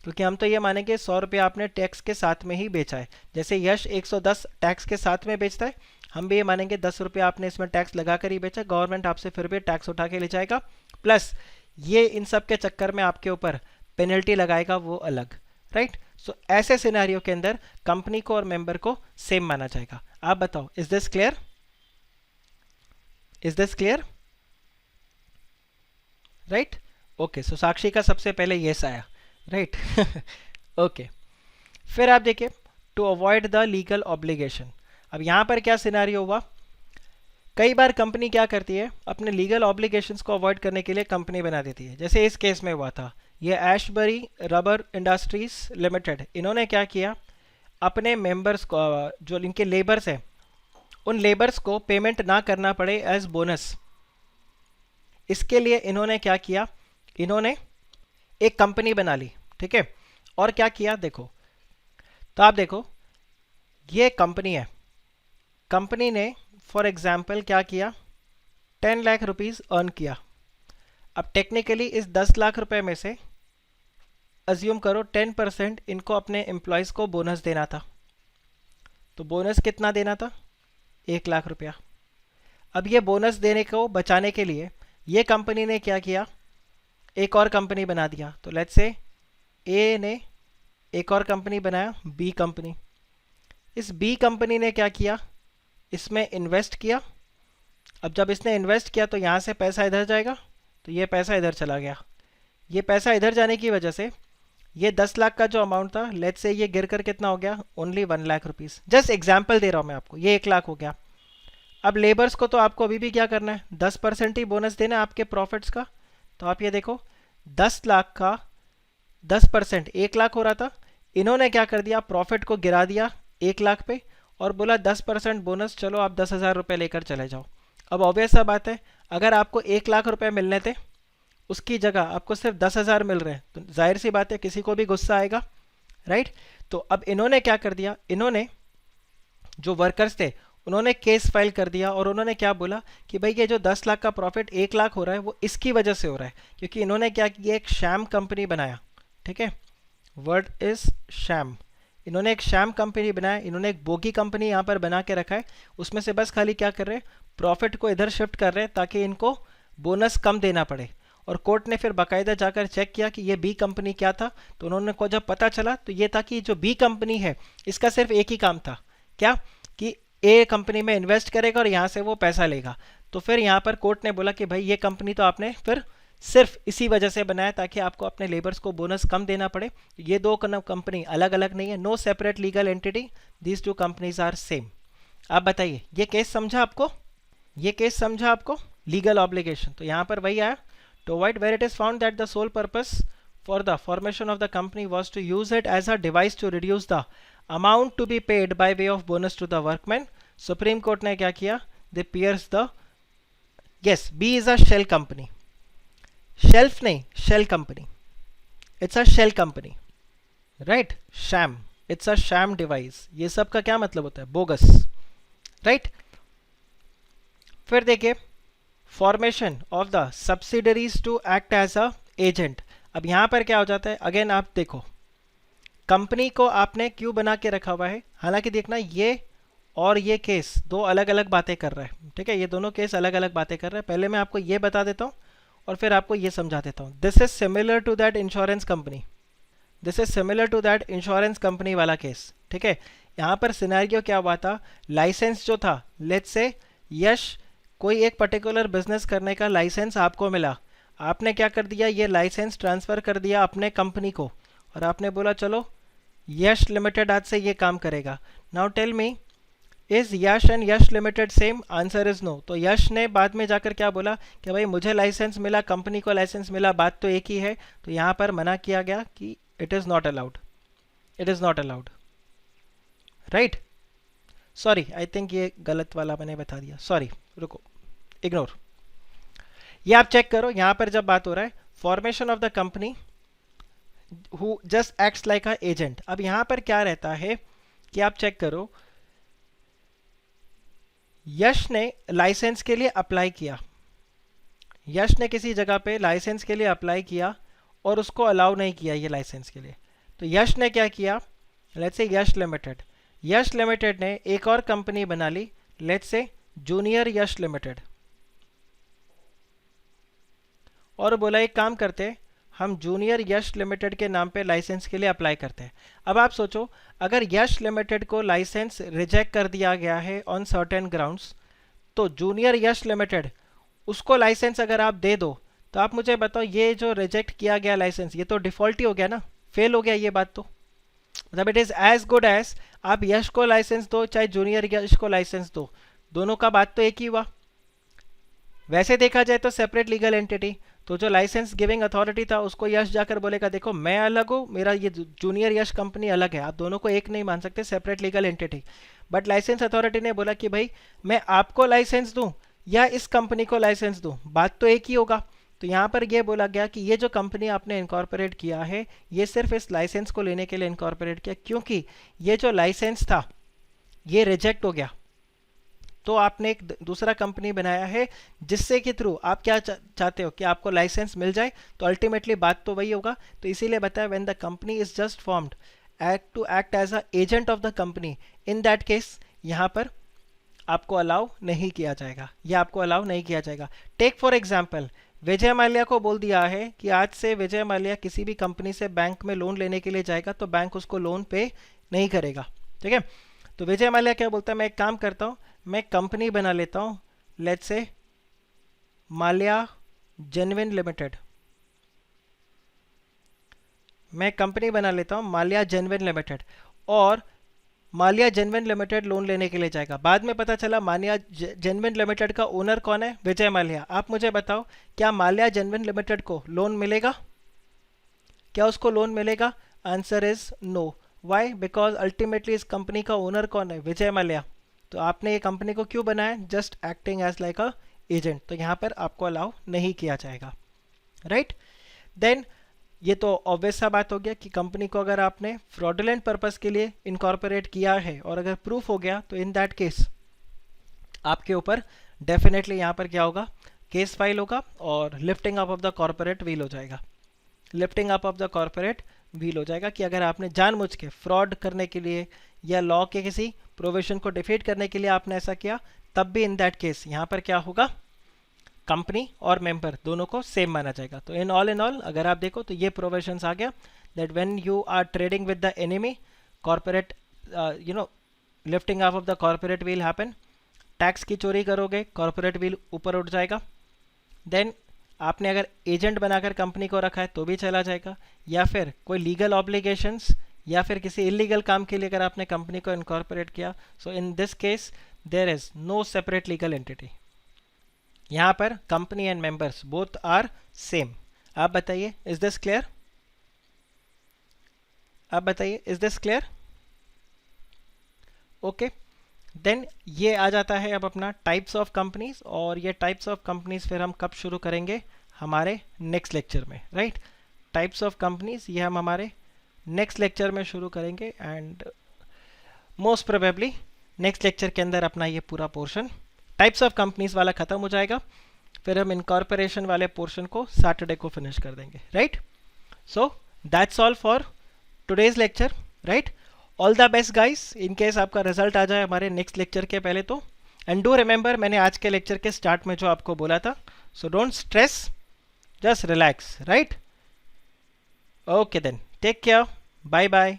क्योंकि हम तो ये मानेंगे 100 रुपये आपने टैक्स के साथ में ही बेचा है। जैसे यश 110 टैक्स के साथ में बेचता है, हम भी ये मानेंगे 10 रुपये आपने इसमें टैक्स लगा कर ही बेचा, गवर्नमेंट आपसे फिर भी टैक्स उठा के ले जाएगा, प्लस ये इन सब के चक्कर में आपके ऊपर पेनल्टी लगाएगा वो अलग, राइट। सो ऐसे सिनेरियो के अंदर कंपनी को और मेंबर को सेम माना जाएगा। आप बताओ, is this clear? Is this clear? Right, okay. So Sakshi का सबसे पहले यस आया, राइट। ओके, फिर आप देखिए to avoid the legal obligation. अब यहाँ पर क्या सिनेरियो हुआ, कई बार कंपनी क्या करती है, अपने लीगल ऑब्लिगेशंस को अवॉइड करने के लिए कंपनी बना देती है। जैसे इस केस में हुआ था, ये एशबरी रबर इंडस्ट्रीज लिमिटेड, इन्होंने क्या किया, अपने मेंबर्स को, जो इनके लेबर्स हैं, उन लेबर्स को पेमेंट ना करना पड़े एज बोनस, इसके लिए इन्होंने क्या किया, इन्होंने एक कंपनी बना ली, ठीक है। और क्या किया देखो, तो आप देखो ये कंपनी है, कंपनी ने फॉर एग्जाम्पल क्या किया, 10 लाख रुपीज़ अर्न किया। अब टेक्निकली इस 10 लाख रुपए में से अज्यूम करो 10% इनको अपने एम्प्लॉयज़ को बोनस देना था, तो बोनस कितना देना था, 1 लाख रुपया। अब ये बोनस देने को बचाने के लिए ये कंपनी ने क्या किया, एक और कंपनी बना दिया। तो लेट्स से ए ने एक और कंपनी बनाया, बी कंपनी। इस बी कंपनी ने क्या किया, इसमें इन्वेस्ट किया। अब जब इसने इन्वेस्ट किया तो यहाँ से पैसा इधर जाएगा, तो ये पैसा इधर चला गया। ये पैसा इधर जाने की वजह से ये 10 लाख का जो अमाउंट था, लेट्स से ये गिर कर कितना हो गया, only 1 lakh rupees. Just example दे रहा हूँ मैं आपको, ये 1 लाख हो गया। अब लेबर्स को तो आपको अभी भी क्या करना है, 10% ही बोनस देना है आपके प्रॉफिट्स का। तो आप ये देखो 10 लाख का 10%, 1 लाख हो रहा था, इन्होंने क्या कर दिया, प्रॉफिट को गिरा दिया 1 लाख पे, और बोला 10% बोनस, चलो आप 10,000 रुपये लेकर चले जाओ। अब ऑब्वियस सा बात है, अगर आपको 1 लाख रुपए मिलने थे, उसकी जगह आपको सिर्फ 10,000 मिल रहे हैं, तो जाहिर सी बात है किसी को भी गुस्सा आएगा, राइट। तो अब इन्होंने क्या कर दिया, इन्होंने जो वर्कर्स थे उन्होंने केस फाइल कर दिया, और उन्होंने क्या बोला कि भाई ये जो 10 लाख का प्रॉफिट 1 लाख हो रहा है वो इसकी वजह से हो रहा है, क्योंकि इन्होंने क्या किया, एक शैम कंपनी बनाया, ठीक है, वर्ड इज शैम। इन्होंने एक शैम कंपनी बनाया, इन्होंने एक बोगी कंपनी यहाँ पर बना के रखा है, उसमें से बस खाली क्या कर रहे हैं, प्रॉफिट को इधर शिफ्ट कर रहे हैं ताकि इनको बोनस कम देना पड़े। और कोर्ट ने फिर बाकायदा जाकर चेक किया कि ये बी कंपनी क्या था, तो उन्होंने को जब पता चला तो ये था कि जो बी कंपनी है इसका सिर्फ एक ही काम था, क्या, कि ए कंपनी में इन्वेस्ट करेगा और यहाँ से वो पैसा लेगा। तो फिर यहाँ पर कोर्ट ने बोला कि भाई ये कंपनी तो आपने फिर सिर्फ इसी वजह से बनाया ताकि आपको अपने लेबर्स को बोनस कम देना पड़े। ये दो कंपनी अलग अलग नहीं है, no separate legal entity, these two companies are same. आप बताइए ये केस समझा आपको, ये केस समझा आपको, लीगल ऑब्लिगेशन। तो यहाँ पर वही आया, to avoid where it is found that the sole purpose for the formation of the company was to use it as a device to reduce the amount to be paid by way of bonus to the workman. Supreme court ने क्या किया, they pierce the, yes B is a shell company, shelf नहीं shell company, it's a shell company, right, sham, it's a sham device. ये सब का क्या मतलब होता है, बोगस, राइट। फिर देखिए formation of the subsidiaries to act as a agent. अब यहां पर क्या हो जाता है, अगेन आप देखो कंपनी को आपने क्यों बना के रखा हुआ है, हालांकि देखना ये और ये केस दो अलग अलग बातें कर रहा है, ठीक है, ये दोनों केस अलग अलग बातें कर रहे हैं। पहले मैं आपको ये बता देता हूँ और फिर आपको ये समझा देता हूँ। This is similar to that insurance company, this is similar to that insurance company वाला केस, ठीक है। यहाँ पर सिनेरियो क्या हुआ था, लाइसेंस जो था, लेट्स से यश कोई एक पर्टिकुलर बिजनेस करने का लाइसेंस आपको मिला, आपने क्या कर दिया, ये लाइसेंस ट्रांसफ़र कर दिया अपने कंपनी को और आपने बोला चलो यश लिमिटेड आज से ये काम करेगा। Now tell me, is Yash and Yash limited same, answer is no. तो यश ने बाद में जाकर क्या बोला कि भाई मुझे लाइसेंस मिला, कंपनी को लाइसेंस मिला, बात तो एक ही है। तो यहाँ पर मना किया गया कि it is not allowed, it is not allowed, right. Sorry I think ये गलत वाला मैंने बता दिया, सॉरी, रुको, इग्नोर। ये आप चेक करो, यहाँ पर जब बात हो रहा है formation of the company who just acts like a agent. अब यहाँ पर क्या रहता है कि आप चेक करो, यश ने लाइसेंस के लिए अप्लाई किया, यश ने किसी जगह पे लाइसेंस के लिए अप्लाई किया और उसको अलाउ नहीं किया ये लाइसेंस के लिए। तो यश ने क्या किया, let's say Yash limited, Yash limited ने एक और कंपनी बना ली, let's say junior Yash limited, और बोला एक काम करते हम जूनियर यश लिमिटेड के नाम पे लाइसेंस के लिए अप्लाई करते हैं। अब आप सोचो अगर यश लिमिटेड को लाइसेंस रिजेक्ट कर दिया गया है ऑन सर्टेन ग्राउंड्स, तो जूनियर यश लिमिटेड उसको लाइसेंस अगर आप दे दो, तो आप मुझे बताओ ये जो रिजेक्ट किया गया लाइसेंस ये तो डिफॉल्ट ही हो गया ना, फेल हो गया ये बात। तो मतलब it is as good as आप यश को लाइसेंस दो चाहे जूनियर यश को लाइसेंस दो, दोनों का बात तो एक ही हुआ। वैसे देखा जाए तो सेपरेट लीगल एंटिटी, तो जो लाइसेंस गिविंग अथॉरिटी था उसको यश जाकर बोलेगा देखो मैं अलग हूँ, मेरा ये जूनियर यश कंपनी अलग है, आप दोनों को एक नहीं मान सकते, separate legal entity. But license authority ने बोला कि भाई मैं आपको लाइसेंस दूं या इस कंपनी को लाइसेंस दूं, बात तो एक ही होगा। तो यहाँ पर यह बोला गया कि ये जो कंपनी आपने इनकॉर्पोरेट किया है ये सिर्फ इस लाइसेंस को लेने के लिए इनकॉर्पोरेट किया, क्योंकि ये जो लाइसेंस था ये रिजेक्ट हो गया, तो आपने एक दूसरा कंपनी बनाया है जिससे के थ्रू आप क्या चाहते हो कि आपको लाइसेंस मिल जाए, तो अल्टीमेटली बात तो वही होगा। तो इसीलिए बताया when the company is just formed to act as a agent of the company, in that case यहाँ पर आपको अलाउ नहीं किया जाएगा, यह आपको अलाउ नहीं किया जाएगा। Take for example Vijay Mallya को बोल दिया है कि आज से विजय माल्या किसी भी कंपनी से बैंक में लोन लेने के लिए जाएगा तो बैंक उसको लोन पे नहीं करेगा, ठीक है। तो विजय माल्या क्या बोलता है, मैं एक काम करता हूँ, मैं कंपनी बना लेता हूँ, let's say Mallya genuine limited, मैं कंपनी बना लेता हूँ माल्या जेन्युइन लिमिटेड, और माल्या जेन्युइन लिमिटेड लोन लेने के लिए जाएगा। बाद में पता चला माल्या जेन्युइन लिमिटेड का ओनर कौन है, विजय माल्या। आप मुझे बताओ क्या माल्या जेन्युइन लिमिटेड को लोन मिलेगा, क्या उसको लोन मिलेगा? Answer is no. Why? Because ultimately इस कंपनी का ओनर कौन है, विजय माल्या। तो आपने ये कंपनी को क्यों बनाया, just acting as like a agent, तो यहाँ पर आपको अलाउ नहीं किया जाएगा, राइट। देन ये तो ऑब्वियस सा बात हो गया कि कंपनी को अगर आपने फ्रॉडुलेंट पर्पस के लिए इनकॉर्पोरेट किया है और अगर प्रूफ हो गया तो इन दैट केस आपके ऊपर डेफिनेटली यहाँ पर क्या होगा, केस फाइल होगा और lifting up of the corporate wheel हो जाएगा, lifting up of the corporate wheel हो जाएगा कि अगर आपने जानबूझ के फ्रॉड करने के लिए या लॉ के किसी प्रोविजन को डिफीट करने के लिए आपने ऐसा किया, तब भी इन दैट केस यहाँ पर क्या होगा, कंपनी और मेंबर दोनों को सेम माना जाएगा। तो इन ऑल अगर आप देखो तो ये प्रोविजंस आ गया that when you are trading with the enemy, corporate lifting of the corporate will happen, tax की चोरी करोगे, कॉर्पोरेट बिल ऊपर उठ जाएगा। देन आपने अगर एजेंट बनाकर कंपनी को रखा है तो भी चला जाएगा, या फिर कोई लीगल ऑब्लिगेशंस या फिर किसी इलीगल काम के लिए अगर आपने कंपनी को इनकॉर्पोरेट किया, so in this case there is no separate legal entity. यहाँ पर company and members both are same. आप बताइए, इज दिस क्लियर? आप बताइए, is this clear? Okay, then ये आ जाता है अब अपना टाइप्स ऑफ कंपनीज, और ये टाइप्स ऑफ कंपनीज फिर हम कब शुरू करेंगे? हमारे नेक्स्ट लेक्चर में, राइट? टाइप्स ऑफ कंपनीज ये हम हमारे नेक्स्ट लेक्चर में शुरू करेंगे, and most probably next lecture के अंदर अपना ये पूरा पोर्शन टाइप्स ऑफ कंपनीज वाला खत्म हो जाएगा, फिर हम इनकॉर्पोरेशन वाले पोर्शन को सैटरडे को फिनिश कर देंगे, right? So that's all for today's lecture, right? All the best guys, in case आपका रिजल्ट आ जाए हमारे नेक्स्ट लेक्चर के पहले तो। एंड डू रिमेंबर, मैंने आज के लेक्चर के स्टार्ट में जो आपको बोला था, so don't stress, just relax, right? Okay then, take care, bye bye.